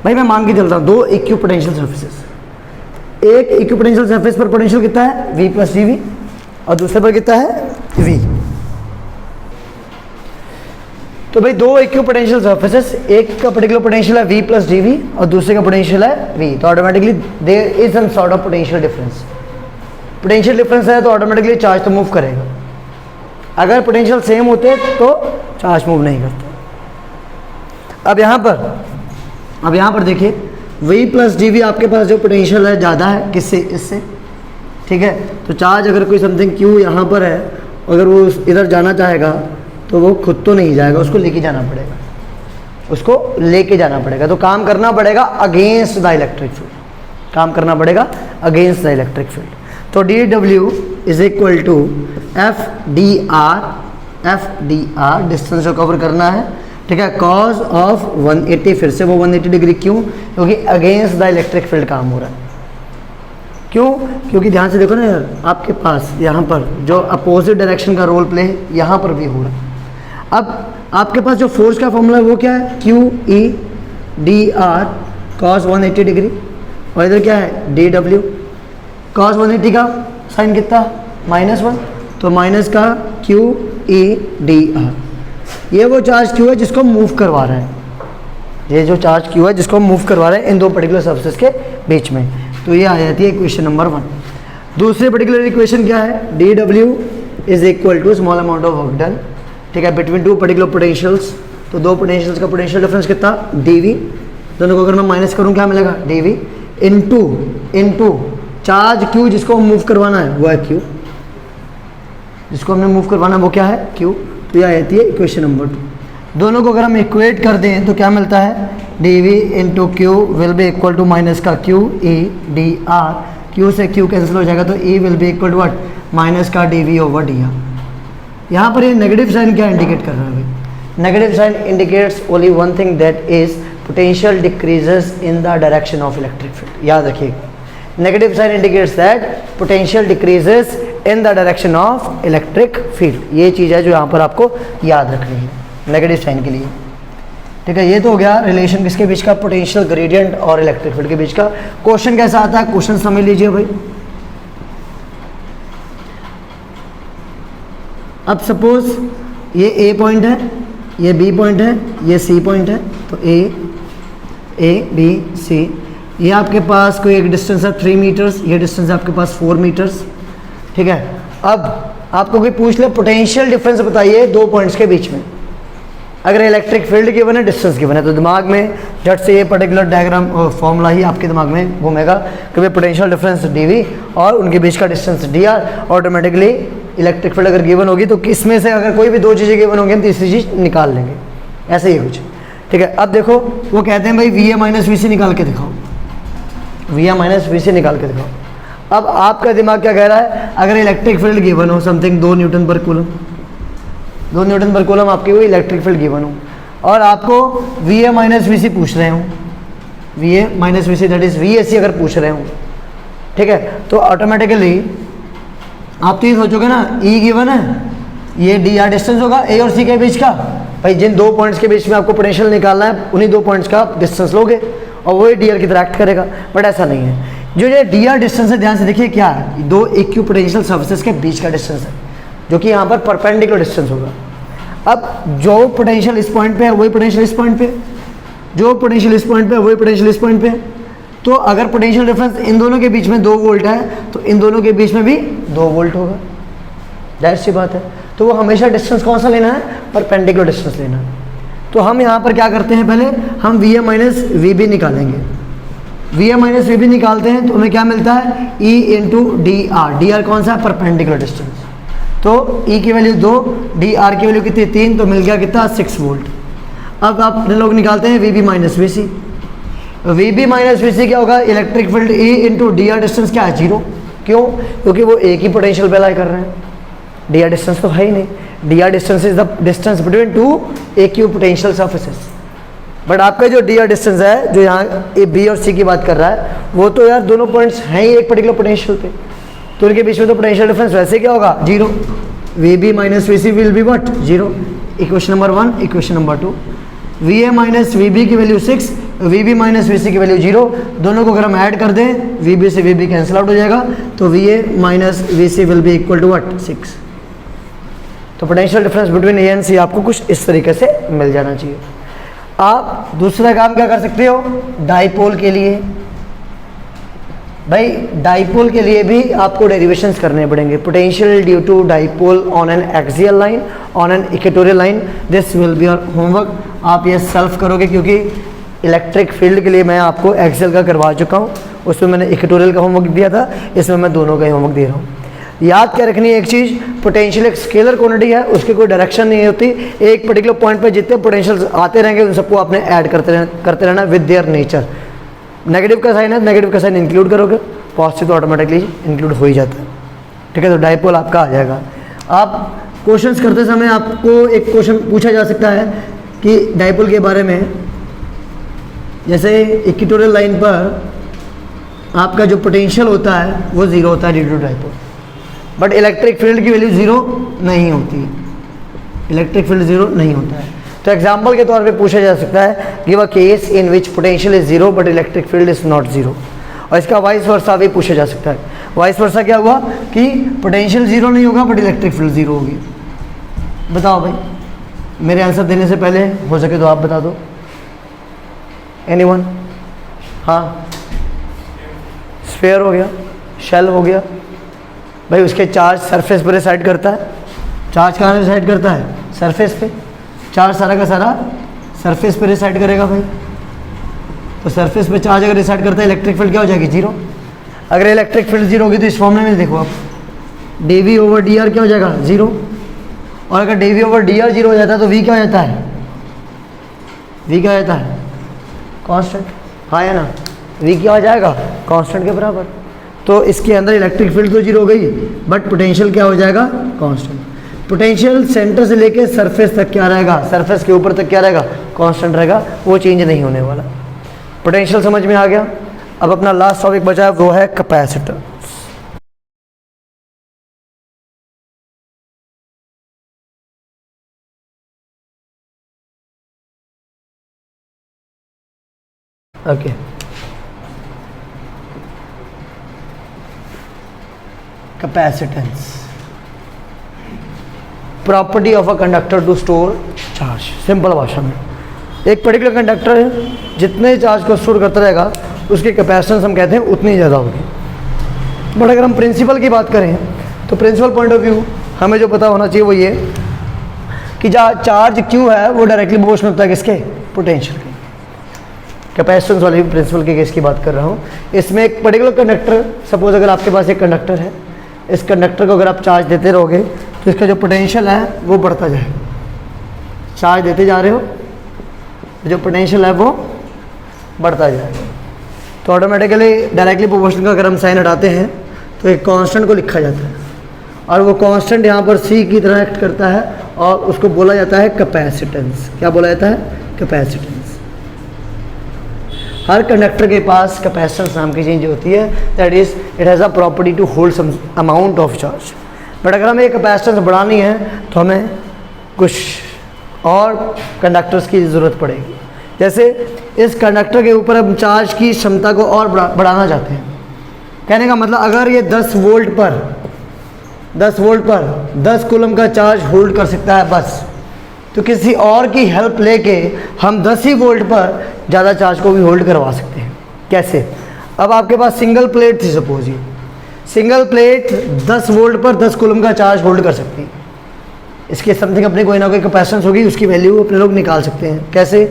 भाई, मैं मान के चलता हूँ दो इक्विपोटेंशियल सरफेसेस। एक इक्विपोटेंशियल सरफेस पर पोटेंशियल कितना है? V प्लस GV, और दूसरे पर कितना है? V। तो भाई दो इक्विपोटेंशियल सरफेसेस, एक का पर्टिकुलर पोटेंशियल है V प्लस GV और दूसरे का पोटेंशियल है V, तो automatically there is some sort of potential difference. Potential difference है तो ऑटोमेटिकली चार्ज तो मूव करेगा। अगर पोटेंशियल सेम होते तो चार्ज मूव नहीं करता। अब यहाँ पर देखिए, V प्लस GV आपके पास जो पोटेंशियल है ज़्यादा है किससे? इससे। ठीक है, तो चार्ज अगर कोई समथिंग Q यहाँ पर है, अगर वो इधर जाना चाहेगा तो वो खुद तो नहीं जाएगा, उसको लेके जाना पड़ेगा। तो काम करना पड़ेगा अगेंस्ट द इलेक्ट्रिक फील्ड, तो dW is equal to F D R distance को कवर करना है। ठीक है, कॉज ऑफ 180, फिर से वो 180 डिग्री। क्यों? क्योंकि अगेंस्ट द इलेक्ट्रिक फील्ड काम हो रहा है। क्यों? क्योंकि ध्यान से देखो ना यार, आपके पास यहाँ पर जो अपोजिट डायरेक्शन का रोल प्ले यहाँ पर भी हो रहा है। अब आपके पास जो फोर्स का फॉर्मूला है वो क्या है, Q E d are cos 180 degree, और इधर क्या है डी डब्ल्यू। कॉस 180 का साइन कितना -1, तो माइनस का क्यू ई डी आर। ये वो चार्ज क्यू है जिसको मूव करवा रहा है, ये जो चार्ज क्यू है जिसको मूव करवा रहा है इन दो पर्टिकुलर सरफेस के बीच में। तो ये आ जाती है इक्वेशन नंबर 1। दूसरी पर्टिकुलर इक्वेशन क्या है, D W is equal to small amount of work done, ठीक है, बिटवीन टू पर्टिकुलर पोटेंशियल्स। तो दो पोटेंशियल्स का पोटेंशियल डिफरेंस कितना डी, दोनों को अगर मैं माइनस करूँ क्या मिलेगा D we into charge Q जिसको मूव करवाना है वो है क्यू, जिसको हमने मूव करवाना है वो क्या है क्यू। तो यह आती है इक्वेशन नंबर 2। दोनों को अगर हम इक्वेट कर दें तो क्या मिलता है, d we into q will be equal to minus का q E d r, q से क्यू कैंसिल हो जाएगा तो E will be equal to what, minus का d v over d r. यहाँ पर ये नेगेटिव साइन क्या इंडिकेट कर रहा है भाई, negative sign indicates only one thing that is potential decreases in the direction of electric field. याद रखिए, negative sign indicates that potential decreases in the direction of electric field. ये चीज़ है जो यहाँ पर आपको याद रखनी है नेगेटिव साइन के लिए, ठीक है। ये तो हो गया रिलेशन किसके बीच का, पोटेंशियल ग्रेडियंट और इलेक्ट्रिक फील्ड के बीच का। क्वेश्चन कैसा आता है, क्वेश्चन समझ लीजिए भाई। अब सपोज ये ए पॉइंट है, ये बी पॉइंट है, ये सी पॉइंट है, तो ए बी सी, ये आपके पास कोई एक डिस्टेंस है 3 मीटर्स, ये डिस्टेंस है आपके पास 4 मीटर्स, ठीक है। अब आपको कोई पूछ ले पोटेंशियल डिफरेंस बताइए दो पॉइंट्स के बीच में, अगर इलेक्ट्रिक फील्ड गिवन है, डिस्टेंस गिवन है, तो दिमाग में झट से ये पर्टिकुलर डायग्राम फॉर्मूला ही आपके दिमाग में घूमेगा कि भाई पोटेंशियल डिफरेंस डी और उनके बीच का distance D R. Automatically electric field अगर गिवन होगी तो किसमें से अगर कोई भी दो चीज़ें गिवन होंगी हम तीसरी चीज़ निकाल लेंगे, ऐसे ही कुछ, ठीक है। अब देखो वो कहते हैं भाई वी ए माइनस वी सी निकाल के दिखाओ, वी ए माइनस वी सी निकाल के दिखाओ। अब आपका दिमाग क्या कह रहा है, अगर इलेक्ट्रिक फील्ड गिवन हो something 2 newton per coulomb, 2 newton per coulomb आपकी वो इलेक्ट्रिक फील्ड गिवन हो, और आपको V A minus V C पूछ रहे हो, V A minus V C that is V A C अगर पूछ रहे हो, ठीक है, तो ऑटोमेटिकली आप तो ये सोचोगे ना ई गिवन है, ये डी आर डिस्टेंस होगा ए और सी के बीच का, भाई जिन दो पॉइंट्स के बीच में आपको पोटेंशियल निकालना है उन्हीं दो पॉइंट्स का डिस्टेंस लोगे और वही डी आर की तरह एक्ट करेगा। बट ऐसा नहीं है, जो ये डी आर डिस्टेंस है ध्यान से देखिए क्या है, दो इक्यू पोटेंशियल सर्फेसेस के बीच का डिस्टेंस है जो कि यहाँ पर परपेंडिकुलर डिस्टेंस होगा। अब जो पोटेंशियल इस पॉइंट पे है वही पोटेंशियल इस पॉइंट पे, जो पोटेंशियल इस पॉइंट पे है वही पोटेंशियल इस पॉइंट पे, तो अगर पोटेंशियल डिफरेंस इन दोनों के बीच में 2 वोल्ट है तो इन दोनों के बीच में भी 2 वोल्ट होगा, जाहिर सी बात है। तो वो हमेशा डिस्टेंस कौन सा लेना है, परपेंडिकुलर डिस्टेंस लेना है। तो हम यहाँ पर क्या करते हैं, पहले हम V A minus V B निकालेंगे, V A minus V B निकालते हैं तो हमें क्या मिलता है E into D r, d r कौन सा है, परपेंडिकुलर डिस्टेंस, तो ई की वैल्यू 2, डी आर की वैल्यू कितनी 3, तो मिल गया कितना 6 वोल्ट। अब आप लोग निकालते हैं V B minus V C, V B minus V C क्या होगा, electric field E into D R distance क्या है 0, क्यों, क्योंकि वो एक ही पोटेंशियल पे अप्लाई कर रहे हैं, डी आर डिस्टेंस तो है ही नहीं, D R distance is the distance between 2 equipotential surfaces. But आपका जो डी आर डिस्टेंस है जो यहाँ ए बी और सी की बात कर रहा है वो तो यार दोनों पॉइंट्स हैं ही एक पर्टिकुलर पोटेंशियल पे, तो उनके बीच में तो पोटेंशियल डिफरेंस वैसे क्या होगा 0, V B minus V C will be what 0। Equation number 1, equation number 2, V A minus V B की value 6, V B minus V C की वैल्यू 0, दोनों को अगर हम ऐड कर दें वी बी से वी बी कैंसिल आउट हो जाएगा, तो V A minus V C will be equal to what 6। तो potential difference between A and C आपको कुछ इस तरीके से मिल जाना चाहिए। आप दूसरा काम क्या कर सकते हो, डाइपोल के लिए, भाई डाइपोल के लिए भी आपको डेरिवेशंस करने पड़ेंगे। Potential due to dipole on an axial line, on an equatorial line, this will be your homework. आप ये सेल्फ करोगे क्योंकि इलेक्ट्रिक फील्ड के लिए मैं आपको एक्सियल का करवा चुका हूँ, उसमें मैंने इक्वेटोरियल का होमवर्क दिया था, इसमें मैं दोनों का ही होमवर्क दे रहा हूँ। याद क्या रखनी है एक चीज़, पोटेंशियल एक स्केलर क्वांटिटी है, उसकी कोई डायरेक्शन नहीं होती, एक पर्टिकुलर पॉइंट पर जितने पोटेंशियल आते रहेंगे उन सबको आपने ऐड करते रहना विद देयर नेचर। नेगेटिव का साइन है, नेगेटिव का साइन इंक्लूड करोगे, पॉजिटिव तो ऑटोमेटिकली इंक्लूड हो ही जाता है, ठीक है। तो डाइपोल आपका आ जाएगा। आप क्वेश्चंस करते समय आपको एक क्वेश्चन पूछा जा सकता है कि डाइपोल के बारे में, जैसे इक्वेटोरियल लाइन पर आपका जो पोटेंशियल होता है वो 0 होता है due to dipole, but electric field की वैल्यू 0 नहीं होती, इलेक्ट्रिक फील्ड जीरो नहीं होता है। तो एग्जाम्पल के तौर पे पूछा जा सकता है, give a case in which potential is zero but electric field is not zero. और इसका वाइस वर्सा भी पूछा जा सकता है। वाइस वर्सा क्या हुआ कि पोटेंशियल जीरो नहीं होगा बट इलेक्ट्रिक फील्ड जीरो होगी। बताओ भाई, मेरे आंसर देने से पहले हो सके तो आप बता दो। एनीवन? हाँ, स्फीयर हो गया, शेल हो गया। भाई उसके चार्ज सरफेस पर रिसाइड करता है। चार्ज कहाँ रिसाइड करता है? सरफेस पे। चार्ज सारा का सारा सरफेस पे रिसाइड करेगा भाई। तो सरफेस पे चार्ज अगर रिसाइड करता है, इलेक्ट्रिक फील्ड क्या हो जाएगी? जीरो। अगर इलेक्ट्रिक फील्ड जीरो होगी तो इस फॉर्मूले में देखो आप, dv ओवर dr क्या हो जाएगा? जीरो। और अगर dv ओवर dr जीरो हो जाता है तो v क्या हो जाता है? v क्या हो जाता है? कांस्टेंट। हाँ है ना, v क्या हो जाएगा? कांस्टेंट के बराबर। तो इसके अंदर इलेक्ट्रिक फील्ड तो जीरो हो गई बट पोटेंशियल क्या हो जाएगा? कांस्टेंट। पोटेंशियल सेंटर से लेके सरफेस तक क्या रहेगा? सरफेस के ऊपर तक क्या रहेगा? कांस्टेंट रहेगा, वो चेंज नहीं होने वाला। पोटेंशियल समझ में आ गया। अब अपना लास्ट टॉपिक बचा है, वो है capacitor. Okay, capacitance, property of a conductor to store charge. Simple भाषा में, एक पर्टिकुलर कंडक्टर है, जितने चार्ज को स्टोर करता रहेगा उसकी कैपेसिटेंस हम कहते हैं उतनी ज़्यादा होगी। बट अगर हम प्रिंसिपल की बात करें तो प्रिंसिपल पॉइंट ऑफ व्यू हमें जो पता होना चाहिए वो ये कि चार्ज क्यों है वो डायरेक्टली प्रोपोर्शनल होता है किसके? पोटेंशियल के। कैपेसिटेंस वाली प्रिंसिपल के केस की बात कर रहा हूँ। इसमें एक पर्टिकुलर कंडक्टर, सपोज अगर आपके पास एक कंडक्टर है, इस कंडक्टर को अगर आप चार्ज देते रहोगे तो इसका जो पोटेंशियल है वो बढ़ता जाएगा। चार्ज देते जा रहे हो, जो पोटेंशियल है वो बढ़ता जाएगा। तो ऑटोमेटिकली डायरेक्टली प्रोपोर्शनल का अगर हम साइन हटाते हैं तो एक कांस्टेंट को लिखा जाता है और वो कांस्टेंट यहाँ पर सी की तरह एक्ट करता है और उसको बोला जाता है कैपेसिटेंस। क्या बोला जाता है? कैपेसिटेंस। हर कंडक्टर के पास कैपेसिटेंस नाम की चीज़ होती है, that is it has a property to hold some amount of charge. But अगर हमें कैपेसिटेंस बढ़ानी है तो हमें कुछ और कंडक्टर्स की ज़रूरत पड़ेगी। जैसे इस कंडक्टर के ऊपर हम चार्ज की क्षमता को और बढ़ाना चाहते हैं। कहने का मतलब अगर ये 10 वोल्ट पर 10 कूलम का चार्ज होल्ड कर सकता है बस, तो किसी और की हेल्प लेके हम 10 ही वोल्ट पर ज़्यादा चार्ज को भी होल्ड करवा सकते हैं। कैसे? अब आपके पास सिंगल प्लेट थी, सपोज ये सिंगल प्लेट 10 वोल्ट पर 10 कूलम का चार्ज होल्ड कर सकती है। इसके समथिंग अपनी कोई ना कोई कैपेसिटेंस होगी, उसकी वैल्यू अपने लोग निकाल सकते हैं। कैसे?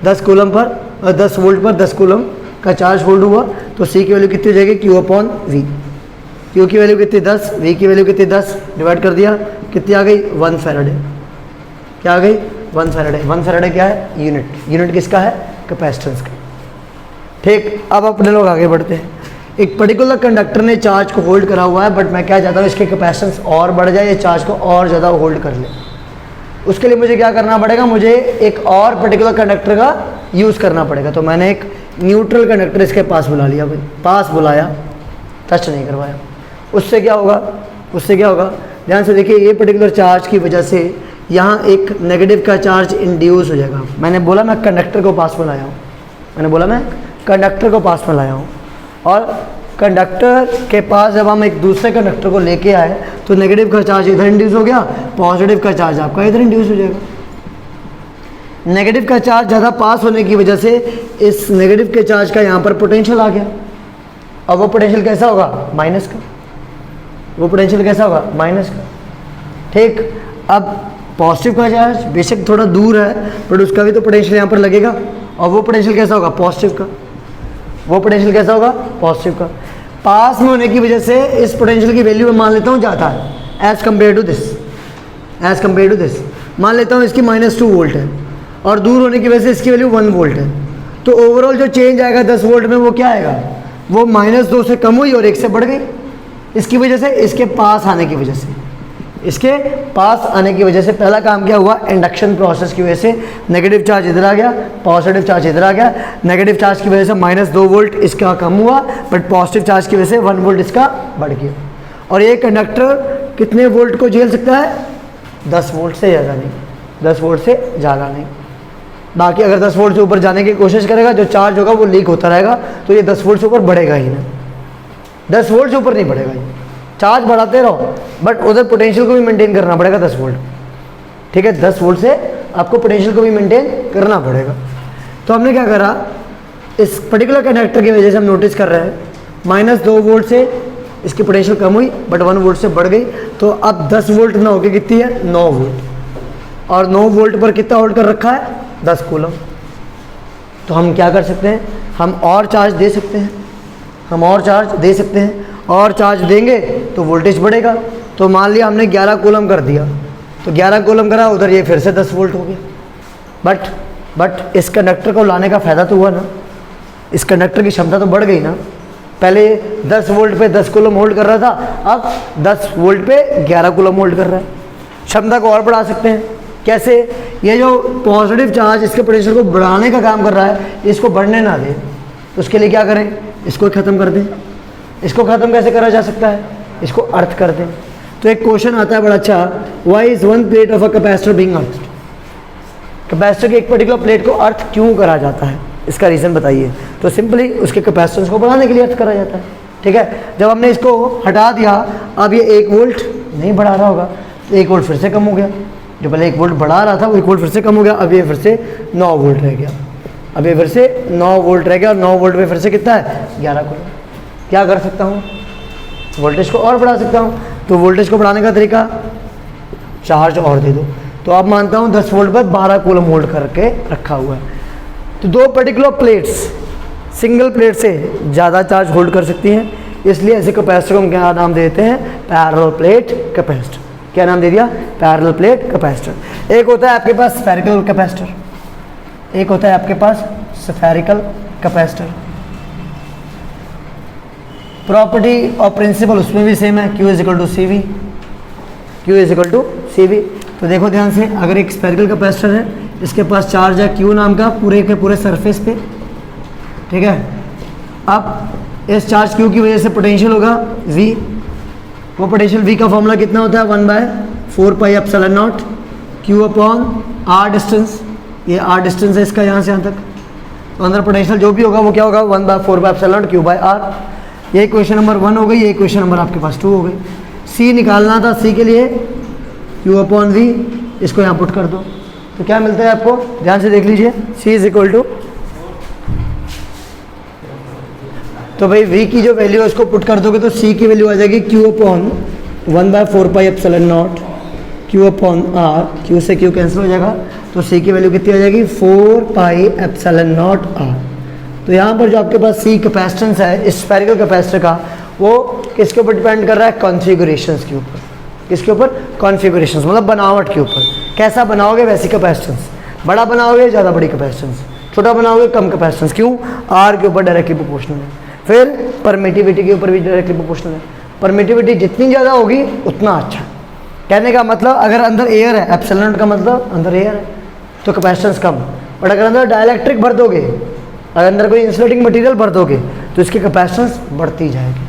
10 कूलम पर 10 वोल्ट पर 10 कूलम का चार्ज होल्ड हुआ तो सी की वैल्यू कितनी हो जाएगी? Q upon V. Q की वैल्यू कितनी? 10। V की वैल्यू कितनी? 10 डिवाइड कर दिया, कितनी आ गई? 1 फैराडे। क्या आ गई? 1 फैराडे। 1 फैराडे क्या है? यूनिट। यूनिट किसका है? कैपेसिटेंस का। ठीक, अब अपने लोग आगे बढ़ते हैं। एक पर्टिकुलर कंडक्टर ने चार्ज को होल्ड करा हुआ है बट मैं क्या चाहता हूँ इसकी कैपेसिटेंस और बढ़ जाए, ये चार्ज को और ज़्यादा होल्ड कर ले। उसके लिए मुझे क्या करना पड़ेगा? मुझे एक और पर्टिकुलर कंडक्टर का यूज़ करना पड़ेगा। तो मैंने एक न्यूट्रल कंडक्टर इसके पास बुला लिया भाई, पास बुलाया, टच नहीं करवाया। उससे क्या होगा? उससे क्या होगा? ध्यान से देखिए, ये पर्टिकुलर चार्ज की वजह से यहाँ एक नेगेटिव का चार्ज इंड्यूस हो जाएगा। मैंने बोला मैं कंडक्टर को पास में लाया हूँ, मैंने बोला मैं कंडक्टर को पास में लाया हूँ। और कंडक्टर के पास जब हम एक दूसरे कंडक्टर को लेके आए तो नेगेटिव का चार्ज इधर इंड्यूस हो गया, पॉजिटिव का चार्ज आपका इधर इंड्यूस हो जाएगा। नेगेटिव का चार्ज ज़्यादा पास होने की वजह से इस नेगेटिव के चार्ज का यहाँ पर पोटेंशियल आ गया। अब वो पोटेंशियल कैसा होगा? माइनस का। वो पोटेंशियल कैसा होगा? माइनस का। ठीक, अब पॉजिटिव का चार्ज बेशक थोड़ा दूर है बट उसका भी तो पोटेंशियल यहाँ पर लगेगा और वो पोटेंशियल कैसा होगा? पॉजिटिव का। वो पोटेंशियल कैसा होगा? पॉजिटिव का। पास में होने की वजह से इस पोटेंशियल की वैल्यू मैं मान लेता हूँ ज़्यादा है as compare to this, as compare to this मान लेता हूँ इसकी -2 वोल्ट है और दूर होने की वजह से इसकी वैल्यू 1 वोल्ट है। तो ओवरऑल जो चेंज आएगा 10 वोल्ट में वो क्या आएगा? वो -2 से कम हुई और 1 से बढ़ गई। इसकी वजह से, इसके पास आने की वजह से, इसके पास आने की वजह से पहला काम क्या हुआ? इंडक्शन प्रोसेस की वजह से नेगेटिव चार्ज इधर आ गया, पॉजिटिव चार्ज इधर आ गया। नेगेटिव चार्ज की वजह से -2 वोल्ट इसका कम हुआ बट पॉजिटिव चार्ज की वजह से 1 वोल्ट इसका बढ़ गया। और ये कंडक्टर कितने वोल्ट को झेल सकता है? 10 वोल्ट से ज़्यादा नहीं। 10 वोल्ट से ज़्यादा नहीं। बाकी अगर 10 वोल्ट से ऊपर जाने की कोशिश करेगा, जो चार्ज होगा वो लीक होता रहेगा, तो ये 10 वोल्ट से ऊपर बढ़ेगा ही ना, 10 वोल्ट से ऊपर नहीं बढ़ेगा ये। चार्ज बढ़ाते रहो बट उधर पोटेंशियल को भी मेंटेन करना पड़ेगा 10 वोल्ट, ठीक है। 10 वोल्ट से आपको पोटेंशियल को भी मेंटेन करना पड़ेगा। तो हमने क्या करा, इस पर्टिकुलर कंडक्टर की वजह से हम नोटिस कर रहे हैं -2 वोल्ट से इसकी पोटेंशियल कम हुई बट 1 वोल्ट से बढ़ गई, तो अब 10 वोल्ट ना होकर कितनी है, 9 वोल्ट, और 9 वोल्ट पर कितना होल्ड कर रखा है, 10 कूलम। तो हम क्या कर सकते हैं, हम और चार्ज दे सकते हैं, हम और चार्ज दे सकते हैं, और चार्ज देंगे तो वोल्टेज बढ़ेगा। तो मान लिया हमने 11 कूलम कर दिया, तो 11 कूलम करा, उधर ये फिर से 10 वोल्ट हो गया। बट इस कंडक्टर को लाने का फ़ायदा तो हुआ ना, इस कंडक्टर की क्षमता तो बढ़ गई ना। पहले 10 वोल्ट पे 10 कूलम होल्ड कर रहा था, अब 10 वोल्ट पे 11 कूलम होल्ड कर रहा है। क्षमता को और बढ़ा सकते हैं। कैसे, ये जो पॉजिटिव चार्ज इसके पोटेंशियल को बढ़ाने का काम कर रहा है, इसको बढ़ने ना दें, तो उसके लिए क्या करें, इसको ख़त्म कर दें। इसको ख़त्म कैसे करा जा सकता है, इसको अर्थ कर दें। तो एक क्वेश्चन आता है बड़ा अच्छा, why is one plate of a capacitor being earth. Capacitor की एक पर्टिकुलर प्लेट को अर्थ क्यों करा जाता है, इसका रीज़न बताइए। तो सिंपली उसके कैपेसिटेंस को बढ़ाने के लिए अर्थ करा जाता है, ठीक है। जब हमने इसको हटा दिया, अब ये 1 वोल्ट नहीं बढ़ा रहा होगा, तो 1 वोल्ट फिर से कम हो गया। जो पहले 1 वोल्ट बढ़ा रहा था वो 1 वोल्ट फिर से कम हो गया, अब ये फिर से 9 वोल्ट रह गया, अब ये फिर से 9 वोल्ट रह गया, और 9 वोल्ट में फिर से कितना है, 11 कूलम। क्या कर सकता हूँ, वोल्टेज को और बढ़ा सकता हूँ। तो वोल्टेज को बढ़ाने का तरीका, चार्ज और दे दो। तो अब मानता हूँ 10 वोल्ट पर 12 कूलम होल्ड करके रखा हुआ है। तो दो पर्टिकुलर प्लेट्स सिंगल प्लेट से ज़्यादा चार्ज होल्ड कर सकती हैं, इसलिए ऐसे कैपेसिटर को हम क्या नाम देते हैं, पैरेलल प्लेट कैपेसिटर। क्या नाम दे दिया, पैरेलल प्लेट कैपेसिटर। एक होता है आपके पास स्फेरिकल कैपेसिटर, एक होता है आपके पास स्फेरिकल कैपेसिटर। प्रॉपर्टी और प्रिंसिपल उसमें भी सेम है, Q is equal to C V, Q is equal to C V. तो देखो ध्यान से, अगर एक स्फेरिकल कैपेसिटर है, इसके पास चार्ज है Q नाम का पूरे के पूरे सरफेस पे, ठीक है। अब इस चार्ज Q की वजह से पोटेंशियल होगा V, वो पोटेंशियल V का फॉर्मूला कितना होता है, 1/4 pi epsilon naught Q upon R distance. ये R डिस्टेंस है इसका यहाँ से यहाँ तक, तो अंदर पोटेंशियल जो भी होगा वो क्या होगा, 1/4 पाई एप्सिलॉन नॉट Q/R। ये इक्वेशन नंबर 1 हो गई, ये इक्वेशन नंबर आपके पास 2 हो गई। C निकालना था, C के लिए Q अपॉन V, इसको यहाँ पुट कर दो, तो क्या मिलता है आपको, ध्यान से देख लीजिए। C इज इक्वल टू, तो भाई V की जो वैल्यू है उसको पुट कर दोगे तो C की वैल्यू आ जाएगी Q upon 1/4 pi epsilon naught Q upon R, Q से Q कैंसिल हो जाएगा, तो C की वैल्यू कितनी आ जाएगी, 4 पाई एप्सिलॉन नॉट R। तो यहाँ पर जो आपके पास C कैपेसिटेंस है इस स्फेरिकल कैपेसिटर का, वो किसके ऊपर डिपेंड कर रहा है, कॉन्फ़िगरेशंस के ऊपर। किसके ऊपर, कॉन्फ़िगरेशंस, मतलब बनावट के ऊपर। कैसा बनाओगे वैसी कैपेसिटेंस, बड़ा बनाओगे ज़्यादा बड़ी कैपेसिटेंस, छोटा बनाओगे कम कैपेसिटेंस। क्यों, R के ऊपर डायरेक्टली प्रोपोर्शनल है। फिर परमिटिविटी के ऊपर भी डायरेक्टली प्रोपोर्शनल है। परमिटिविटी जितनी ज़्यादा होगी उतना अच्छा। कहने का मतलब, अगर अंदर एयर है, एप्सिलॉन का मतलब अंदर एयर है, तो कैपेसिटेंस कम। बट अगर अंदर डाइलेक्ट्रिक भर दोगे, अगर अंदर कोई इंसुलेटिंग मटेरियल भर दोगे, तो इसकी कैपेसिटेंस बढ़ती जाएगी,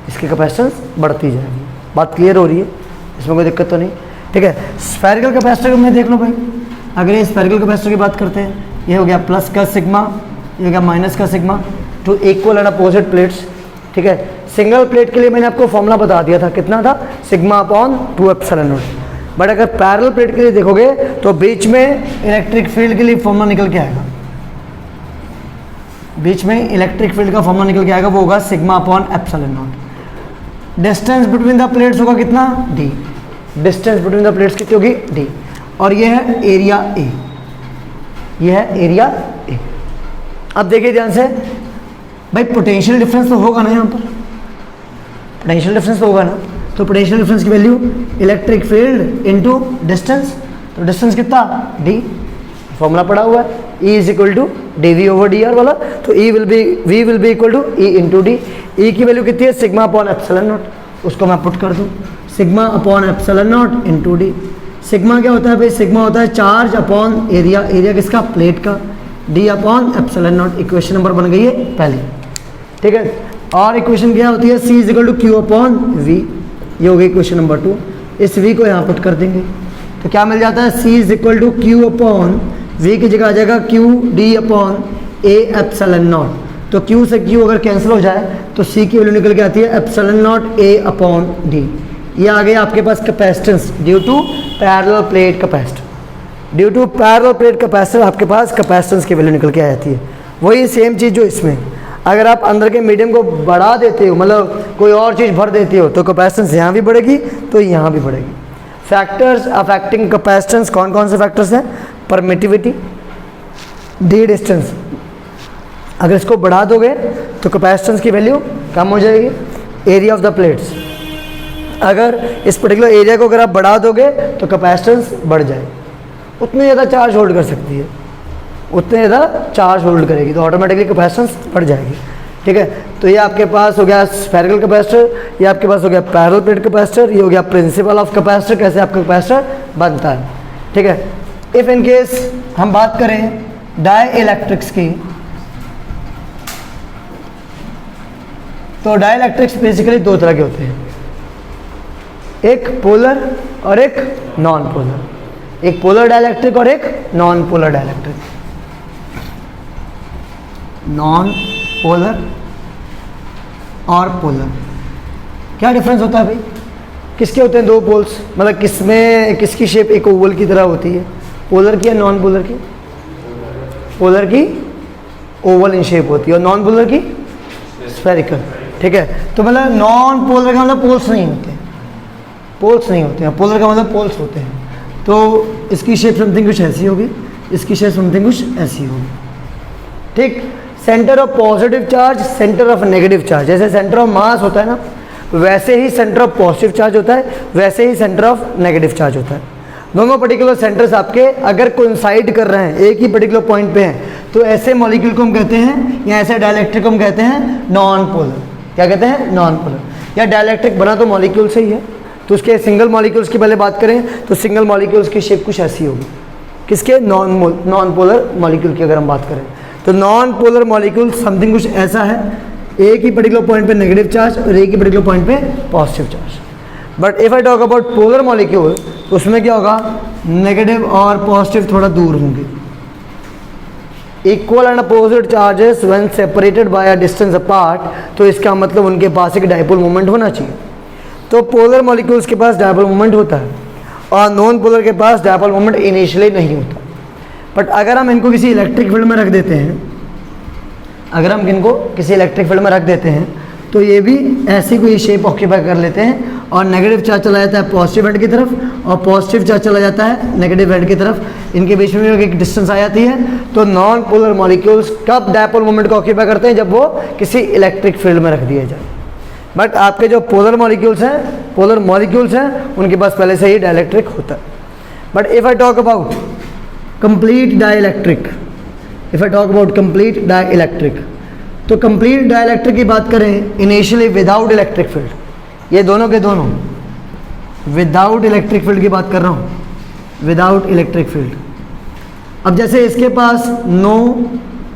इसकी कैपेसिटेंस बढ़ती जाएगी। बात क्लियर हो रही है, इसमें कोई दिक्कत तो नहीं, ठीक है। स्फेरिकल कैपेसिटर में देख लो भाई, अगर ये स्फेरिकल कैपेसिटर की बात करते हैं, ये हो गया प्लस का सिग्मा, ये हो गया माइनस का sigma, two equal and opposite plates, ठीक है। सिंगल प्लेट के लिए मैंने आपको फॉर्मूला बता दिया था, कितना था, sigma upon 2 epsilon naught. But अगर पैरेलल प्लेट के लिए देखोगे तो बीच में इलेक्ट्रिक फील्ड के लिए फॉर्मूला निकल के आएगा, बीच में इलेक्ट्रिक फील्ड का फॉर्मूला निकल के आएगा, वो होगा sigma upon epsilon not. Distance between the plates होगा कितना, d। Distance between the plates कितनी होगी, d। और ये है एरिया A, ये है एरिया A। अब देखिए ध्यान से भाई, पोटेंशियल डिफरेंस तो होगा ना, यहाँ पर पोटेंशियल डिफरेंस तो होगा ना। तो पोटेंशियल डिफरेंस की value electric field into distance, तो डिस्टेंस कितना, d, फॉर्मूला पड़ा हुआ है, E is equal to dv over dr वाला। तो V will be equal to E into D. E की वैल्यू कितनी है, सिग्मा अपॉन एप्सिलॉन नॉट, उसको मैं पुट कर दूँ, sigma upon epsilon not into D. Sigma क्या होता है भाई, सिग्मा होता है चार्ज अपॉन एरिया, एरिया किसका, प्लेट का, d upon epsilon not. Equation number बन गई है पहली, ठीक है। और इक्वेशन क्या होती है, C is equal to Q upon V, ये हो गई इक्वेशन नंबर 2। इस V को यहाँ पुट कर देंगे, तो क्या मिल जाता है, C is equal to Q upon V की जगह आ जाएगा Q D upon A epsilon naught. तो Q से Q अगर कैंसिल हो जाए तो C की वैल्यू निकल के आती है epsilon naught A upon D. ये आ गया आपके पास capacitance due to parallel plate capacitor. Due to parallel plate capacitor आपके पास कैपेसिटेंस की वैल्यू निकल के आ जाती है। वही सेम चीज़ जो इसमें, अगर आप अंदर के मीडियम को बढ़ा देते हो, मतलब कोई और चीज़ भर देते हो, तो कैपेसिटेंस यहाँ भी बढ़ेगी तो यहाँ भी बढ़ेगी। फैक्टर्स अफेक्टिंग कैपेसिटेंस कौन कौन से फैक्टर्स हैं, परमिटिविटी, डी डिस्टेंस। अगर इसको बढ़ा दोगे तो कैपेसिटेंस की वैल्यू कम हो जाएगी। एरिया ऑफ द प्लेट्स, अगर इस पर्टिकुलर एरिया को अगर आप बढ़ा दोगे तो कैपेसिटेंस बढ़ जाएगी। उतने ज़्यादा चार्ज होल्ड कर सकती है, उतने ज़्यादा चार्ज होल्ड करेगी तो ऑटोमेटिकली कैपेसिटेंस बढ़ जाएगी। ठीक है, तो ये आपके पास हो गया स्फेरिकल कैपेसिटर, ये आपके पास हो गया पैरेलल प्लेट कैपेसिटर, ये हो गया प्रिंसिपल ऑफ कैपेसिटर, कैसे आपका कैपेसिटर बनता है। ठीक है, इफ़ इन केस हम बात करें डाई इलेक्ट्रिक्स की, तो डाई इलेक्ट्रिक्स बेसिकली दो तरह के होते हैं, एक पोलर और एक नॉन पोलर। एक पोलर डाइलेक्ट्रिक और एक non polar dielectric. Non polar और पोलर, क्या डिफरेंस होता है भाई? किसके होते हैं दो पोल्स, मतलब किसमें किसकी शेप एक ओवल की तरह होती है, पोलर की या नॉन पोलर की? पोलर की ओवल इन शेप होती है और नॉन पोलर की स्फेरिकल। ठीक है, तो मतलब नॉन पोलर का मतलब पोल्स नहीं होते, पोल्स नहीं होते हैं, पोलर का मतलब पोल्स होते हैं। तो इसकी शेप समथिंग कुछ ऐसी होगी, इसकी शेप समथिंग कुछ ऐसी होगी। ठीक, centre of positive charge, centre of negative charge, जैसे सेंटर ऑफ मास होता है ना, वैसे ही सेंटर ऑफ पॉजिटिव चार्ज होता है, वैसे ही सेंटर ऑफ नेगेटिव चार्ज होता है। दोनों पर्टिकुलर सेंटर्स आपके अगर कोइंसाइड कर रहे हैं, एक ही पर्टिकुलर पॉइंट पे हैं, तो ऐसे मॉलिक्यूल को हम कहते हैं, या ऐसे डाइलेक्ट्रिक को हम कहते हैं नॉन पोलर। क्या कहते हैं? Non polar. या डाइलेक्ट्रिक बना तो मॉलिक्यूल से ही है, तो उसके सिंगल मॉलिक्यूल्स की पहले बात करें तो सिंगल मॉलिक्यूल्स की शेप कुछ ऐसी होगी। किसके? नॉन पोलर मॉलिक्यूल की अगर हम बात करें तो नॉन पोलर मॉलिक्यूल समथिंग कुछ ऐसा है, एक ही पर्टिकुलर पॉइंट पे नेगेटिव चार्ज और एक ही पर्टिकुलर पॉइंट पे positive charge. But if I talk about polar molecule तो उसमें क्या होगा, नेगेटिव और पॉजिटिव थोड़ा दूर होंगे। Equal and opposite charges when separated by a distance apart, तो इसका मतलब उनके पास एक डाइपोल मोमेंट होना चाहिए। तो पोलर मॉलिक्यूल्स के पास डाइपोल मोमेंट होता है और नॉन पोलर के पास डाइपोल मोमेंट इनिशियली नहीं होता। बट अगर हम इनको किसी इलेक्ट्रिक फील्ड में रख देते हैं, अगर हम इनको किसी इलेक्ट्रिक फील्ड में रख देते हैं तो ये भी ऐसी कोई शेप ऑक्यूपाई कर लेते हैं और नेगेटिव चार्ज चला जाता है पॉजिटिव एंड की तरफ और पॉजिटिव चार्ज चला जाता है नेगेटिव एंड की तरफ, इनके बीच में एक डिस्टेंस आ जाती है। तो नॉन पोलर मॉलिक्यूल्स कब डाइपोल मोमेंट को ऑक्यूपाई करते हैं? जब वो किसी इलेक्ट्रिक फील्ड में रख दिए जाए। बट आपके जो पोलर मॉलिक्यूल्स हैं उनके पास पहले से ही डाइलेक्ट्रिक होता है। But if I talk about complete dielectric, तो कंप्लीट डाइलेक्ट्रिक की बात करें इनिशियली विदाउट इलेक्ट्रिक फील्ड, ये दोनों के दोनों विदाउट इलेक्ट्रिक फील्ड की बात कर रहा हूँ, विदाउट इलेक्ट्रिक फील्ड। अब जैसे इसके पास no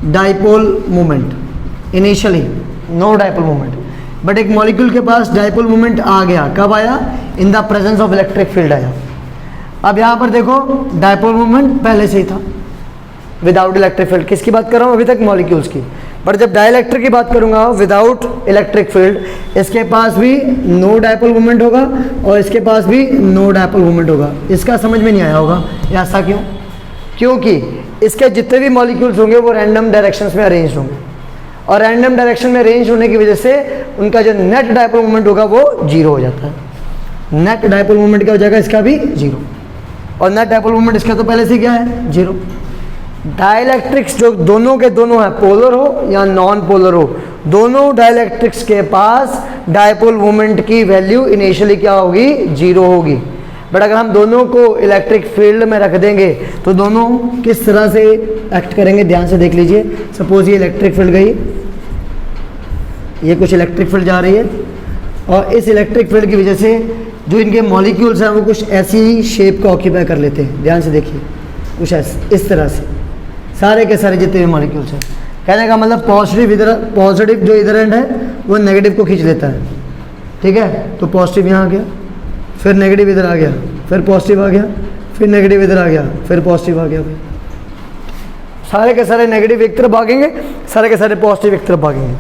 dipole moment, initially no dipole moment, but एक मॉलिक्यूल के पास डाइपोल मोमेंट आ गया, कब आया? In the presence of electric field आया। अब यहाँ पर देखो डाइपोल मोमेंट पहले से ही था विदाउट इलेक्ट्रिक फील्ड। किसकी बात कर रहा हूँ अभी तक? मॉलिक्यूल्स की। बट जब डाइलेक्ट्रिक की बात करूँगा विदाउट इलेक्ट्रिक फील्ड, इसके पास भी नो डाइपोल मोमेंट होगा और इसके पास भी नो डाइपोल मोमेंट होगा। इसका समझ में नहीं आया होगा, ऐसा क्यों? क्योंकि इसके जितने भी मॉलिक्यूल्स होंगे वो रैंडम डायरेक्शंस में अरेंज होंगे और रैंडम डायरेक्शन में अरेंज होने की वजह से उनका जो नेट डाइपोल मोमेंट होगा वो जीरो हो जाता है। नेट डाइपोल मोमेंट क्या हो जाएगा? इसका भी जीरो, और नेट डाइपोल मोमेंट इसका तो पहले से क्या है? जीरो। डाइलेक्ट्रिक्स जो दोनों के दोनों है, पोलर हो या नॉन पोलर हो, दोनों डाइलेक्ट्रिक्स के पास डाइपोल मोमेंट की वैल्यू इनिशियली क्या होगी? जीरो होगी। बट अगर हम दोनों को इलेक्ट्रिक फील्ड में रख देंगे तो दोनों किस तरह से एक्ट करेंगे, ध्यान से देख लीजिए। सपोज ये इलेक्ट्रिक फील्ड गई, ये कुछ इलेक्ट्रिक फील्ड जा रही है और इस इलेक्ट्रिक फील्ड की वजह से जो इनके मॉलिक्यूल्स हैं वो कुछ ऐसी शेप को ऑक्यूपाई कर लेते हैं। ध्यान से देखिए, कुछ इस तरह से सारे के सारे जितने भी मॉलिक्यूल्स हैं। कहने का मतलब पॉजिटिव जो इधर एंड है वो नेगेटिव को खींच लेता है। ठीक है, तो पॉजिटिव यहाँ आ गया, फिर नेगेटिव इधर आ गया, फिर पॉजिटिव आ गया, फिर नेगेटिव इधर आ गया, फिर पॉजिटिव आ गया भाई। सारे के सारे नेगेटिव एक तरफ भागेंगे, सारे के सारे पॉजिटिव एक तरफ भागेंगे।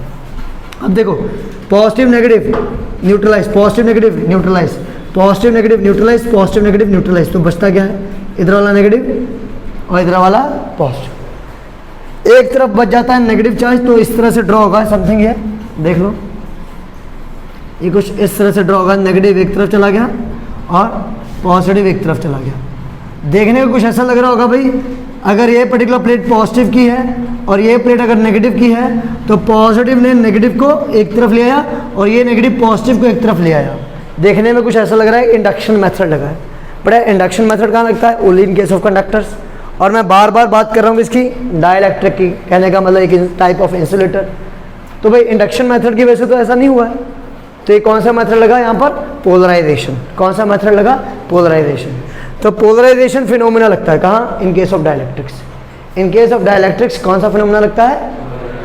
अब देखो positive negative neutralise, positive negative neutralise, positive negative neutralise, positive negative neutralise. तो बचता क्या है, इधर वाला नेगेटिव और इधर वाला पॉजिटिव। एक तरफ बच जाता है नेगेटिव चार्ज, तो इस तरह से ड्रॉ होगा समथिंग ये, देख लो ये कुछ इस तरह से ड्रॉ होगा, नेगेटिव एक तरफ चला गया और पॉजिटिव एक तरफ चला गया। देखने में कुछ ऐसा लग रहा होगा भाई, अगर ये पर्टिकुलर प्लेट पॉजिटिव की है और ये प्लेट अगर नेगेटिव की है, तो पॉजिटिव ने नेगेटिव को एक तरफ ले आया और ये नेगेटिव पॉजिटिव को एक तरफ ले आया। देखने में कुछ ऐसा लग रहा है इंडक्शन मेथड लगा है, बट इंडक्शन मेथड कहाँ लगता है, only in case of conductors. और मैं बार बार बात कर रहा हूँ इसकी डाइलेक्ट्रिक की, कहने का मतलब एक टाइप ऑफ इंसुलेटर। तो भाई इंडक्शन मेथड की वजह से तो ऐसा नहीं हुआ है, तो ये कौन सा मेथड लगा यहाँ पर, पोलराइजेशन। कौन सा मेथड लगा, पोलराइजेशन। तो पोलराइजेशन फिनोमेना लगता है कहाँ, इन case of dielectrics. In case of dielectrics कौन सा फिनोमेना लगता है,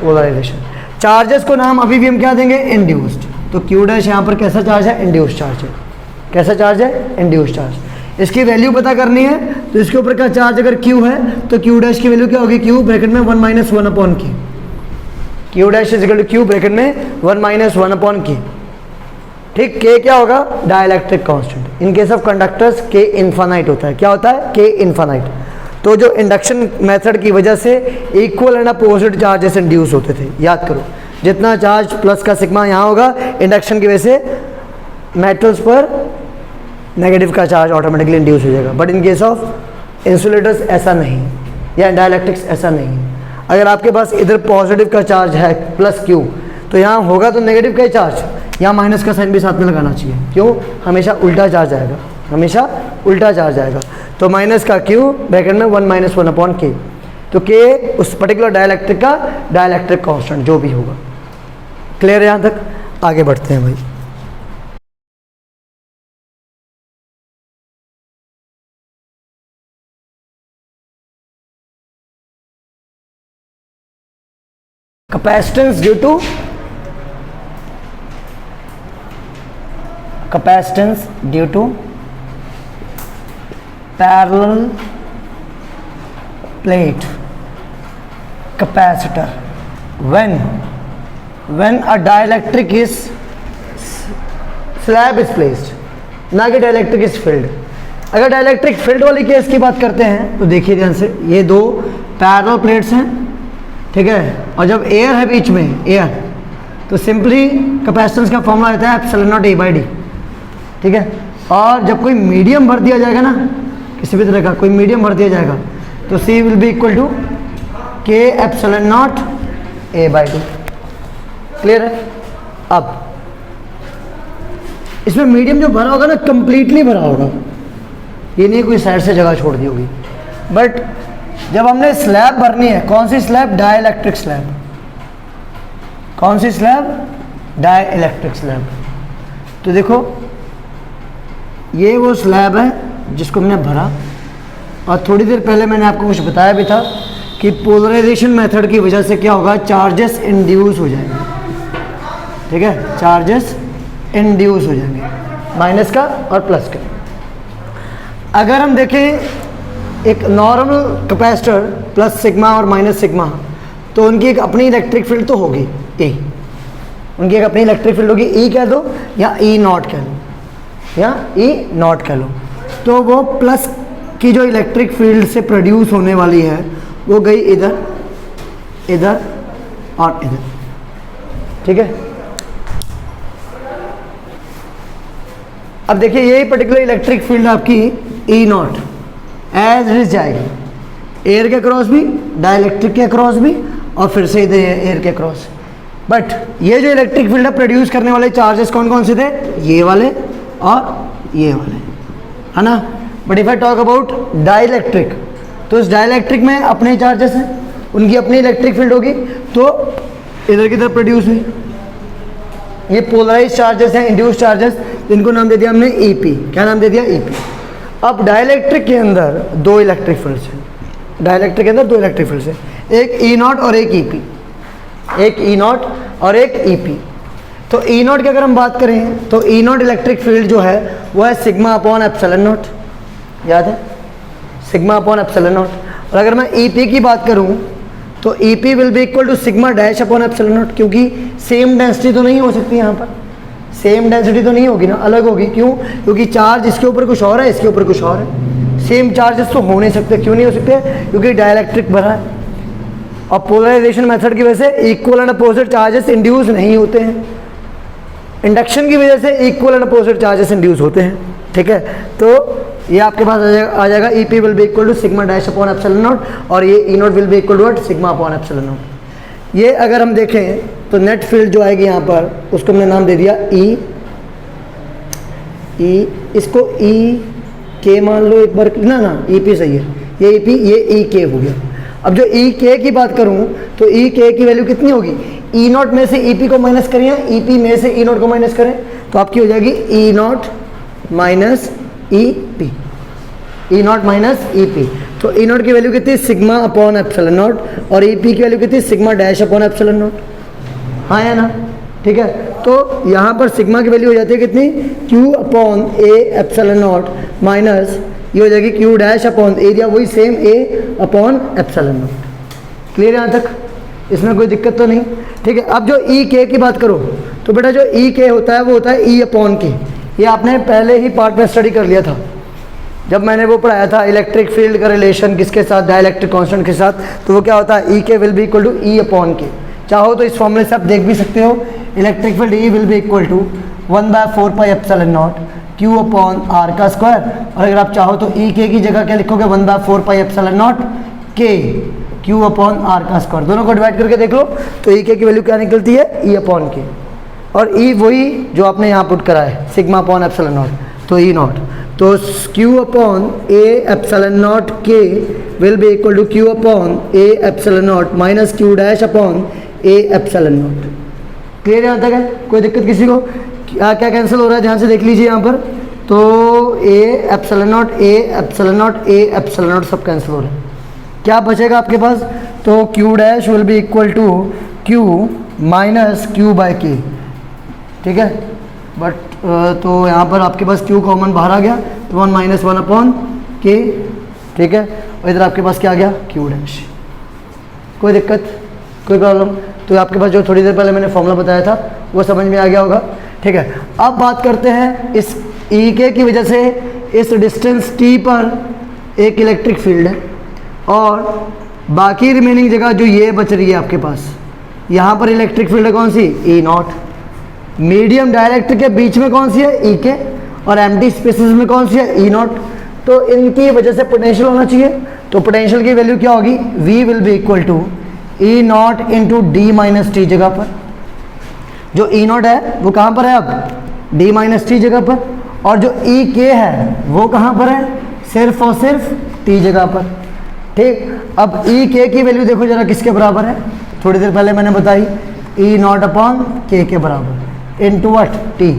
पोलराइजेशन। चार्जेस को नाम अभी भी हम क्या देंगे, इंड्यूस्ड। तो क्यू डैश यहाँ पर कैसा चार्ज है, इंड्यूस्ड चार्ज है। कैसा चार्ज है, इंड्यूस्ड चार्ज। इसकी वैल्यू पता करनी है, तो इसके ऊपर का चार्ज अगर क्यू है तो क्यू डैश की वैल्यू क्या होगी, क्यू ब्रैकेट में 1 - 1 अपॉन की। Q dash is equal to Q bracket में 1 - 1 अपॉन की। ठीक, के क्या होगा, dielectric constant. In case of conductors के इन्फानाइट होता है। क्या होता है, के इन्फानाइट। तो जो इंडक्शन मेथड की वजह से equal and opposite charges induce होते थे, याद करो। जितना चार्ज प्लस का सिग्मा यहाँ होगा, इंडक्शन की वजह से मेटल्स पर नेगेटिव का चार्ज ऑटोमेटिकली इंड्यूस हो जाएगा। But in case of insulators ऐसा नहीं, या डाइलेक्ट्रिक्स ऐसा नहीं। अगर आपके पास इधर पॉजिटिव का चार्ज है प्लस क्यू, तो यहाँ होगा तो नेगेटिव का ही चार्ज, यहाँ माइनस का साइन भी साथ में लगाना चाहिए। क्यों, हमेशा उल्टा चार्ज आएगा, हमेशा उल्टा चार्ज आएगा। तो माइनस का क्यू ब्रैकेट में 1 - 1 अपॉन के। तो के उस पर्टिकुलर डाइलेक्ट्रिक का डाइलेक्ट्रिक कांस्टेंट जो भी होगा। क्लियर है यहाँ तक, आगे बढ़ते हैं भाई। capacitance due to parallel plate capacitor when a dielectric is slab is placed, ना कि डाइलेक्ट्रिक इज फील्ड। अगर डाइलेक्ट्रिक फील्ड वाली केस की बात करते हैं तो देखिए ध्यान से, ये दो पैरेलल प्लेट्स हैं, ठीक है, और जब एयर है बीच में, एयर, तो सिंपली कैपेसिटेंस का फॉर्मूला रहता है epsilon not a by D, ठीक है। और जब कोई मीडियम भर दिया जाएगा ना, किसी भी तरह का कोई मीडियम भर दिया जाएगा, तो सी विल बी इक्वल टू के epsilon not a by D. Clear है। अब इसमें मीडियम जो भरा होगा ना, कंप्लीटली भरा होगा, ये नहीं कोई साइड से जगह छोड़ दी होगी। बट जब हमने स्लैब भरनी है, कौन सी स्लैब, डाइलेक्ट्रिक स्लैब। कौन सी स्लैब, डाइलेक्ट्रिक स्लैब। तो देखो ये वो स्लैब है जिसको हमने भरा, और थोड़ी देर पहले मैंने आपको कुछ बताया भी था कि पोलराइजेशन मेथड की वजह से क्या होगा, चार्जेस इंड्यूस हो जाएंगे, ठीक है, चार्जेस इंड्यूस हो जाएंगे, माइनस का और प्लस का। अगर हम देखें एक नॉर्मल कैपेसिटर प्लस सिग्मा और माइनस सिग्मा, तो उनकी एक अपनी इलेक्ट्रिक फील्ड तो होगी E, उनकी एक अपनी इलेक्ट्रिक फील्ड होगी, E कह दो या E नॉट कह लो, या E नॉट कह लो। तो वो प्लस की जो इलेक्ट्रिक फील्ड से प्रोड्यूस होने वाली है वो गई इधर, इधर और इधर, ठीक है। अब देखिए यही पर्टिकुलर इलेक्ट्रिक फील्ड आपकी E naught as it is जाएगी, एयर के क्रॉस भी, डाइलेक्ट्रिक के क्रॉस भी, और फिर से इधर एयर के क्रॉस। बट ये जो इलेक्ट्रिक फील्ड है प्रोड्यूस करने वाले चार्जेस कौन कौन से थे, ये वाले और ये वाले, है ना। But if I talk about dielectric, तो इस डाइलेक्ट्रिक में अपने चार्जेस हैं, उनकी अपनी इलेक्ट्रिक फील्ड होगी, तो इधर की तरफ प्रोड्यूस हुई। ये पोलराइज चार्जेस हैं, इंड्यूस चार्जेस, इनको नाम दे दिया हमने ईपी। क्या नाम दे दिया, ईपी। अब डाइलेक्ट्रिक के अंदर दो इलेक्ट्रिक फील्ड्स हैं, डाइलेक्ट्रिक के अंदर दो इलेक्ट्रिक फील्ड्स हैं, एक ई नॉट और एक ईपी, एक ई नॉट और एक ईपी। तो ई नॉट की अगर हम बात करें तो ई नॉट इलेक्ट्रिक फील्ड जो है वो है सिग्मा अपॉन एप्सिलॉन नॉट, याद है सिग्मा अपॉन एप्सिलॉन नॉट। और अगर मैं EP की बात करूं तो EP will be equal to sigma dash upon epsilon naught, क्योंकि सेम डेंसिटी तो नहीं हो सकती यहाँ पर, सेम डेंसिटी तो नहीं होगी ना, अलग होगी। क्यों? क्योंकि चार्ज इसके ऊपर कुछ और है, इसके ऊपर कुछ और है। सेम चार्जेस तो हो नहीं सकते। क्यों नहीं हो सकते? क्योंकि डाइलेक्ट्रिक भरा है और पोलराइजेशन मेथड की वजह से equal and opposite charges induce नहीं होते हैं। इंडक्शन की वजह से equal and opposite charges induce होते हैं। ठीक है, तो ये आपके पास आ जाएगा EP will be equal to sigma dash upon epsilon naught और ये E naught will be equal to what? Sigma upon epsilon naught. ये अगर हम देखें तो नेट फील्ड जो आएगी यहाँ पर उसको हमने नाम दे दिया E, इसको EK मान लो एक बार ना, EP सही है, ये EP, ये EK हो गया। अब जो EK की बात करूँ तो EK की वैल्यू कितनी होगी? E नॉट में से EP को माइनस करें या EP में से E नॉट को माइनस करें तो आपकी हो जाएगी E not minus EP, E not minus EP। तो E नॉट की वैल्यू कितनी? सिग्मा अपॉन एप्सिलॉन नॉट और EP की वैल्यू कितनी? Sigma dash upon epsilon not. हाँ है ना? ठीक है, तो यहाँ पर सिग्मा की वैल्यू हो जाती है कितनी? Q upon A epsilon naught minus ये हो जाएगी Q डैश अपॉन एरिया, वही same A upon epsilon naught. Clear यहाँ तक? इसमें कोई दिक्कत तो नहीं? ठीक है, अब जो EK की बात करो तो बेटा जो EK होता है वो होता है E अपॉन K। ये आपने पहले ही पार्ट में स्टडी कर लिया था जब मैंने वो पढ़ाया था इलेक्ट्रिक फील्ड का रिलेशन किसके साथ? डाइलेक्ट्रिक कांस्टेंट के साथ। तो वो क्या होता है? EK will be equal to E upon K। चाहो तो इस फॉर्मूले से आप देख भी सकते हो, electric field E will be equal to 1/4 pi epsilon naught Q upon R का स्क्वायर। और अगर आप चाहो तो EK की जगह क्या लिखोगे? 1/4 pi epsilon naught K Q upon R का स्क्वायर। दोनों को डिवाइड करके देख लो तो EK की वैल्यू क्या निकलती है? E upon K। और E वही जो आपने यहाँ पुट करा है, सिग्मा अपॉन एप्सिलॉन नॉट, तो E नॉट। तो Q upon A epsilon naught K will be equal to Q upon A epsilon naught minus Q dash upon A epsilon naught. Clear यहाँ तक है? कोई दिक्कत किसी को? क्या क्या कैंसिल हो रहा है ध्यान से देख लीजिए यहाँ पर। तो A epsilon naught, A epsilon naught, A epsilon naught सब कैंसिल हो रहे हैं। क्या बचेगा आपके पास? तो Q dash will be equal to Q minus Q by K। ठीक है, बट तो यहाँ पर आपके पास Q कॉमन बाहर आ गया तो 1 माइनस 1 अपॉन K। ठीक है, और इधर आपके पास क्या आ गया? Q dash. कोई दिक्कत, कोई प्रॉब्लम? तो आपके पास जो थोड़ी देर पहले मैंने फॉर्मूला बताया था वो समझ में आ गया होगा। ठीक है, अब बात करते हैं इस EK की वजह से इस डिस्टेंस T पर एक इलेक्ट्रिक फील्ड है और बाकी रिमेनिंग जगह जो ये बच रही है आपके पास, यहाँ पर इलेक्ट्रिक फील्ड है कौन सी? E not. मीडियम डायरेक्ट के बीच में कौन सी है? EK। और एम्प्टी स्पेसेस में कौन सी है? E naught. तो इनकी वजह से पोटेंशियल होना चाहिए। तो पोटेंशियल की वैल्यू क्या होगी? V will be equal to E naught into D minus T जगह पर। जो E नॉट है वो कहाँ पर है अब? D माइनस T जगह पर। और जो EK है वो कहाँ पर है? सिर्फ और सिर्फ T जगह पर। ठीक, अब EK की वैल्यू देखो जरा किसके बराबर है? थोड़ी देर पहले मैंने बताई, E नॉट अपॉन K के बराबर into what? T।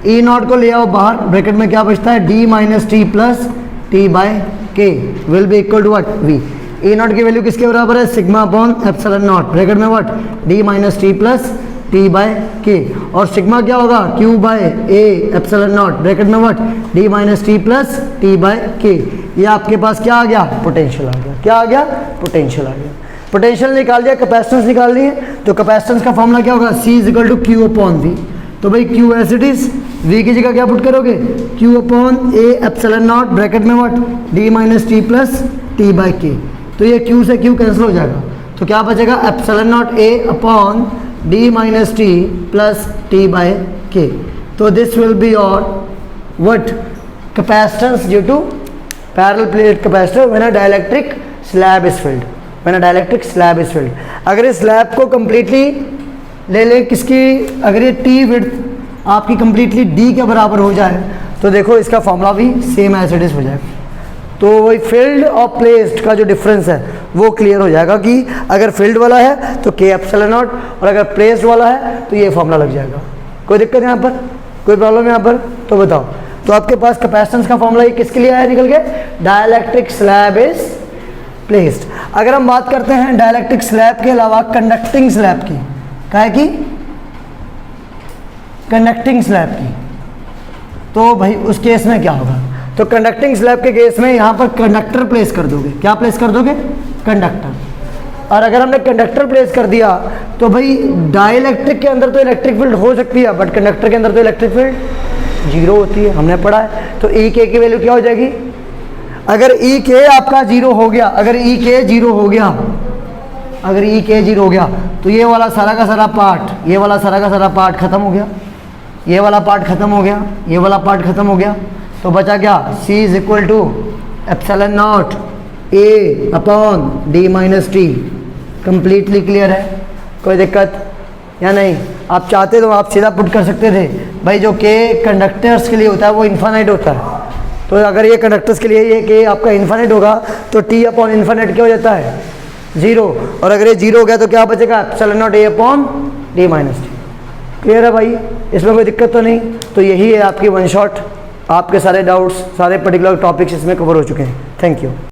E not को ले आओ बाहर, ब्रैकेट में क्या बचता है? D minus T plus T by K will be equal to what? V। E naught की वैल्यू किसके बराबर है? Sigma upon epsilon naught, bracket में what? D minus T plus T by K। और सिग्मा क्या होगा? Q by A epsilon naught, bracket में what? D minus T plus T by K। ये आपके पास क्या आ गया? पोटेंशियल आ गया। क्या आ गया? पोटेंशियल आ गया। पोटेंशियल निकाल दिया, कैपेसिटेंस निकाल ली है, तो कैपेसिटेंस का फॉर्मूला क्या होगा? C is equal to Q upon V। तो भाई Q as it is, V की जगह क्या पुट करोगे? Q upon A epsilon naught, bracket में what? D minus T plus T by K। तो ये Q से Q कैंसिल हो जाएगा, तो क्या बचेगा? Epsilon naught A upon D minus T plus T by K। तो this will be your what? Capacitance due to parallel plate capacitor when a dielectric slab is filled. When a dielectric slab is filled. अगर इस slab को completely ले ले किसकी, अगर ये T width आपकी कंप्लीटली D के बराबर हो जाए तो देखो इसका फॉर्मूला भी सेम एज इट इज हो जाएगा। तो वही फील्ड और प्लेस्ड का जो डिफरेंस है वो क्लियर हो जाएगा कि अगर फील्ड वाला है तो K एप्सिलॉन नॉट और अगर प्लेस्ड वाला है तो ये फॉर्मूला लग जाएगा। कोई दिक्कत यहाँ पर? कोई प्रॉब्लम यहाँ पर? तो बताओ। तो आपके पास कैपेसिटेंस का फॉर्मूला ये किसके लिए आया निकल के? Dielectric slab is placed. अगर हम बात करते हैं डाइलेक्ट्रिक स्लैब के अलावा कंडक्टिंग स्लैब की, काहे की? कंडक्टिंग स्लैब की, तो भाई उस केस में क्या होगा? तो कंडक्टिंग स्लैब के केस में यहाँ पर कंडक्टर प्लेस कर दोगे। क्या प्लेस कर दोगे? कंडक्टर। और अगर हमने कंडक्टर प्लेस कर दिया तो भाई डाइलेक्ट्रिक के अंदर तो इलेक्ट्रिक फील्ड हो सकती है, बट कंडक्टर के अंदर तो इलेक्ट्रिक फील्ड जीरो होती है, हमने पढ़ा है। तो ई के की वैल्यू क्या हो जाएगी? अगर ई के आपका जीरो हो गया, अगर ई के जीरो हो गया, अगर ई के जीरो हो गया तो ये वाला सारा का सारा पार्ट, ये वाला सारा का सारा पार्ट खत्म हो गया, ये वाला पार्ट खत्म हो गया, ये वाला पार्ट खत्म हो गया। तो बचा क्या? C is equal to epsilon naught A upon D minus T. Completely clear है? कोई दिक्कत या नहीं? आप चाहते तो आप सीधा पुट कर सकते थे भाई, जो K कंडक्टर्स के लिए होता है वो इन्फानाइट होता है, तो अगर ये कंडक्टर्स के लिए ये K आपका इन्फानाइट होगा तो T अपॉन इन्फानाइट क्या हो जाता है? जीरो। और अगर ये जीरो हो गया तो क्या बचेगा? Epsilon naught A upon D minus T. Clear है भाई? इसमें कोई दिक्कत तो नहीं? तो यही है आपकी वन शॉट, आपके सारे डाउट्स, सारे पर्टिकुलर टॉपिक्स इसमें कवर हो चुके हैं। Thank you.